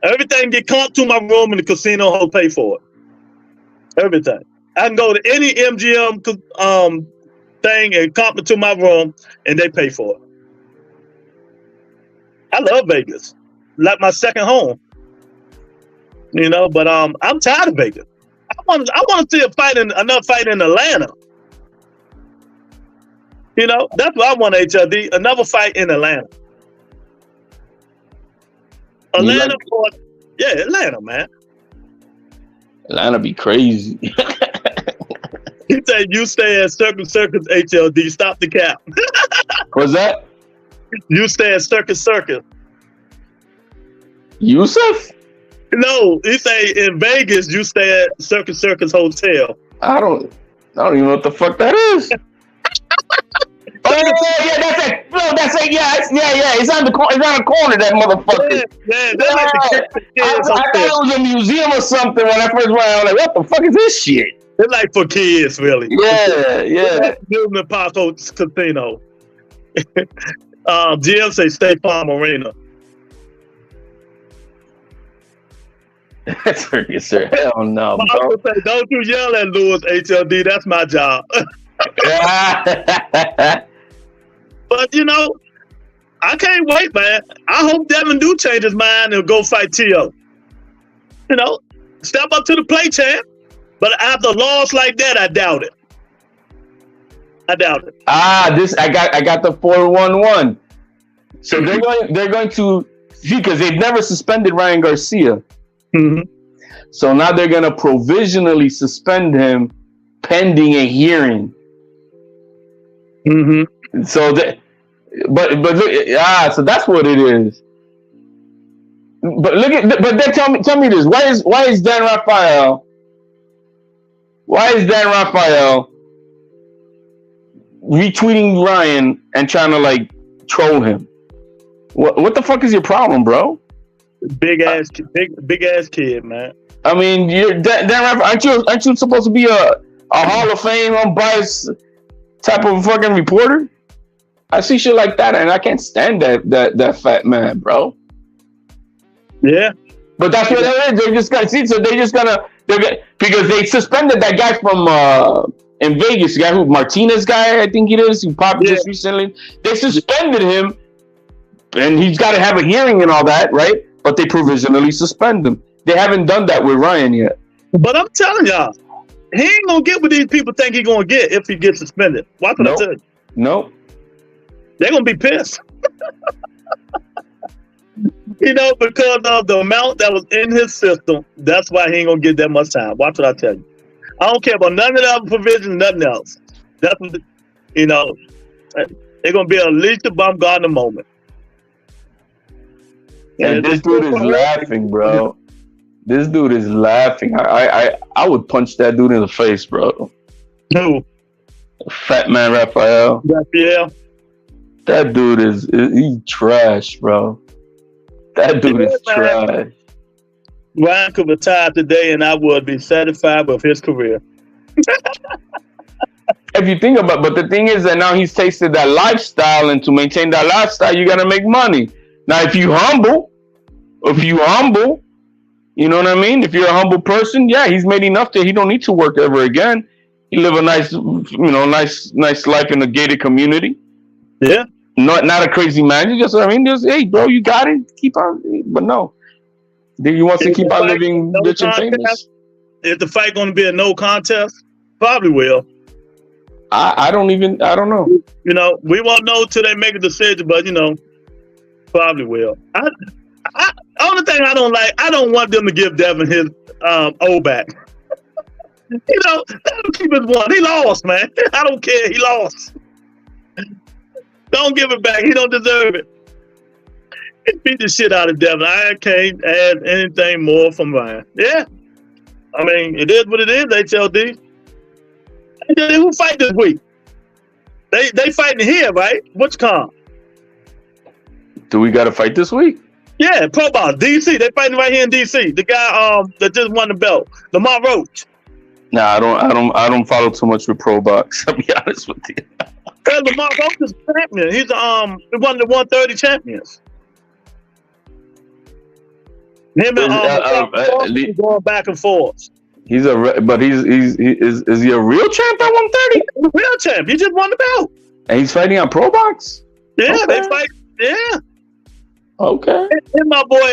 Everything get comped to my room and the casino host pay for it. Everything. I can go to any MGM thing and comp it to my room and they pay for it. I love Vegas. Like my second home. You know, but I'm tired of Vegas. I want to see another fight in Atlanta. You know, that's what I want, HLD. Another fight in Atlanta. Atlanta, Atlanta, man. Atlanta be crazy. He said, you stay at Circus HLD. Stop the cap. What's that? You stay at Circus. Yusuf? No, he say in Vegas, you stay at Circus Hotel. I don't even know what the fuck that is. That's it. No, that's it. Yeah. It's on the corner. It's on the corner. That motherfucker. I thought it was a museum or something when I first went. I was like, what the fuck is this shit? It's like for kids, really. Yeah. Building Park Casino. GM say State Farm Arena. That's pretty sir. Hell no, bro. Say, don't you yell at Lewis HLD. That's my job. But you know, I can't wait, man. I hope Devin do change his mind and go fight T.O. You know, step up to the plate, champ. But after a loss like that, I doubt it. I got the 4-1-1. So they're going to see, because they've never suspended Ryan Garcia. Mm-hmm. So now they're going to provisionally suspend him pending a hearing. Mm-hmm. So so that's what it is. But then tell me this: why is Dan Rafael retweeting Ryan and trying to like troll him? What the fuck is your problem, bro? Big ass kid, man. I mean, Dan Rafael, aren't you supposed to be a Hall of Fame unbiased type of fucking reporter? I see shit like that, and I can't stand that fat man, bro. Yeah, but that's what it is. They're just gonna see. So because they suspended that guy from in Vegas, the guy Martinez guy, I think it is, who popped just recently. They suspended him, and he's got to have a hearing and all that, right? But they provisionally suspend him. They haven't done that with Ryan yet. But I'm telling y'all, he ain't gonna get what these people think he's gonna get if he gets suspended. Why could I tell you? Nope. They're gonna be pissed. You know, because of the amount that was in his system, that's why he ain't gonna get that much time. Watch what I tell you. I don't care about none of the other provisions, nothing else. That's what they're gonna be a Alicia Baumgartner moment. And this dude is laughing, bro. This dude is laughing. I would punch that dude in the face, bro. Who? Fat man Raphael. Yeah. That dude he's trash, bro. That dude is trash. Ryan could retire today and I would be satisfied with his career. If you think about it, but the thing is that now he's tasted that lifestyle, and to maintain that lifestyle, you gotta make money. Now, if you humble, you know what I mean? If you're a humble person, yeah, he's made enough that he don't need to work ever again. He live a nice life in a gated community. Yeah. Not a crazy man. You just, hey, bro, you got it. Keep on. But no. He wants to keep on living rich and famous. Is the fight going to be a no contest? Probably will. I don't know. You know, we won't know till they make a decision, but, probably will. Only thing I don't want them to give Devin his O back. You know, let him keep his one. He lost, man. I don't care. He lost. Don't give it back. He don't deserve it. He beat the shit out of Devin. I can't add anything more from Ryan. Yeah. I mean, it is what it is, HLD. Who fight this week? They fighting here, right? What's calm? Do we got to fight this week? Yeah, Pro Box, DC. They fighting right here in DC. The guy that just won the belt, Lamar Roach. Nah, I don't follow too much with Pro Box. I'll be honest with you. Lamar Roach is champion. He's one of the 130 champions. Him and going back and forth. He's is he a real champ at 130? Real champ. He just won the belt. And he's fighting on Pro Box? Yeah, okay. They fight. Yeah. Okay. And my boy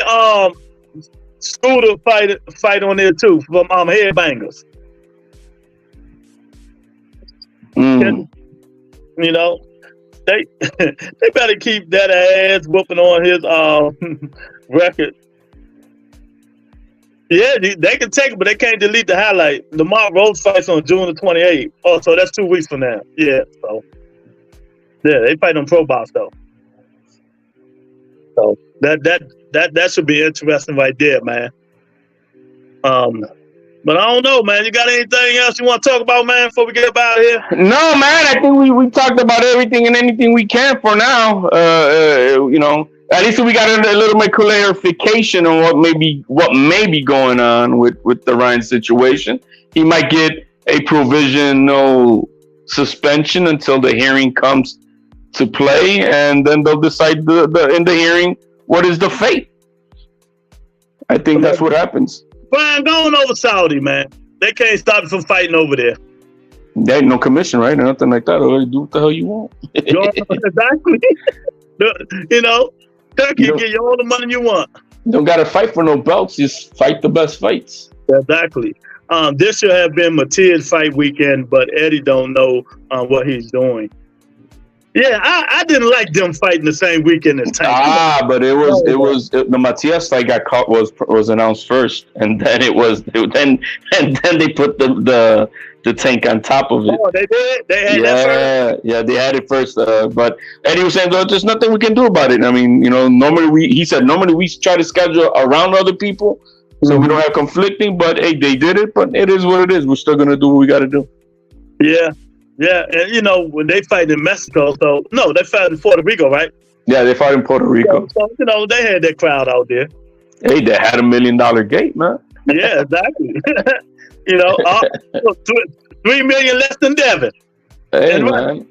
Scooter fight on there too from Headbangers. You know, they better keep that ass whooping on his record. Yeah, they can take it, but they can't delete the highlight. Lamar Roach fights on June the 28th. Oh, so that's 2 weeks from now. Yeah, so yeah, they fight on Pro Box though. So that should be interesting right there, man. But I don't know, man. You got anything else you want to talk about, man, before we get up out of here? No, man. I think we talked about everything and anything we can for now. You know. At least we got a little bit clarification on what may be going on with the Ryan situation. He might get a provisional suspension until the hearing comes to play, and then they'll decide in the hearing what is the fate. I think that's what happens. Brian, going over Saudi, man. They can't stop you from fighting over there. There ain't no commission, right? Or nothing like that. Or do what the hell you want. Exactly. You know. Turkey can get you all the money you want. You don't got to fight for no belts. Just fight the best fights. Exactly. This should have been Matias fight weekend, but Eddie don't know what he's doing. Yeah, I didn't like them fighting the same weekend as Tank. But the Matias fight got caught was announced first, and then then they put the Tank on top of it. Oh, they did? They had that first? Yeah, they had it first. But Eddie was saying, there's nothing we can do about it. I mean, you know, normally we try to schedule around other people, so we don't have conflicting. But hey, they did it. But it is what it is. We're still gonna do what we got to do. Yeah. Yeah, and you know, when they fight in Mexico, they fight in Puerto Rico, right? Yeah, they fought in Puerto Rico. So you know, they had that crowd out there. Hey, they had $1 million gate, man. Yeah, exactly. You know, 3 million less than Devin. Hey, man.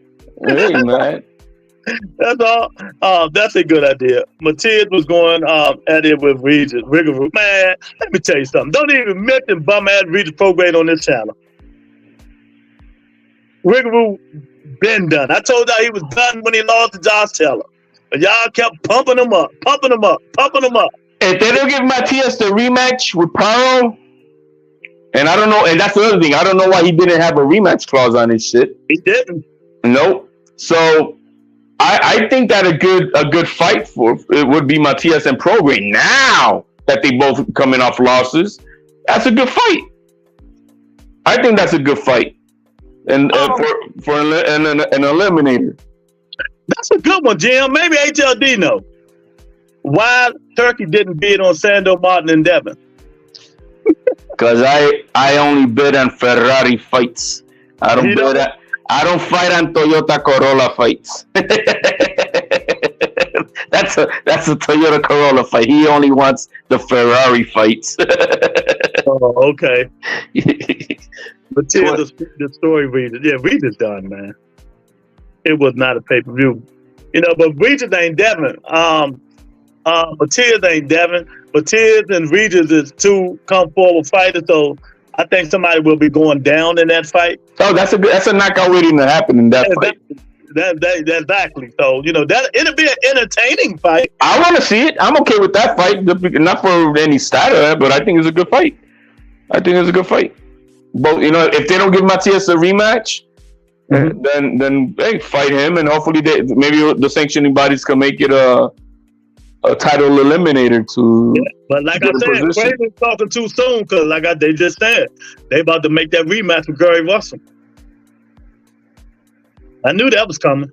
Hey, man. That's all. That's a good idea. Matias was going at it with Regis. Man, let me tell you something. Don't even mention bum-ass Regis program on this channel. Riggaroo been done. I told y'all he was done when he lost to Josh Taylor. But y'all kept pumping him up. If they don't give Matias the rematch with Paro, and I don't know, and that's the other thing, I don't know why he didn't have a rematch clause on his shit. He didn't. Nope. So I think that a good fight for it would be Matias and Prograis. Now that they both coming off losses, that's a good fight. I think that's a good fight. And for an eliminator. That's a good one, Jim. Maybe HLD know why Turkey didn't bid on Sando Martin and Devin. Because I only bid on Ferrari fights. I don't fight on Toyota Corolla fights. That's a Toyota Corolla fight. He only wants the Ferrari fights. Oh, okay. But tell the story, Regis. Yeah, Regis done, man. It was not a pay-per-view. You know, but Regis ain't Devin. Matias ain't Devin. Matias and Regis is two come-forward fighters, so I think somebody will be going down in that fight. Oh, that's a knockout waiting to happen in that fight. Exactly. So, you know, it'll be an entertaining fight. I want to see it. I'm okay with that fight. Not for any stat, but I think it's a good fight. But, you know, if they don't give Matias a rematch, then hey, fight him, and hopefully maybe the sanctioning bodies can make it a title eliminator to. Yeah, but like I said, Craven's talking too soon because they just said they about to make that rematch with Gary Russell. I knew that was coming.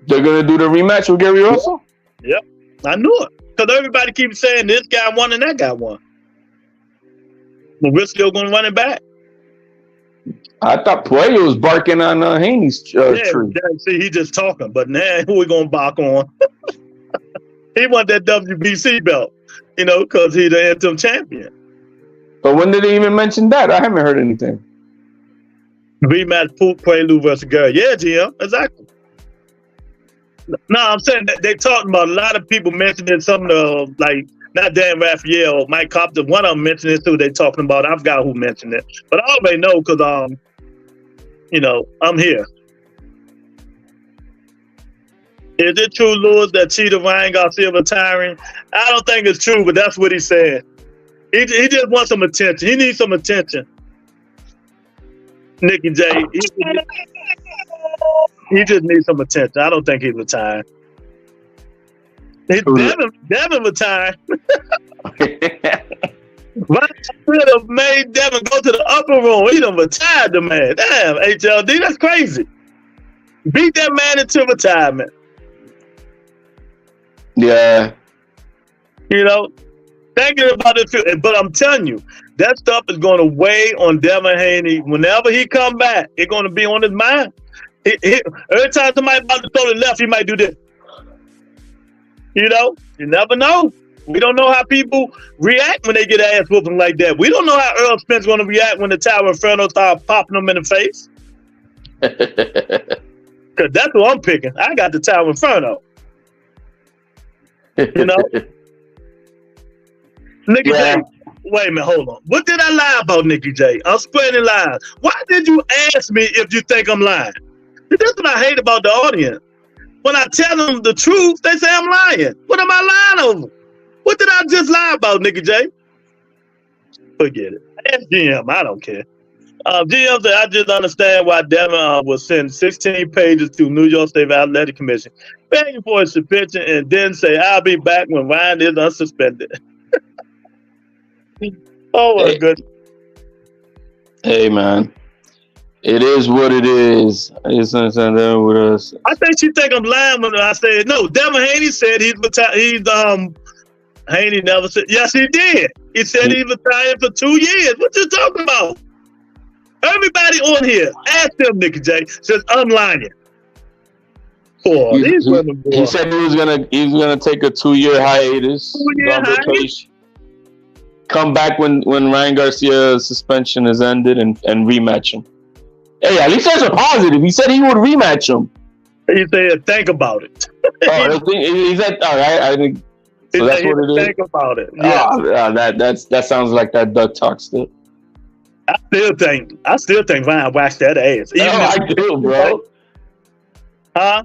They're gonna do the rematch with Gary Russell? Yep. I knew it. Because everybody keeps saying this guy won and that guy won. But we're still gonna run it back. I thought Puello was barking on Haney's tree. See, he just talking, but now who we gonna bark on? He want that WBC belt, because he's the interim champion. But when did they even mention that? I haven't heard anything. Rematch Puello versus Gary. Yeah, GM, exactly. No, I'm saying that they talking about a lot of people mentioning some of the, like, not Dan Raphael, Mike Copter, one of them mentioned it too. They talking about, I forgot who mentioned it. But I already know because, I'm here. Is it true, Lewis, that Cheetah Ryan Garcia retiring? I don't think it's true, but that's what he said. He just wants some attention. He needs some attention. Nicky J. He just needs some attention. I don't think he's retired. Devin retired. Ryan should have made Devin go to the upper room. He done retired the man. Damn, HLD, that's crazy. Beat that man into retirement. Yeah. Thinking about it, but I'm telling you, that stuff is going to weigh on Devin Haney. Whenever he come back, it's going to be on his mind. Every time somebody about to throw the left, he might do this. You never know. We don't know how people react when they get ass whooping like that. We don't know how Earl Spence going to react when the Tower Inferno start popping them in the face. Because that's what I'm picking. I got the Tower Inferno. Nicky J, wait a minute, hold on. What did I lie about, Nicky J? I'm spreading lies. Why did you ask me if you think I'm lying? That's what I hate about the audience. When I tell them the truth, they say I'm lying. What am I lying over? What did I just lie about, Nicky J? Forget it. Ask GM, I don't care. GM said, I just understand why Devin will send 16 pages to New York State Athletic Commission begging for a suspension and then say, I'll be back when Ryan is unsuspended. Oh, my goodness. Hey, man. It is what it is. It's with us. I think she think I'm lying when I said, no, Devin Haney said he's Haney never said, yes, he did. He said he's retired for 2 years. What you talking about? Everybody on here, ask them, Nicky J, says I'm lying. He said he was gonna take a 2-year hiatus. 2-year hiatus? Come back when Ryan Garcia's suspension is ended and rematch him. Hey, at least that's a positive. He said he would rematch him. He said, think about it. He said, all right, I think so. That's what it is. Think about it. Yeah. That sounds like that duck talk still. I still think Ryan waxed that ass. I do, bro. Huh?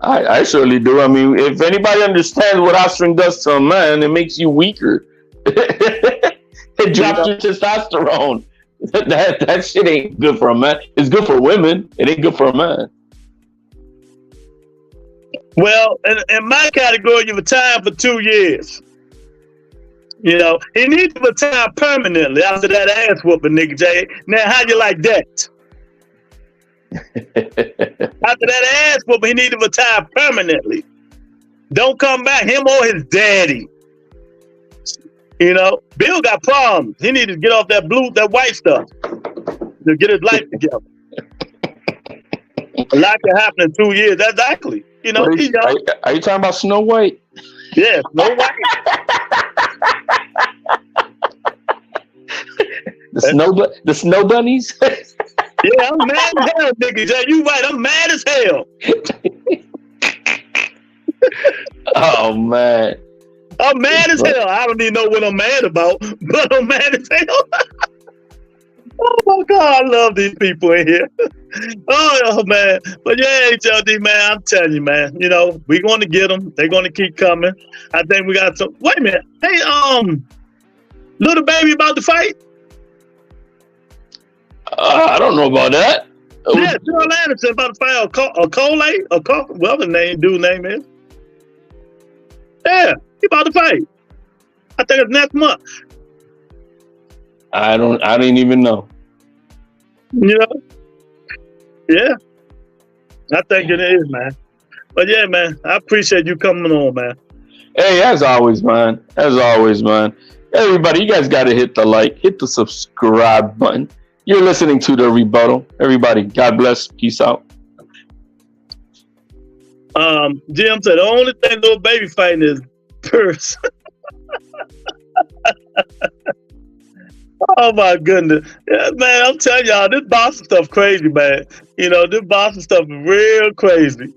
I surely do. I mean, if anybody understands what ostring does to a man, it makes you weaker. It drops your testosterone. That shit ain't good for a man. It's good for women. It ain't good for a man. Well, in my category, you retired for 2 years. He needs to retire permanently after that ass whooping, Nicky J. Now, how you like that? After that ass whooping, he needs to retire permanently. Don't come back, him or his daddy. Bill got problems. He needs to get off that white stuff to get his life together. A lot can happen in 2 years. That's exactly. Are you talking about Snow White? Yeah, Snow White. The snow bunnies? Yeah, I'm mad as hell, Nicky J. You right, I'm mad as hell. Oh, man. I'm mad as hell. I don't even know what I'm mad about, but I'm mad as hell. Oh, my God, I love these people in here. Oh, man. But yeah, HLD, man, I'm telling you, man, we're going to get them. They're going to keep coming. I think we got some. Wait a minute. Hey, little baby about to fight? I don't know about that. Yeah, Joel Anderson about to fight a Coley, whatever dude's name is. Yeah, he about to fight. I think it's next month. I didn't even know. You know? Yeah. I think it is, man. But yeah, man, I appreciate you coming on, man. Hey, as always, man. Everybody, you guys got to hit the like, hit the subscribe button. You're listening to The Rebuttal. Everybody, God bless. Peace out. Jim said the only thing little baby fighting is purse. Oh my goodness. Yeah, man, I'm telling y'all, this boxing stuff crazy, man. You know, this boxing stuff is real crazy.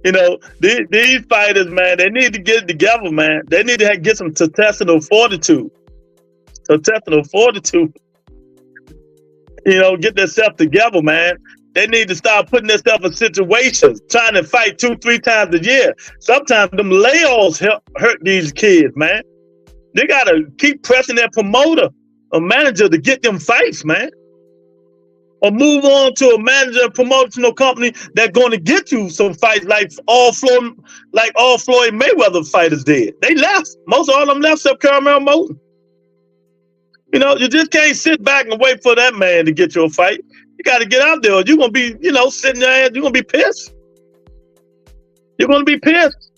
You know, these fighters, man, they need to get it together, man. They need to get some intestinal fortitude. You know, get themselves together, man. They need to start putting themselves in situations, trying to fight 2-3 times a year. Sometimes them layoffs hurt these kids, man. They got to keep pressing their promoter or manager to get them fights, man. Or move on to a manager, promotional company that's going to get you some fights like all Floyd Mayweather fighters did. They left. Most of all of them left except Caramel Moulton. You know, you just can't sit back and wait for that man to get you a fight. You got to get out there. You're going to be, you know, sitting there, you're going to be pissed. You're going to be pissed.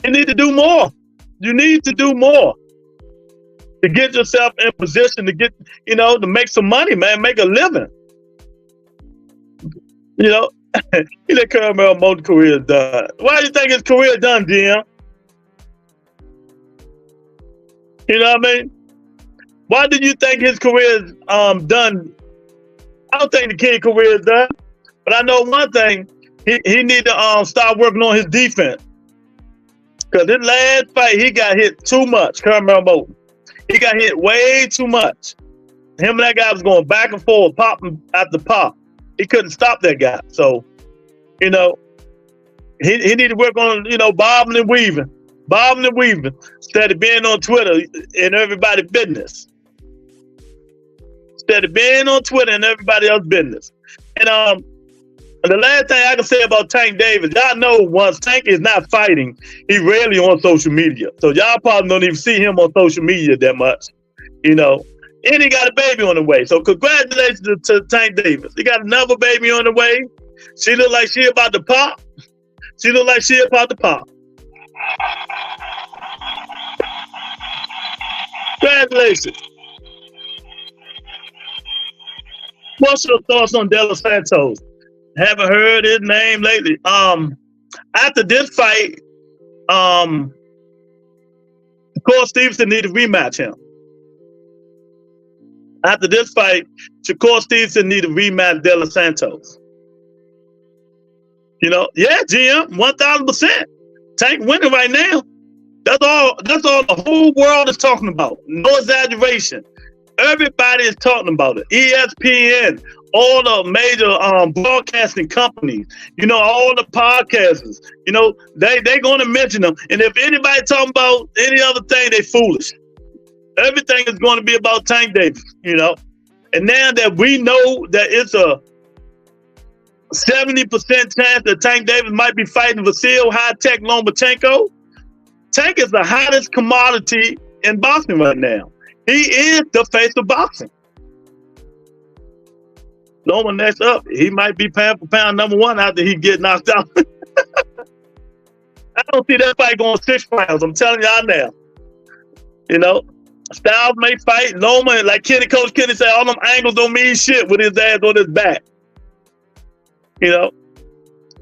You need to do more. You need to do more to get yourself in position to get, you know, to make some money, man, make a living. You know, he let Caramel Moulton career done. Why do you think his career done, Jim? You know what I mean? Why did you think his career is done? I don't think the kid career is done, but I know one thing: he need to start working on his defense. Because this last fight, he got hit too much. Caramel Moulton, he got hit way too much. Him and that guy was going back and forth, popping at the pop. He couldn't stop that guy. So, you know, he need to work on, you know, bobbing and weaving instead of being on Twitter in everybody's business. Instead of being on Twitter and everybody else's business. And the last thing I can say about Tank Davis, y'all know once Tank is not fighting, he rarely on social media. So y'all probably don't even see him on social media that much, you know. And he got a baby on the way. So congratulations to Tank Davis. He got another baby on the way. She look like she about to pop. Congratulations. What's your thoughts on De Los Santos? Haven't heard his name lately. After this fight, Cole Stevenson need to rematch him. After this fight, Shakur Stevenson need to rematch De Los Santos. You know, yeah, GM, 1,000%. Tank winning right now. That's all the whole world is talking about. No exaggeration. Everybody is talking about it. ESPN, all the major broadcasting companies, you know, all the podcasters, you know, they're going to mention them. And if anybody talking about any other thing, they foolish. Everything is going to be about Tank Davis, you know. And now that we know that it's a 70% chance that Tank Davis might be fighting Vasil High-Tech Lomachenko, Tank is the hottest commodity in boxing right now. He is the face of boxing. Loma next up, he might be pound for pound number one after he get knocked out. I don't see that fight going 6 rounds. I'm telling y'all now. You know, Styles may fight Loma, like Coach Kenny said, all them angles don't mean shit with his ass on his back. You know,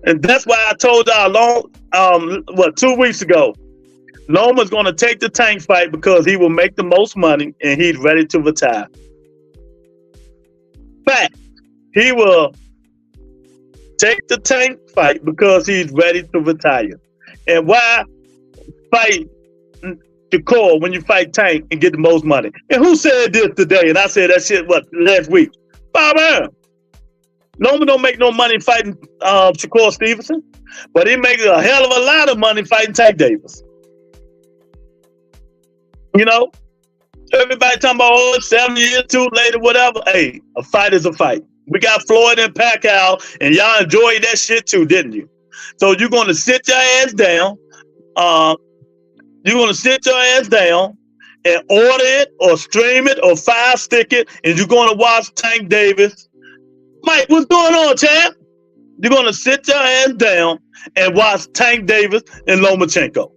and that's why I told y'all 2 weeks ago, Loma's going to take the Tank fight because he will make the most money and he's ready to retire. Fact, he will take the Tank fight because he's ready to retire. And why fight the core when you fight Tank and get the most money? And who said this today? And I said that shit, last week? Bob Arum. Loma don't make no money fighting Shakur Stevenson, but he makes a hell of a lot of money fighting Tank Davis. You know, everybody talking about 7 years too late or whatever. Hey, a fight is a fight. We got Floyd and Pacquiao, and y'all enjoyed that shit too, didn't you? So you're going to sit your ass down. You're going to sit your ass down and order it or stream it or fire stick it, and you're going to watch Tank Davis. Mike, what's going on, champ? You're going to sit your ass down and watch Tank Davis and Lomachenko.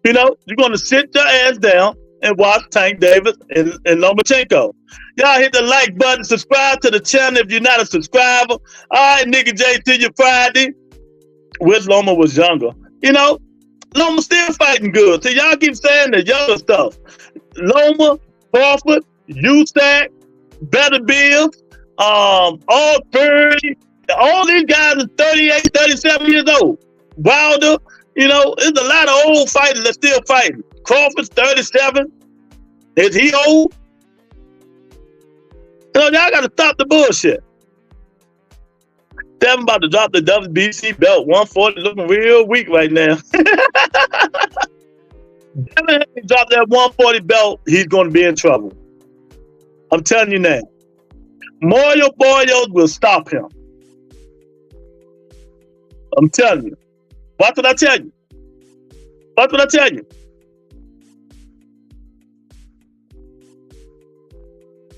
You know, you're going to sit your ass down and watch Tank Davis and Lomachenko. Y'all hit the like button, subscribe to the channel if you're not a subscriber. All right, nigga J, till you Friday. Wish Loma was younger. You know, Loma still fighting good. So y'all keep saying the younger stuff. Loma, Crawford, Usac, Better Bills, all 30, all these guys are 38, 37 years old. Wilder, you know, there's a lot of old fighters that still fighting. Crawford's 37. Is he old? You know, y'all got to stop the bullshit. Devin about to drop the WBC belt, 140, looking real weak right now. Devin drop that 140 belt, he's going to be in trouble. I'm telling you now. Mario Boyos will stop him. I'm telling you. Watch what I tell you. Watch what I tell you.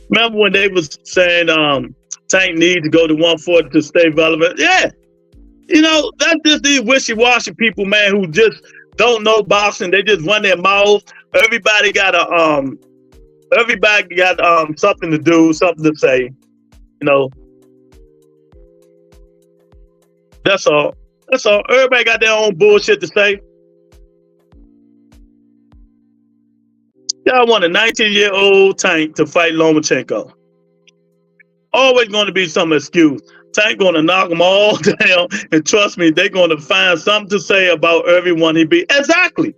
Remember when they was saying Tank needs to go to 140 to stay relevant? Yeah. You know, that's just these wishy-washy people, man, who just don't know boxing. They just run their mouths. Everybody got something to do, something to say. You know. That's all. That's all. Everybody got their own bullshit to say. Y'all want a 19-year-old Tank to fight Lomachenko. Always going to be some excuse. Tank going to knock them all down, and trust me, they're going to find something to say about everyone he beat. Exactly.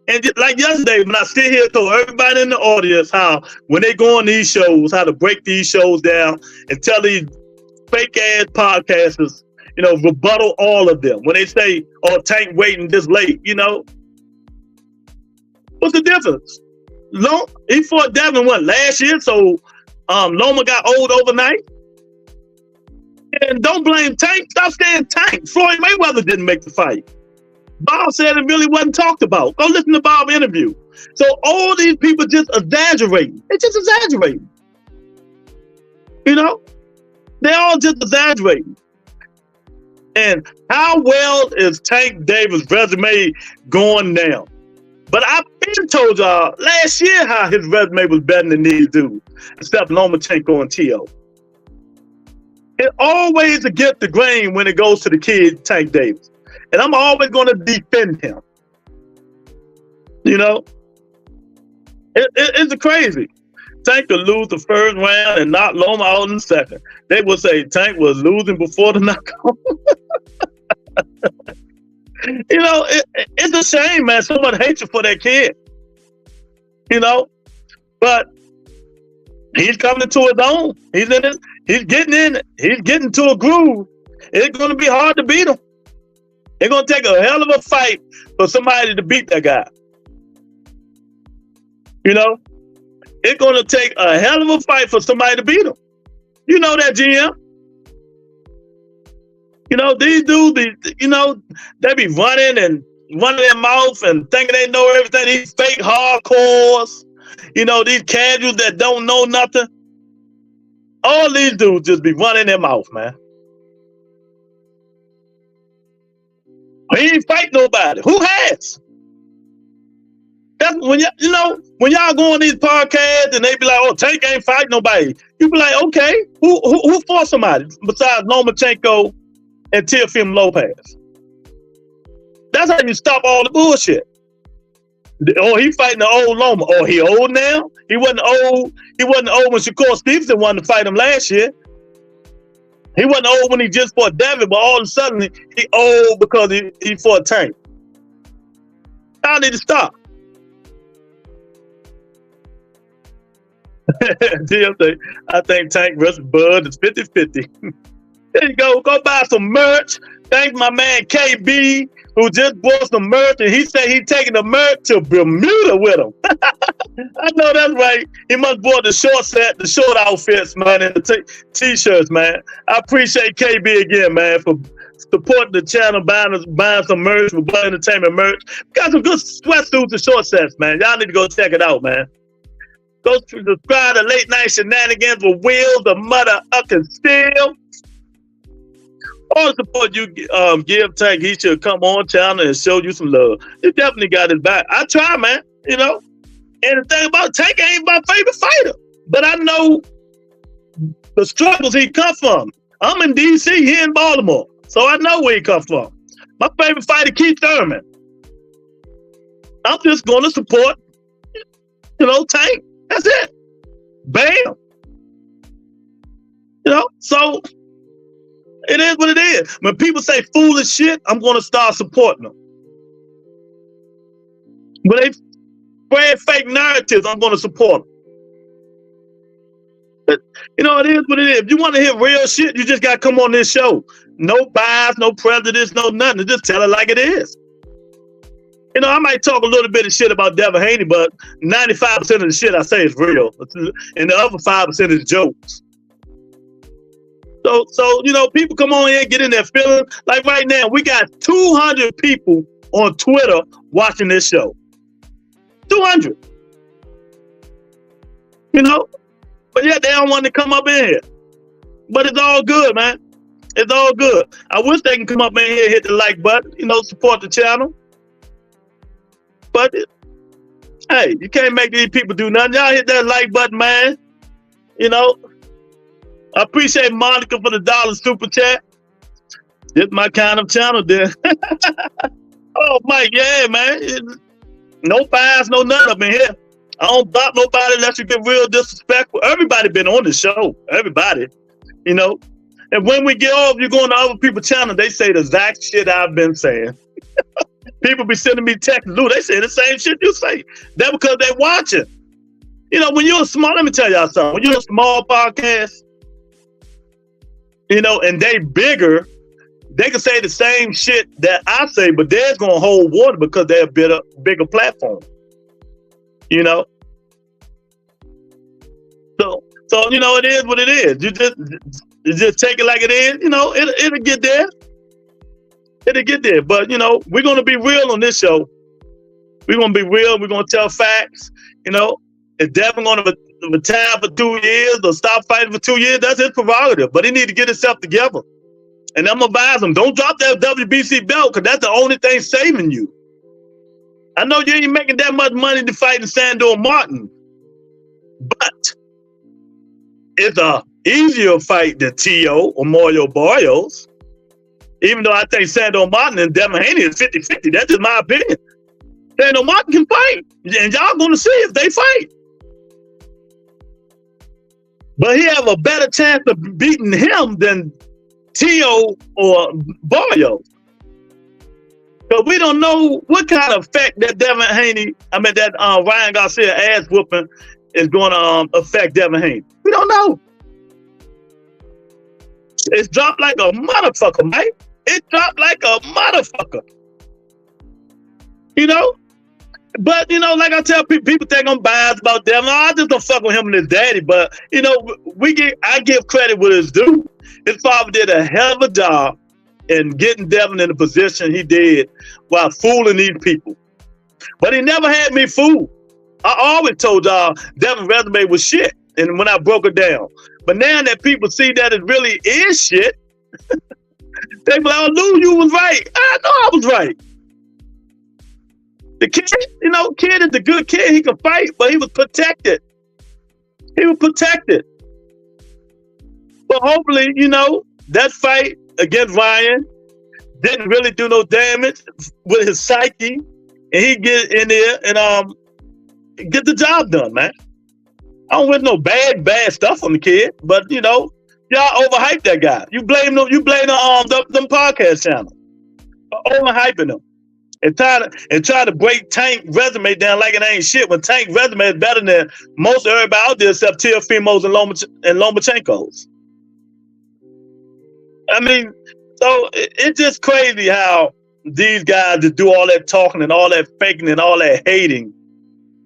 And like yesterday, when I sit here, told everybody in the audience how when they go on these shows, how to break these shows down and tell these fake-ass podcasters, you know, rebuttal all of them. When they say, oh, Tank waiting this late, you know. What's the difference? He fought Devin last year, so Loma got old overnight. And don't blame Tank. Stop saying Tank. Floyd Mayweather didn't make the fight. Bob said it really wasn't talked about. Go listen to Bob's interview. So all these people just exaggerating. They're just exaggerating. You know? They're all just exaggerating. And how well is Tank Davis' resume going now? But I've been told y'all last year how his resume was better than these dudes, except Lomachenko and T.O. It always against the grain when it goes to the kid, Tank Davis. And I'm always going to defend him. You know? It's crazy. Tank could lose the first round and knock Loma out in the second. They would say Tank was losing before the knockout. You know, it's a shame, man. So much hatred for that kid. You know? But he's coming to his own. He's in it. He's getting in it. He's getting to a groove. It's going to be hard to beat him. It's going to take a hell of a fight for somebody to beat that guy. You know? It's going to take a hell of a fight for somebody to beat him. You know that, GM. You know, these dudes, you know, they be running their mouth and thinking they know everything. These fake hardcores, you know, these casuals that don't know nothing. All these dudes just be running their mouth, man. He ain't fight nobody. Who has? That's when you know, when y'all go on these podcasts and they be like, "Oh, Tank ain't fight nobody." You be like, "Okay, who fought somebody besides Lomachenko and Teofimo Lopez?" That's how you stop all the bullshit. Oh, he fighting the old Loma. Oh, he old now? He wasn't old. He wasn't old when Shakur Stevenson wanted to fight him last year. He wasn't old when he just fought Devin, but all of a sudden he old because he fought Tank. I need to stop. I think Tank versus Bud is 50-50. There you go. Go buy some merch. Thank my man KB, who just bought some merch, and he said he's taking the merch to Bermuda with him. I know that's right. He must bought the short set, the short outfits, man, and the t-shirts, man. I appreciate KB again, man, supporting the channel, buying some merch with Blood Entertainment merch. We got some good sweatsuits and short sets, man. Y'all need to go check it out, man. Go subscribe to Late Night Shenanigans with Wheels of Motherfucking Steel. All the support you give Tank, he should come on channel and show you some love. He definitely got his back. I try, man. You know, and the thing about Tank ain't my favorite fighter, but I know the struggles he come from. I'm in DC, he in Baltimore, so I know where he come from. My favorite fighter, Keith Thurman. I'm just going to support, you know, Tank. That's it. Bam. You know, so it is what it is. When people say foolish shit, I'm going to start supporting them. When they spread fake narratives, I'm going to support them. But, you know, it is what it is. If you want to hear real shit, you just got to come on this show. No bias, no prejudice, no nothing. Just tell it like it is. You know, I might talk a little bit of shit about Devin Haney, but 95% of the shit I say is real. And the other 5% is jokes. So you know, people come on here and get in their feelings. Like right now, we got 200 people on Twitter watching this show. 200. You know? But yeah, they don't want to come up in here. But it's all good, man. It's all good. I wish they can come up in here, hit the like button, you know, support the channel. But, hey, you can't make these people do nothing. Y'all hit that like button, man. You know, I appreciate Monica for the $1 super chat. This my kind of channel there. Oh, Mike, yeah, man. No bias, no nothing up in here. I don't block nobody unless you get real disrespectful. Everybody been on the show. Everybody, you know. And when we get off, you go on to other people's channel, they say the exact shit I've been saying. People be sending me texts, Lou, they say the same shit you say. That's because they watching. You know, when you're a small, let me tell y'all something. When you're a small podcast, you know, and they bigger, they can say the same shit that I say, but they're gonna hold water because they're a bigger platform. You know? So you know, it is what it is. You just take it like it is, you know, it'll get there. It'll get there. But, you know, we're going to be real on this show. We're going to be real. We're going to tell facts. You know, if Devin going to retire for 2 years or stop fighting for 2 years, that's his prerogative. But he need to get himself together. And I'm going to advise him, don't drop that WBC belt because that's the only thing saving you. I know you ain't making that much money to fight in Sandor Martin. But it's a easier fight than T.O. or Mario Barrios. Even though I think Sandor Martin and Devin Haney is 50-50. That's just my opinion. Sandor Martin can fight. And y'all going to see if they fight. But he have a better chance of beating him than T.O. or Barrios. Because we don't know what kind of effect that Ryan Garcia ass whooping is going to affect Devin Haney. We don't know. It's dropped like a motherfucker, mate. It dropped like a motherfucker. You know? But, you know, like I tell people, people think I'm biased about Devin. I just don't fuck with him and his daddy. But, you know, I give credit with his due. His father did a hell of a job in getting Devin in the position he did while fooling these people. But he never had me fooled. I always told y'all Devin's resume was shit. And when I broke it down. But now that people see that it really is shit, they be like, oh, Lou, you was right. I know I was right. The kid, you know, kid is a good kid. He could fight, but he was protected. He was protected. But hopefully, you know, that fight against Ryan didn't really do no damage with his psyche. And he get in there and get the job done, man. I don't wish no bad stuff on the kid, but you know, y'all overhyped that guy. You blame them them podcast channels for overhyping them and try to break Tank resume down like it ain't shit. When Tank resume is better than most everybody out there except Teofimos and Lomachenko's. I mean, so it's just crazy how these guys just do all that talking and all that faking and all that hating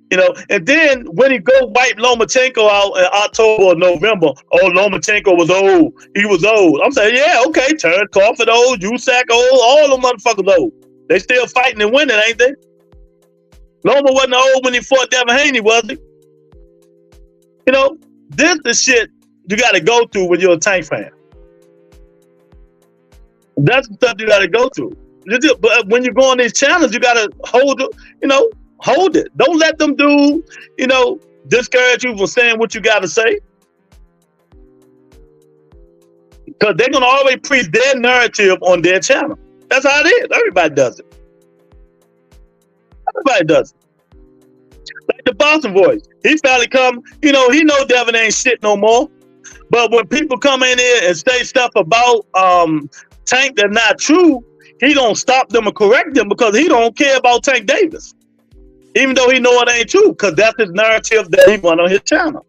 You know, and then when he go wipe Lomachenko out in October or November, oh, Lomachenko was old. He was old. I'm saying, yeah, okay, Terrence Crawford old, Usyk old, all them motherfuckers old. They still fighting and winning, ain't they? Loma wasn't old when he fought Devin Haney, was he? You know, this the shit you got to go through when you're a Tank fan. That's the stuff you got to go through. But when you go on these channels, you got to hold it, you know, hold it. Don't let them do, you know, discourage you from saying what you got to say. Because they're going to always preach their narrative on their channel. That's how it is. Everybody does it. Everybody does it. Like the Boston voice. He finally come, you know, he know Devin ain't shit no more. But when people come in here and say stuff about Tank that's not true, he don't stop them or correct them because he don't care about Tank Davis. Even though he know it ain't true, because that's his narrative that he won on his channel.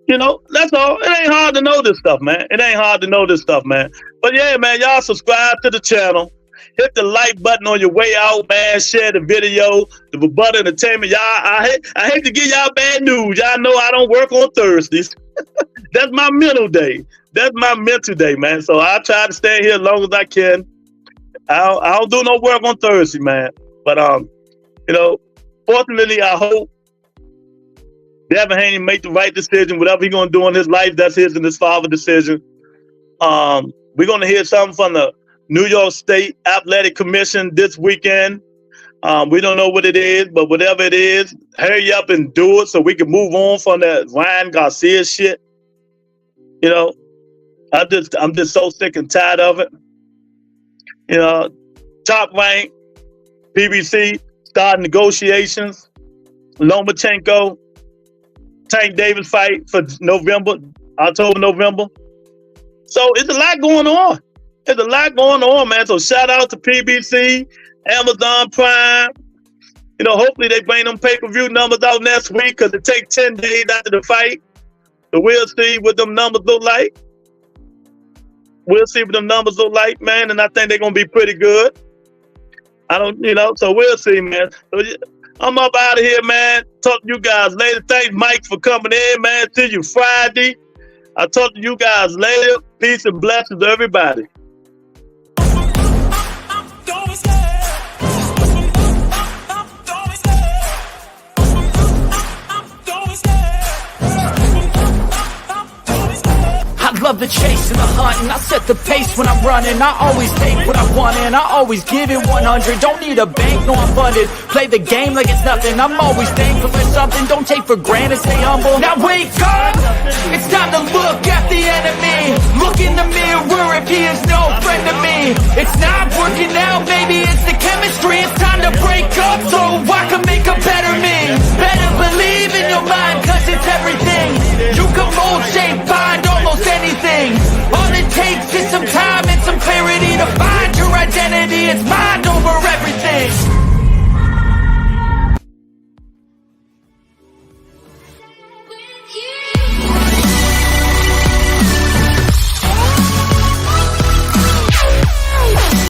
You know, that's all. It ain't hard to know this stuff, man. It ain't hard to know this stuff, man. But yeah, man, y'all subscribe to the channel. Hit the like button on your way out, man. Share the video. The Butt Entertainment. Y'all, I hate to give y'all bad news. Y'all know I don't work on Thursdays. That's my mental day. That's my mental day, man. So I try to stay here as long as I can. I don't do no work on Thursday, man. But you know, fortunately, I hope Devin Haney make the right decision. Whatever he's gonna do in his life, that's his and his father's decision. We're gonna hear something from the New York State Athletic Commission this weekend. We don't know what it is, but whatever it is, hurry up and do it so we can move on from that Ryan Garcia shit. You know, I'm just so sick and tired of it. You know, Top Rank, PBC, start negotiations. Lomachenko, Tank Davis fight for October, November. So it's a lot going on. There's a lot going on, man. So shout out to PBC, Amazon Prime. You know, hopefully they bring them pay-per-view numbers out next week because it takes 10 days after the fight. So we'll see what them numbers look like. We'll see what them numbers look like, man. And I think they're going to be pretty good. You know, so we'll see, man. So I'm up out of here, man. Talk to you guys later. Thanks, Mike, for coming in, man. See you Friday. I'll talk to you guys later. Peace and blessings to everybody. Love the chase and the hunt, and I set the pace when I'm running. I always take what I want and I always give it 100. Don't need a bank, no I'm funded. Play the game like it's nothing. I'm always thankful for something. Don't take for granted, stay humble. Now wake up, it's time to look at the enemy. Look in the mirror if he is no friend to me. It's not working out, maybe it's the chemistry. It's time to break up so I can make a better me. Better believe in your mind, cause it's everything. You can mold, shape, find almost anything. All it takes is some time and some clarity to find your identity. It's my